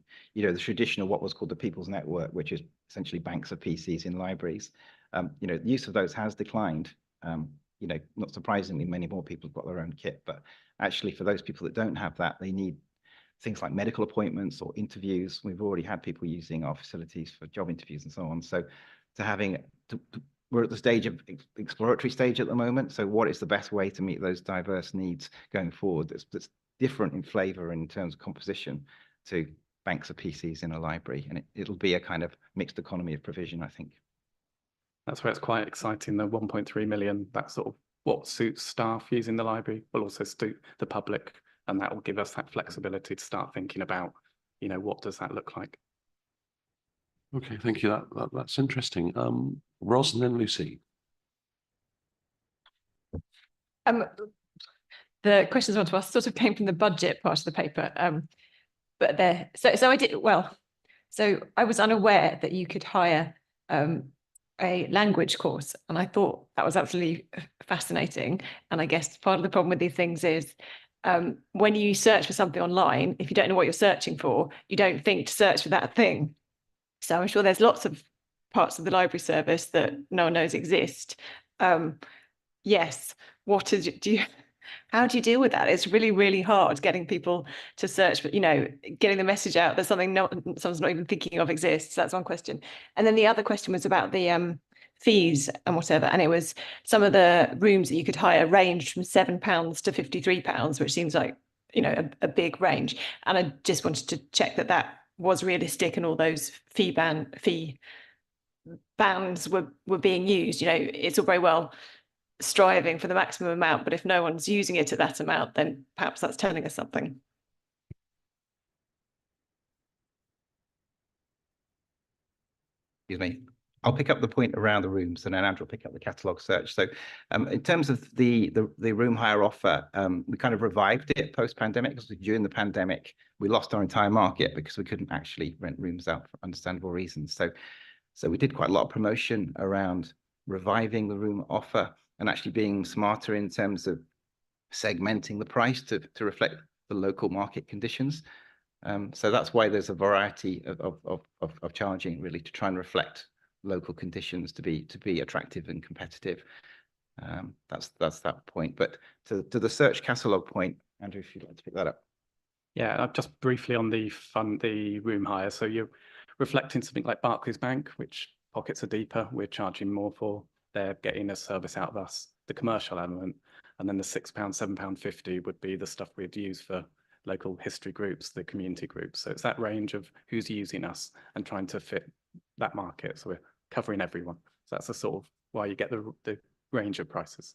traditional, what was called the People's Network, which is essentially banks of PCs in libraries, you know, the use of those has declined. You know, not surprisingly, many more people have got their own kit, but actually for those people that don't have that, they need things like medical appointments or interviews. We've already had people using our facilities for job interviews and so on. So we're at the stage of exploratory stage at the moment. So what is the best way to meet those diverse needs going forward? That's different in flavor in terms of composition to banks of PCs in a library, and it'll be a kind of mixed economy of provision, I think. That's where it's quite exciting, the 1.3 million, that's sort of what suits staff using the library will also suit the public, and that will give us that flexibility to start thinking about you know, what does that look like? Okay, thank you. That's interesting. Ros and then Lucy. The questions I want to ask sort of came from the budget part of the paper. But there, so I did, well, so I was unaware that you could hire a language course, and I thought that was absolutely fascinating. And I guess part of the problem with these things is when you search for something online, if you don't know what you're searching for, you don't think to search for that thing. So I'm sure there's lots of parts of the library service that no one knows exist. Yes, what is it, how do you deal with that? It's really, really hard getting people to search for, you know, getting the message out that something someone's not even thinking of exists. That's one question. And then the other question was about the fees and whatever. And it was some of the rooms that you could hire ranged from £7 to £53, which seems like, you know, a big range. And I just wanted to check that that was realistic and all those fee bands were being used. You know, it's all very well striving for the maximum amount, but if no one's using it at that amount, then perhaps that's telling us something. Excuse me. I'll pick up the point around the rooms, and then Andrew will pick up the catalogue search. So in terms of the room hire offer, we kind of revived it post-pandemic, because during the pandemic, we lost our entire market because we couldn't actually rent rooms out for understandable reasons. So we did quite a lot of promotion around reviving the room offer and actually being smarter in terms of segmenting the price to reflect the local market conditions. So that's why there's a variety of charging, really, to try and reflect local conditions to be attractive and competitive. That's that point. But to the search catalogue point, Andrew, if you'd like to pick that up. Yeah, just briefly on the room hire. So you're reflecting something like Barclays Bank, which pockets are deeper. We're charging more for. They're getting a service out of us, the commercial element, and then the £6, £7.50 would be the stuff we'd use for local history groups, the community groups. So it's that range of who's using us and trying to fit that market. So we're covering everyone. So that's the sort of why you get the range of prices.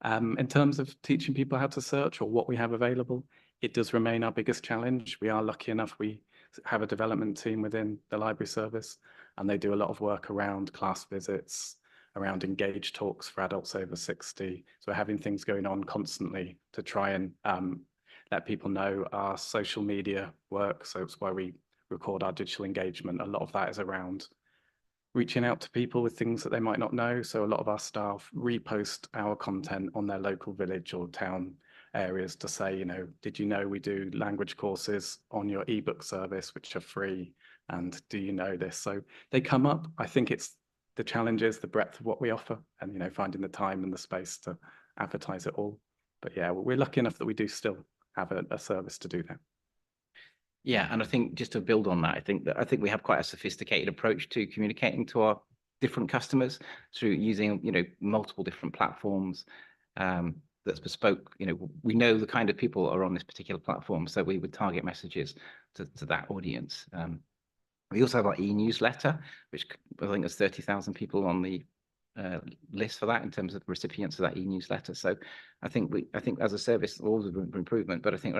In terms of teaching people how to search or what we have available, it does remain our biggest challenge. We are lucky enough, we have a development team within the library service, and they do a lot of work around class visits, around engaged talks for adults over 60. So we're having things going on constantly to try and let people know our social media work. So it's why we record our digital engagement. A lot of that is around reaching out to people with things that they might not know. So a lot of our staff repost our content on their local village or town areas to say, you know, did you know we do language courses on your ebook service, which are free? And do you know this? So they come up. I think it's the challenge is the breadth of what we offer and, you know, finding the time and the space to advertise it all. But yeah, we're lucky enough that we do still have a service to do that. Yeah, and I think just to build on that, I think we have quite a sophisticated approach to communicating to our different customers through using, you know, multiple different platforms that's bespoke. You know, we know the kind of people are on this particular platform, so we would target messages to that audience. We also have our e-newsletter, which I think there's 30,000 people on the list for that in terms of recipients of that e-newsletter. So I think as a service, always room for improvement, but I think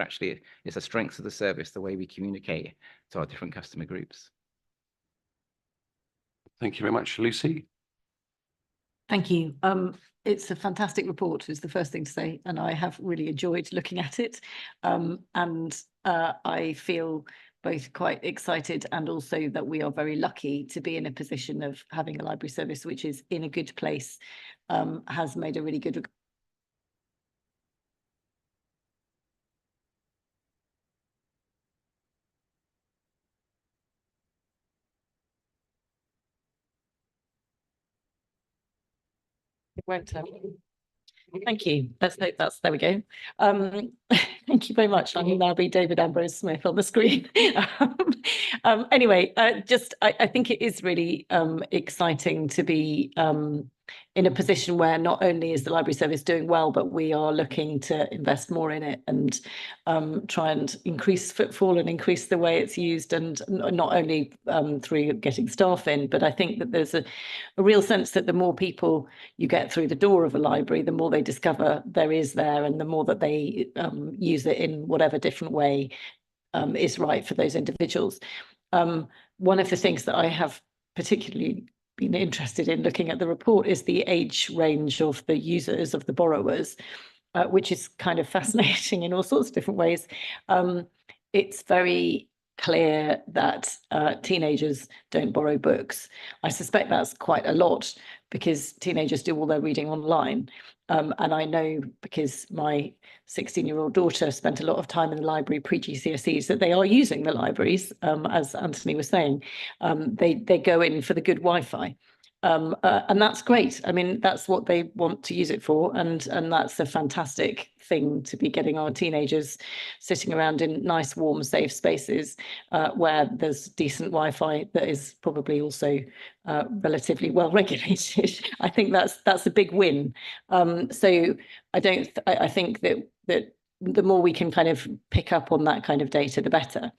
it's a strength of the service, the way we communicate to our different customer groups. Thank you very much, Lucy. Thank you. It's a fantastic report, is the first thing to say, and I have really enjoyed looking at it. I feel both quite excited and also that we are very lucky to be in a position of having a library service which is in a good place, has made a really good It won't. Thank you. There we go. Thank you very much. I will now be David Ambrose Smith on the screen. Anyway, I think it is really exciting to be in a position where not only is the library service doing well, but we are looking to invest more in it and try and increase footfall and increase the way it's used, and not only through getting staff in, but I think that there's a real sense that the more people you get through the door of a library, the more they discover there is there, and the more that they use it in whatever different way, is right for those individuals. One of the things that I have particularly been interested in looking at the report is the age range of the users, of the borrowers, which is kind of fascinating in all sorts of different ways. It's very clear that teenagers don't borrow books. I suspect that's quite a lot because teenagers do all their reading online. And I know because my 16-year-old daughter spent a lot of time in the library pre-GCSEs that they are using the libraries, as Anthony was saying. They go in for the good Wi-Fi. And that's great. I mean, that's what they want to use it for. And that's a fantastic thing to be getting our teenagers sitting around in nice, warm, safe spaces where there's decent Wi-Fi that is probably also relatively well regulated. I think that's a big win. So I think that the more we can kind of pick up on that kind of data, the better.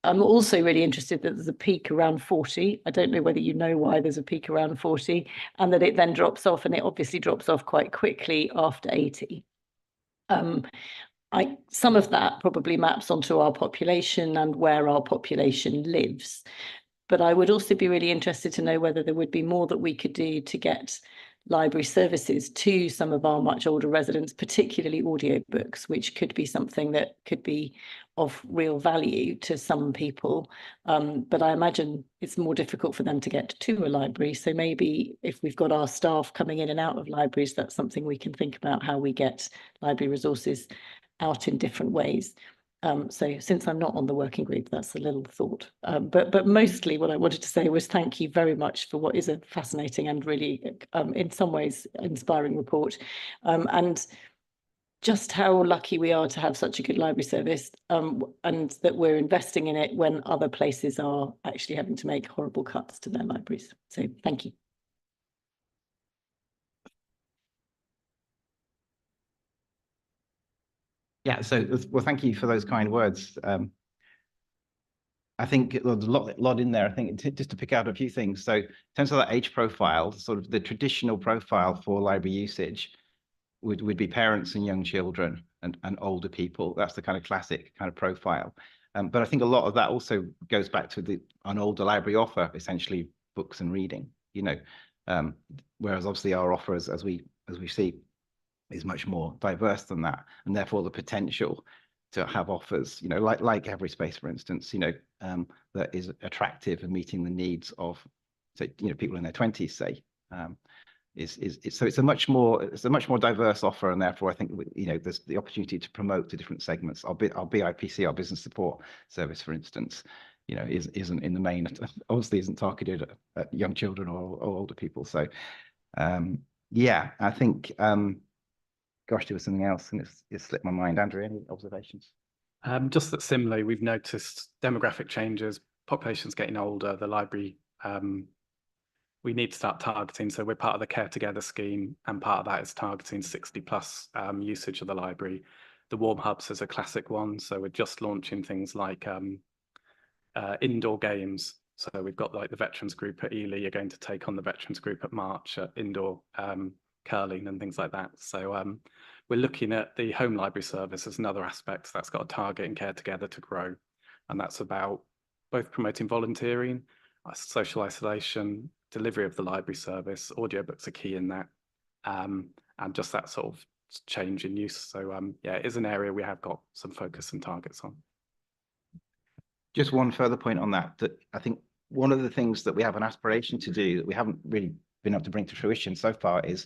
I'm also really interested that there's a peak around 40. I don't know whether you know why there's a peak around 40 and that it then drops off, and it obviously drops off quite quickly after 80. Some of that probably maps onto our population and where our population lives. But I would also be really interested to know whether there would be more that we could do to get library services to some of our much older residents, particularly audiobooks, which could be something that could be of real value to some people. But I imagine it's more difficult for them to get to a library. So maybe if we've got our staff coming in and out of libraries, that's something we can think about, how we get library resources out in different ways. So since I'm not on the working group, that's a little thought. But mostly what I wanted to say was thank you very much for what is a fascinating and really, in some ways, inspiring report. And just how lucky we are to have such a good library service, and that we're investing in it when other places are actually having to make horrible cuts to their libraries. So thank you. Yeah, so, well, thank you for those kind words. I think there's a lot in there. I think just to pick out a few things. So in terms of that age profile, sort of the traditional profile for library usage would be parents and young children and older people. That's the kind of classic kind of profile. But I think a lot of that also goes back to an older library offer, essentially books and reading, you know, whereas obviously our offer, as we see, is much more diverse than that, and therefore the potential to have offers, you know, like Everyspace, for instance, you know, that is attractive and meeting the needs of, say, you know, people in their 20s, say, so it's a much more diverse offer, and therefore I think, you know, there's the opportunity to promote to different segments. Our BIPC, our business support service, for instance, you know, isn't in the main, obviously isn't targeted at young children or older people. So yeah, I think gosh, there was something else and it slipped my mind. Andrew, any observations? Just that similarly, we've noticed demographic changes, population's getting older, the library, we need to start targeting. So we're part of the Care Together scheme, and part of that is targeting 60+ usage of the library. The Warm Hubs is a classic one. So we're just launching things like indoor games. So we've got like the Veterans Group at Ely, you're going to take on the Veterans Group at March at indoor curling and things like that. So we're looking at the home library service as another aspect that's got a target in Care Together to grow. And that's about both promoting volunteering, social isolation, delivery of the library service. Audiobooks are key in that, and just that sort of change in use. So yeah, it is an area we have got some focus and targets on. Just one further point on that I think one of the things that we have an aspiration to do that we haven't really been able to bring to fruition so far is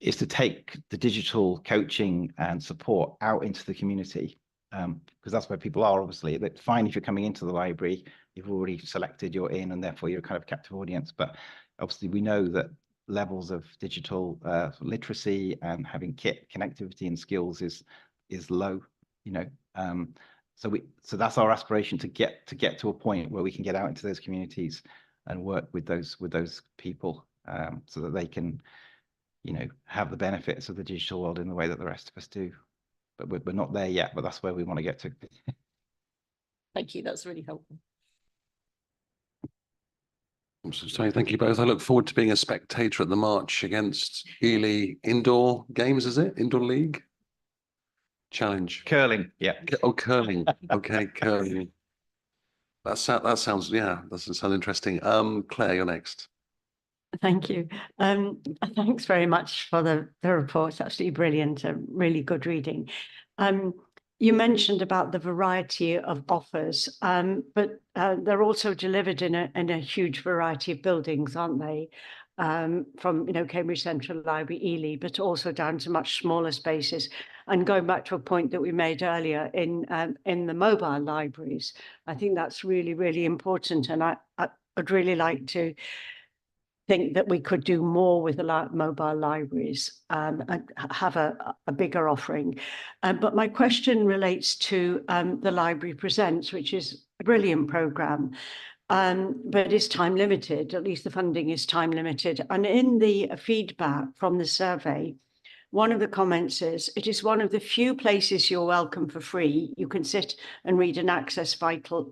to take the digital coaching and support out into the community, because that's where people are. Obviously, that's fine if you're coming into the library, you've already selected, you're in, and therefore you're kind of captive audience. But obviously we know that levels of digital literacy and having connectivity and skills is low, you know. So that's our aspiration, to get to a point where we can get out into those communities and work with those people, so that they can, you know, have the benefits of the digital world in the way that the rest of us do. But we're not there yet, but that's where we want to get to. Thank you, that's really helpful. So thank you both. I look forward to being a spectator at the march against Ely Indoor Games, is it? Indoor League? Challenge. Curling, yeah. Oh, curling. Okay, curling. That sounds, yeah, that doesn't sound interesting. Claire, you're next. Thank you. Thanks very much for the report. It's absolutely brilliant, really good reading. You mentioned about the variety of offers, but they're also delivered in a huge variety of buildings, aren't they? From Cambridge Central Library, Ely, but also down to much smaller spaces. And going back to a point that we made earlier in the mobile libraries, I think that's really, really important. And I'd really like to think that we could do more with the mobile libraries and have a bigger offering. But my question relates to the Library Presents, which is a brilliant programme, but it's time limited, at least the funding is time limited. And in the feedback from the survey, one of the comments is, it is one of the few places you're welcome for free. You can sit and read and access vital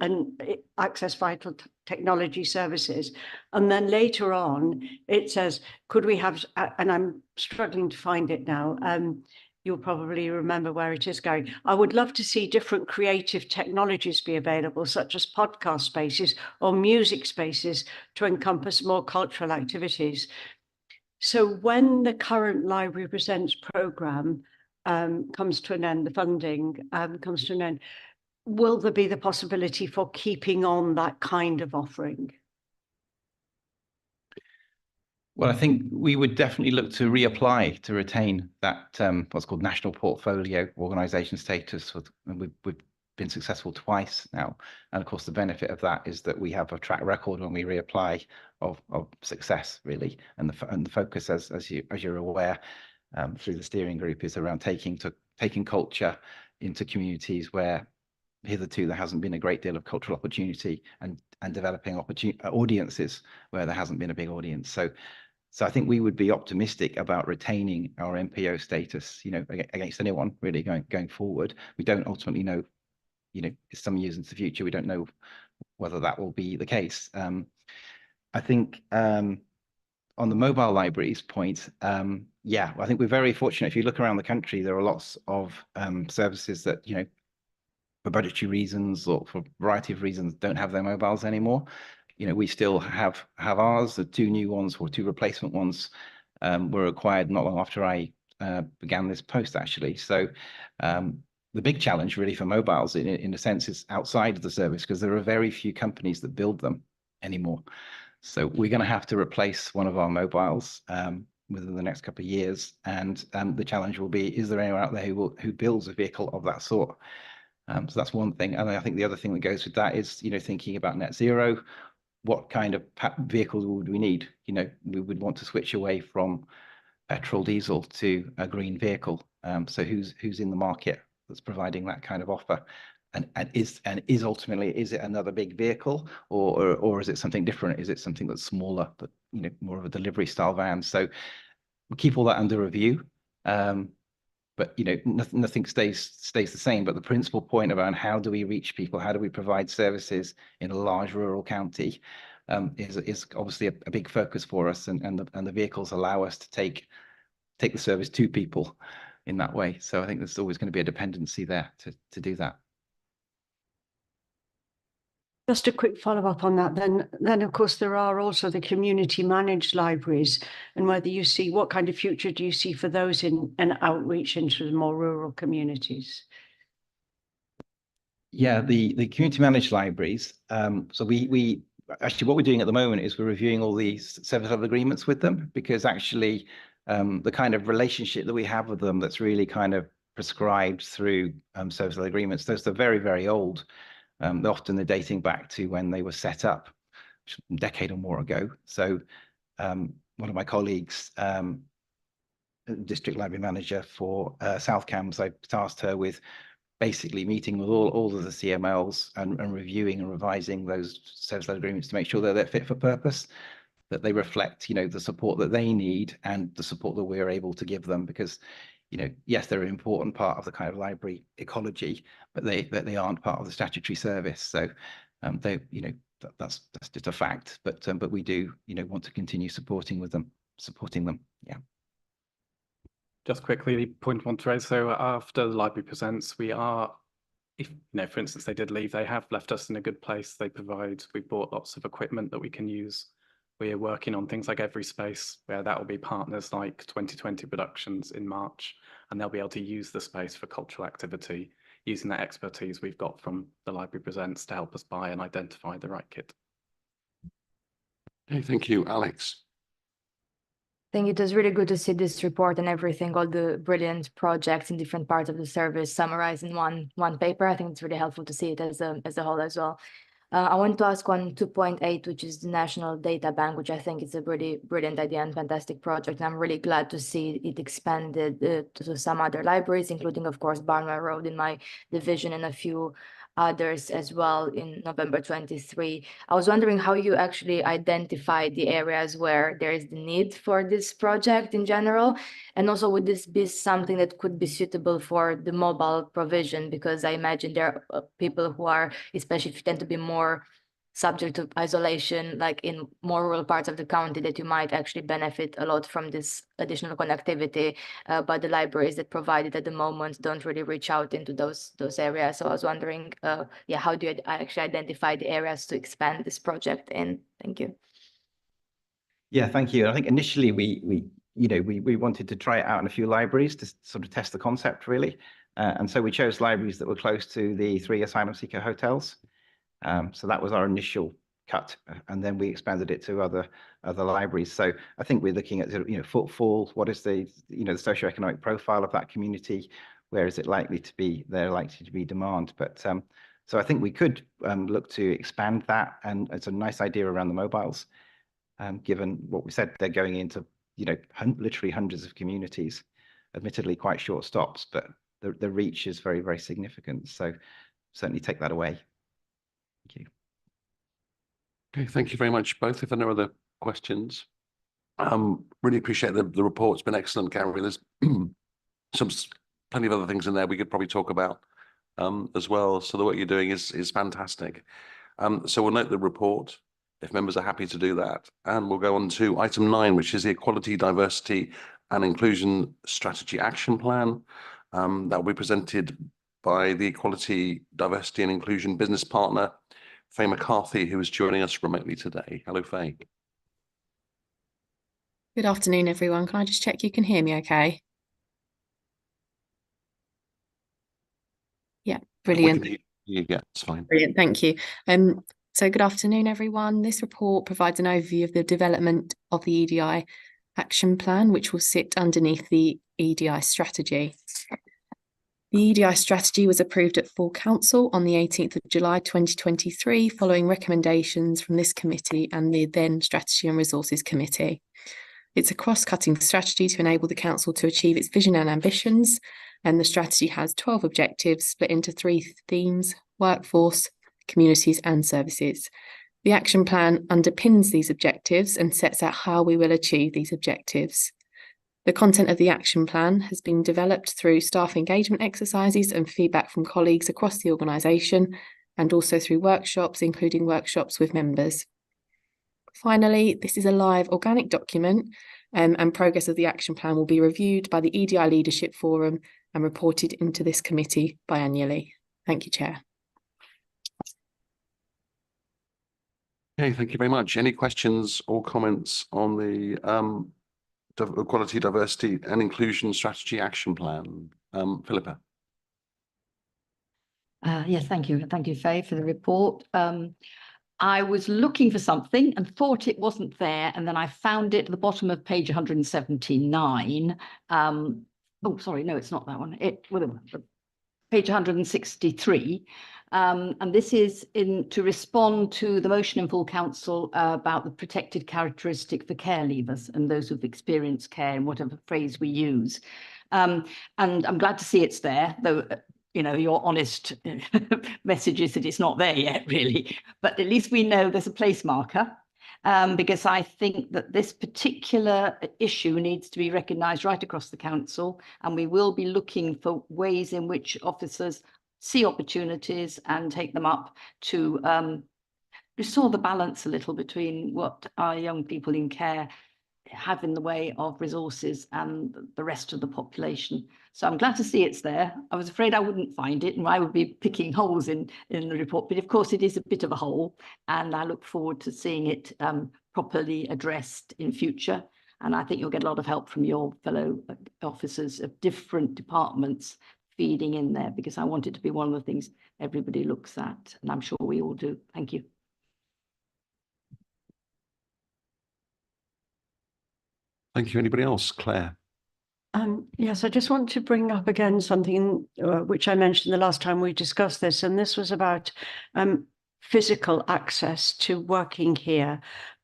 technology services. And then later on, it says, could we have, and I'm struggling to find it now, you'll probably remember where it is going. I would love to see different creative technologies be available, such as podcast spaces or music spaces to encompass more cultural activities. So when the current Library Presents programme comes to an end, the funding comes to an end, will there be the possibility for keeping on that kind of offering? Well, I think we would definitely look to reapply to retain that what's called national portfolio organisation status. We've been successful twice now, and of course the benefit of that is that we have a track record when we reapply of success, really, and the focus, as you're aware, through the steering group, is around taking culture into communities where hitherto there hasn't been a great deal of cultural opportunity, and developing audiences where there hasn't been a big audience. So I think we would be optimistic about retaining our MPO status, against anyone really going forward. We don't ultimately know, some years into the future, we don't know whether that will be the case. I think on the mobile libraries point, yeah, I think we're very fortunate. If you look around the country, there are lots of services that, for budgetary reasons or for a variety of reasons, don't have their mobiles anymore. We still have ours. The two new ones, or two replacement ones, were acquired not long after I began this post, actually. So the big challenge really for mobiles, in a sense, is outside of the service, because there are very few companies that build them anymore. So we're going to have to replace one of our mobiles within the next couple of years. And the challenge will be, is there anyone out there who builds a vehicle of that sort? So that's one thing. And I think the other thing that goes with that is, thinking about net zero. What kind of vehicles would we need? We would want to switch away from petrol, diesel to a green vehicle. So who's in the market that's providing that kind of offer? And is ultimately, is it another big vehicle, or is it something different? Is it something that's smaller, but more of a delivery style van? So we keep all that under review. But nothing stays the same. But the principal point around how do we reach people, how do we provide services in a large rural county, is obviously a big focus for us, and the vehicles allow us to take the service to people in that way. So I think there's always going to be a dependency there to do that. Just a quick follow-up on that, then of course there are also the community managed libraries, and whether you see, what kind of future do you see for those in an outreach into the more rural communities? Yeah, the community managed libraries. So we actually, what we're doing at the moment is we're reviewing all these service level agreements with them, because actually the kind of relationship that we have with them that's really kind of prescribed through service level agreements, those are very, very old. Often they're dating back to when they were set up, a decade or more ago. So one of my colleagues, district library manager for South Cambs, I tasked her with basically meeting with all of the CMLs and reviewing and revising those service level agreements to make sure that they're fit for purpose, that they reflect, the support that they need and the support that we're able to give them. Because yes, they're an important part of the kind of library ecology, but they aren't part of the statutory service. So they, that's just a fact. But we do, want to continue supporting them. Yeah. Just quickly, point one to raise. So after the library presents, we are, if, for instance, they did leave, they have left us in a good place. We bought lots of equipment that we can use. We're working on things like Every Space, where that will be partners like 2020 Productions in March, and they'll be able to use the space for cultural activity, using that expertise we've got from the Library Presents to help us buy and identify the right kit. Okay, thank you, Alex. I think it was really good to see this report and everything, all the brilliant projects in different parts of the service summarized in one paper. I think it's really helpful to see it as a whole as well. I want to ask on 2.8, which is the National Data Bank, which I think is a really brilliant idea and fantastic project. And I'm really glad to see it expanded to some other libraries, including, of course, Barnwell Road in my division and a few others as well in November 23. I was wondering how you actually identify the areas where there is the need for this project in general, and also would this be something that could be suitable for the mobile provision, because I imagine there are people who are, especially if you tend to be more subject to isolation, like in more rural parts of the county, that you might actually benefit a lot from this additional connectivity, but the libraries that provide it at the moment don't really reach out into those areas. So I was wondering, how do you actually identify the areas to expand this project in? Thank you. Yeah, thank you. I think initially we wanted to try it out in a few libraries to sort of test the concept really, and so we chose libraries that were close to the 3 asylum seeker hotels. So that was our initial cut, and then we expanded it to other libraries. So I think we're looking at footfall. What is the the socioeconomic profile of that community? Where is it likely to be? There likely to be demand. But so I think we could look to expand that, and it's a nice idea around the mobiles. Given what we said, they're going into literally hundreds of communities, admittedly quite short stops, but the reach is very, very significant. So certainly take that away. Thank you. Okay, thank you very much both. If there are no other questions, really appreciate the report. It's been excellent, Gary. There's plenty of other things in there we could probably talk about as well. So the work you're doing is fantastic. So we'll note the report if members are happy to do that, and we'll go on to item 9, which is the Equality, Diversity and Inclusion Strategy Action Plan. That will be presented by the Equality, Diversity and Inclusion business partner, Faye McCarthy, who is joining us remotely today. Hello, Faye. Good afternoon, everyone. Can I just check you can hear me okay? Yeah, brilliant. Yeah, it's fine. Brilliant, thank you. So good afternoon, everyone. This report provides an overview of the development of the EDI action plan, which will sit underneath the EDI strategy. The EDI strategy was approved at full council on the 18th of July 2023, following recommendations from this committee and the then Strategy and Resources Committee. It's a cross-cutting strategy to enable the council to achieve its vision and ambitions, and the strategy has 12 objectives split into 3 themes: workforce, communities and services. The action plan underpins these objectives and sets out how we will achieve these objectives. The content of the action plan has been developed through staff engagement exercises and feedback from colleagues across the organisation, and also through workshops, including workshops with members. Finally, this is a live organic document, and progress of the action plan will be reviewed by the EDI Leadership Forum and reported into this committee biannually. Thank you, Chair. Okay, thank you very much. Any questions or comments on the Equality, Diversity and Inclusion Strategy Action Plan? Philippa. Yes, thank you. Thank you, Faye, for the report. I was looking for something and thought it wasn't there, and then I found it at the bottom of page 179. Oh, sorry, no, it's not that one. Page 163. And this is to respond to the motion in full council about the protected characteristic for care leavers and those who've experienced care, in whatever phrase we use. And I'm glad to see it's there, though your honest message is that it's not there yet, really. But at least we know there's a place marker, because I think that this particular issue needs to be recognised right across the council, and we will be looking for ways in which officers see opportunities and take them up to restore the balance a little between what our young people in care have in the way of resources and the rest of the population. So I'm glad to see it's there. I was afraid I wouldn't find it and I would be picking holes in the report, but of course it is a bit of a hole, and I look forward to seeing it properly addressed in future. And I think you'll get a lot of help from your fellow officers of different departments feeding in there, because I want it to be one of the things everybody looks at, and I'm sure we all do. Thank you. Thank you. Anybody else? Claire? Yes, I just want to bring up again something which I mentioned the last time we discussed this, and this was about physical access to working here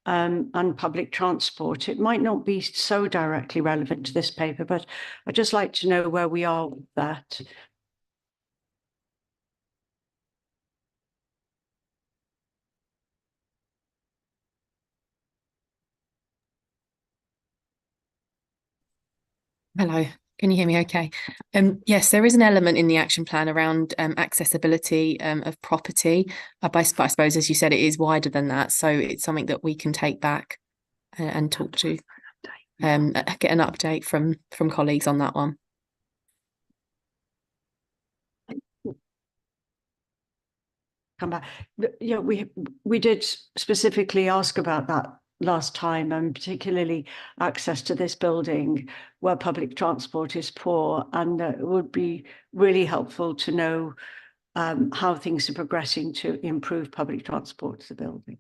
and public transport. It might not be so directly relevant to this paper, but I'd just like to know where we are with that. Hello, can you hear me okay? Yes, there is an element in the action plan around accessibility of property. But I suppose, as you said, it is wider than that. So it's something that we can take back and talk to, get an update from colleagues on that one. Come back. Yeah, we did specifically ask about that last time, and particularly access to this building where public transport is poor, and it would be really helpful to know how things are progressing to improve public transport to the building.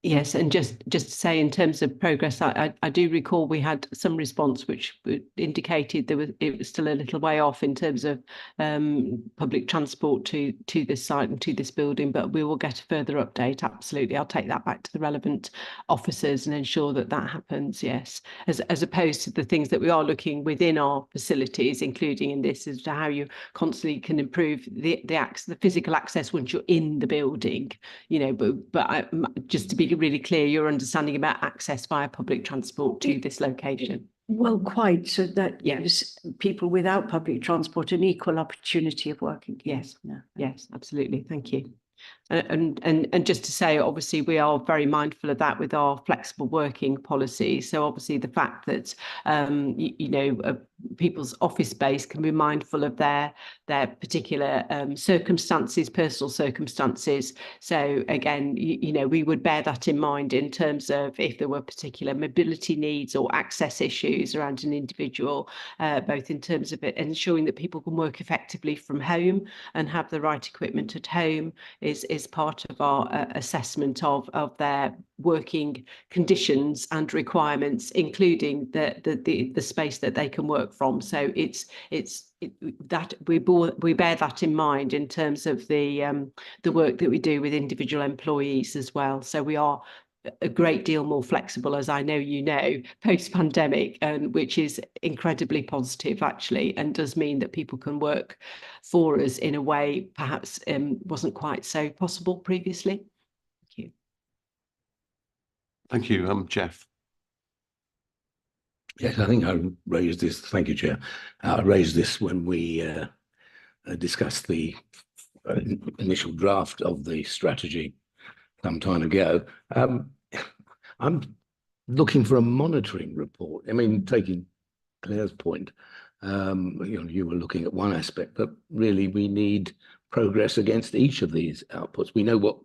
Yes, and just to say, in terms of progress, I do recall we had some response which indicated it was still a little way off in terms of public transport to this site and to this building, but we will get a further update. Absolutely, I'll take that back to the relevant officers and ensure that happens. Yes, as opposed to the things that we are looking within our facilities, including in this, as to how you constantly can improve the physical access once you're in the building. You know, but just to be really clear, your understanding about access via public transport to this location. Well, quite, so that gives people without public transport an equal opportunity of working. Yes, yes, absolutely. Thank you. And just to say, obviously, we are very mindful of that with our flexible working policy. So obviously, the fact that people's office space can be mindful of their particular circumstances, personal circumstances. So again, we would bear that in mind in terms of if there were particular mobility needs or access issues around an individual, both in terms of ensuring that people can work effectively from home and have the right equipment at home is part of our assessment of their working conditions and requirements, including the space that they can work from. So it's that we bear that in mind in terms of the work that we do with individual employees as well. So we are a great deal more flexible, as I know you know, post-pandemic, which is incredibly positive actually, and does mean that people can work for us in a way perhaps wasn't quite so possible previously. Thank you. Thank you, Jeff. Yes, I think I raised this. Thank you, Chair. I raised this when we discussed the initial draft of the strategy some time ago. I'm looking for a monitoring report. I mean, taking Claire's point, you were looking at one aspect, but really we need progress against each of these outputs. We know what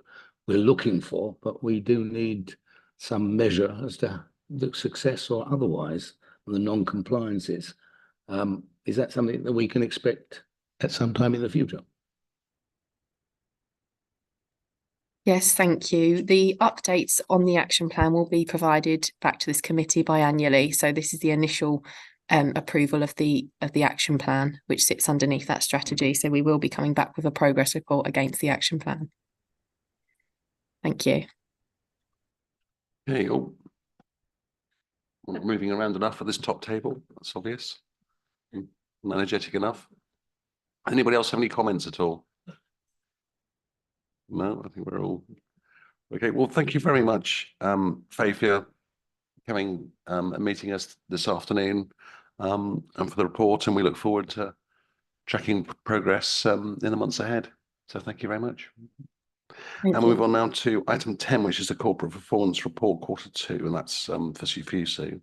we're looking for, but we do need some measure as to the success or otherwise the non-compliances. Is that something that we can expect at some time in the future? Yes, thank you. The updates on the action plan will be provided back to this committee biannually. So this is the initial approval of the action plan, which sits underneath that strategy. So we will be coming back with a progress report against the action plan. Thank you. Okay, we're not moving around enough at this top table. That's obvious. Energetic enough. Anybody else have any comments at all? No, I think we're all okay. Well, thank you very much, Faye, for coming and meeting us this afternoon, and for the report. And we look forward to tracking progress in the months ahead. So thank you very much. Thank And we'll move you. on now to item 10, which is the corporate performance report Q2, and that's for you, Sue.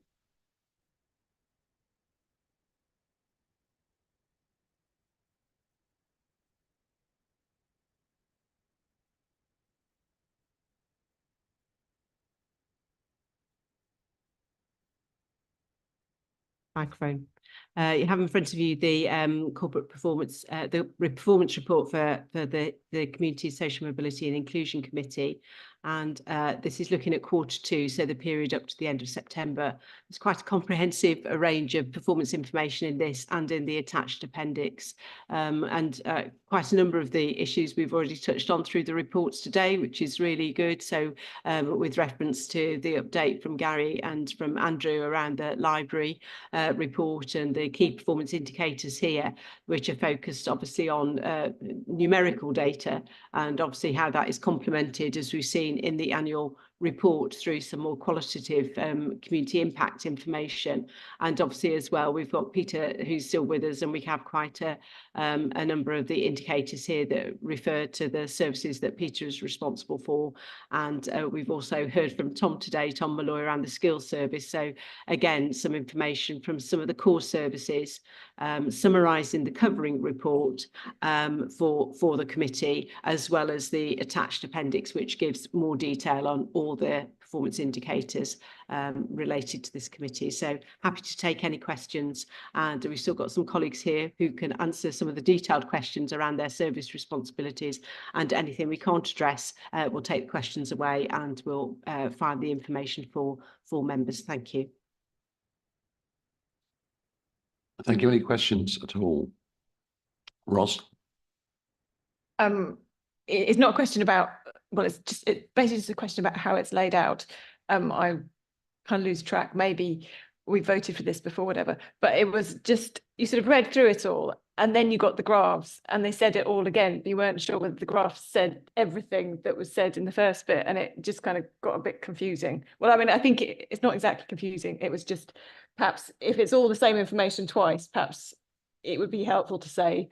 Microphone. You have in front of you the corporate performance, performance report for the Community Social Mobility and Inclusion Committee. And this is looking at Q2, so the period up to the end of September. There's quite a comprehensive range of performance information in this and in the attached appendix. And quite a number of the issues we've already touched on through the reports today, which is really good. So with reference to the update from Gary and from Andrew around the library report and the key performance indicators here, which are focused obviously on numerical data and obviously how that is complemented, as we've seen in the annual report, through some more qualitative community impact information. And obviously as well, we've got Peter who's still with us, and we have quite a number of the indicators here that refer to the services that Peter is responsible for. And we've also heard from Tom today, Tom Malloy, around the skills service. So again, some information from some of the core services summarised in the covering report for the committee, as well as the attached appendix, which gives more detail on all the performance indicators related to this committee. So happy to take any questions, and we've still got some colleagues here who can answer some of the detailed questions around their service responsibilities, and anything we can't address, we'll take the questions away and we'll find the information for members. Thank you. Thank you. Any questions at all? Ros? It's not a question about, well, it's basically just a question about how it's laid out. I kind of lose track. Maybe we voted for this before, whatever, but it was just, you sort of read through it all and then you got the graphs and they said it all again. You weren't sure whether the graphs said everything that was said in the first bit, and it just kind of got a bit confusing. Well, I mean, I think it's not exactly confusing. It was just, perhaps if it's all the same information twice, perhaps it would be helpful to say,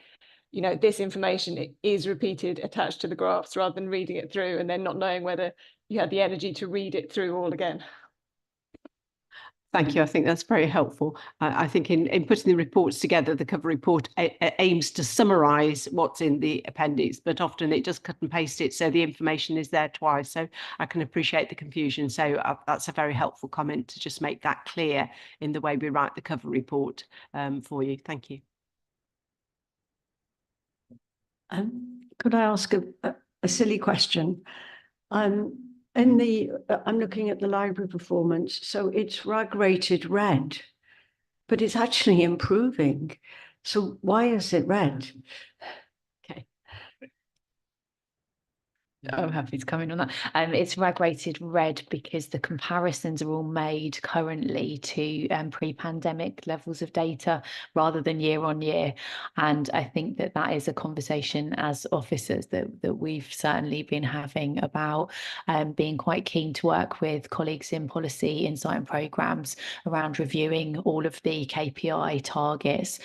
you know, this information is repeated attached to the graphs, rather than reading it through and then not knowing whether you had the energy to read it through all again. Thank you. I think that's very helpful. I think in putting the reports together, the cover report aims to summarise what's in the appendix, but often it just cut and paste it, so the information is there twice. So I can appreciate the confusion. So that's a very helpful comment to just make that clear in the way we write the cover report for you. Thank you. Could I ask a silly question? I'm looking at the library performance, so it's RAG rated red, but it's actually improving. So why is it red? Okay. I'm happy to come in on that. It's RAG rated red because the comparisons are all made currently to pre-pandemic levels of data rather than year on year. And I think that is a conversation as officers that we've certainly been having about being quite keen to work with colleagues in policy, insight and programmes around reviewing all of the KPI targets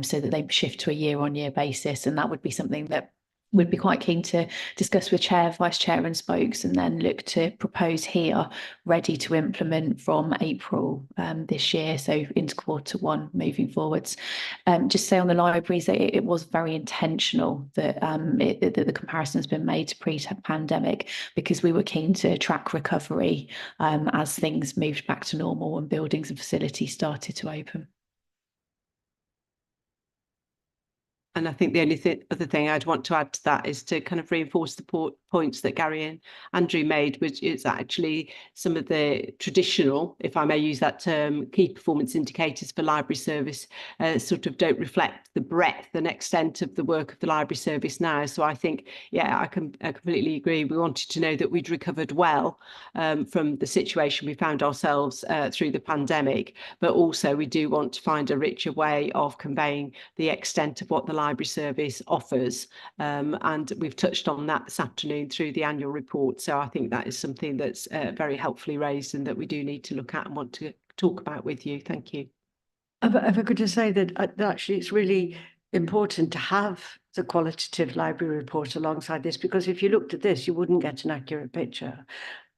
so that they shift to a year on year basis. And that would be something that we'd be quite keen to discuss with Chair, Vice Chair and Spokes, and then look to propose here, ready to implement from April this year, so into Q1 moving forwards. Just say on the libraries that it was very intentional that the comparison has been made to pre-pandemic, because we were keen to track recovery as things moved back to normal and buildings and facilities started to open. And I think the only other thing I'd want to add to that is to kind of reinforce the points that Gary and Andrew made, which is actually some of the traditional, if I may use that term, key performance indicators for library service sort of don't reflect the breadth and extent of the work of the library service now. So I think, yeah, I completely agree. We wanted to know that we'd recovered well from the situation we found ourselves through the pandemic, but also we do want to find a richer way of conveying the extent of what the library service offers, and we've touched on that this afternoon through the annual report. So I think that is something that's very helpfully raised and that we do need to look at and want to talk about with you. Thank you. If I could just say that actually it's really important to have the qualitative library report alongside this, because if you looked at this, you wouldn't get an accurate picture.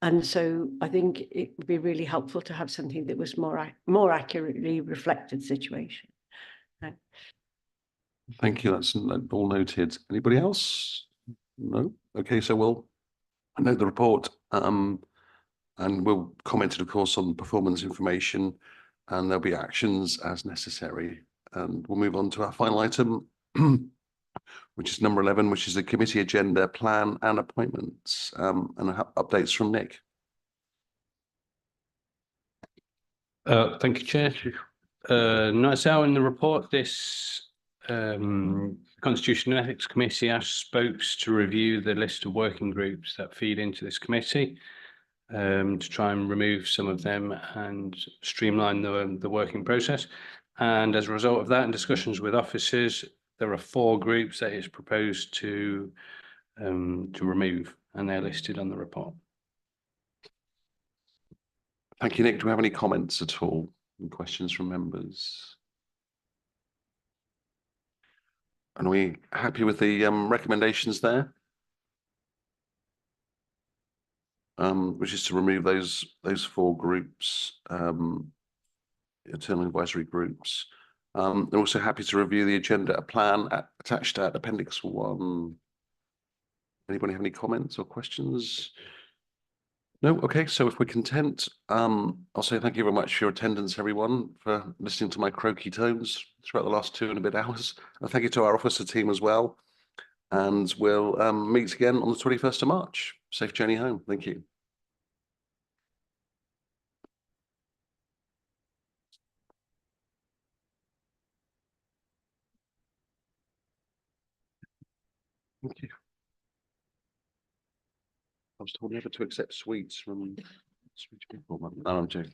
And so I think it would be really helpful to have something that was more accurately reflected the situation. Thank you. That's all noted. Anybody else? No? Okay, so we'll note the report and we'll comment, of course, on performance information, and there'll be actions as necessary. And we'll move on to our final item, which is number 11, which is the committee agenda, plan and appointments, and updates from Nick. Thank you, Chair. Notice out in the report, this Constitution and Ethics Committee asked spokes to review the list of working groups that feed into this committee, to try and remove some of them and streamline the working process. And as a result of that, in discussions with officers, there are 4 groups that is proposed to remove, and they're listed on the report. Thank you, Nick. Do we have any comments at all? Any questions from members? And are we happy with the recommendations there? Which is to remove those 4 groups, internal advisory groups. They're also happy to review the agenda plan attached at Appendix 1. Anybody have any comments or questions? No? Okay, so if we're content, I'll say thank you very much for your attendance, everyone, for listening to my croaky tones throughout the last 2 and a bit hours. And thank you to our officer team as well. And we'll meet again on the 21st of March. Safe journey home. Thank you. Thank you. I was told never to accept sweets from sweet people. No, I'm joking.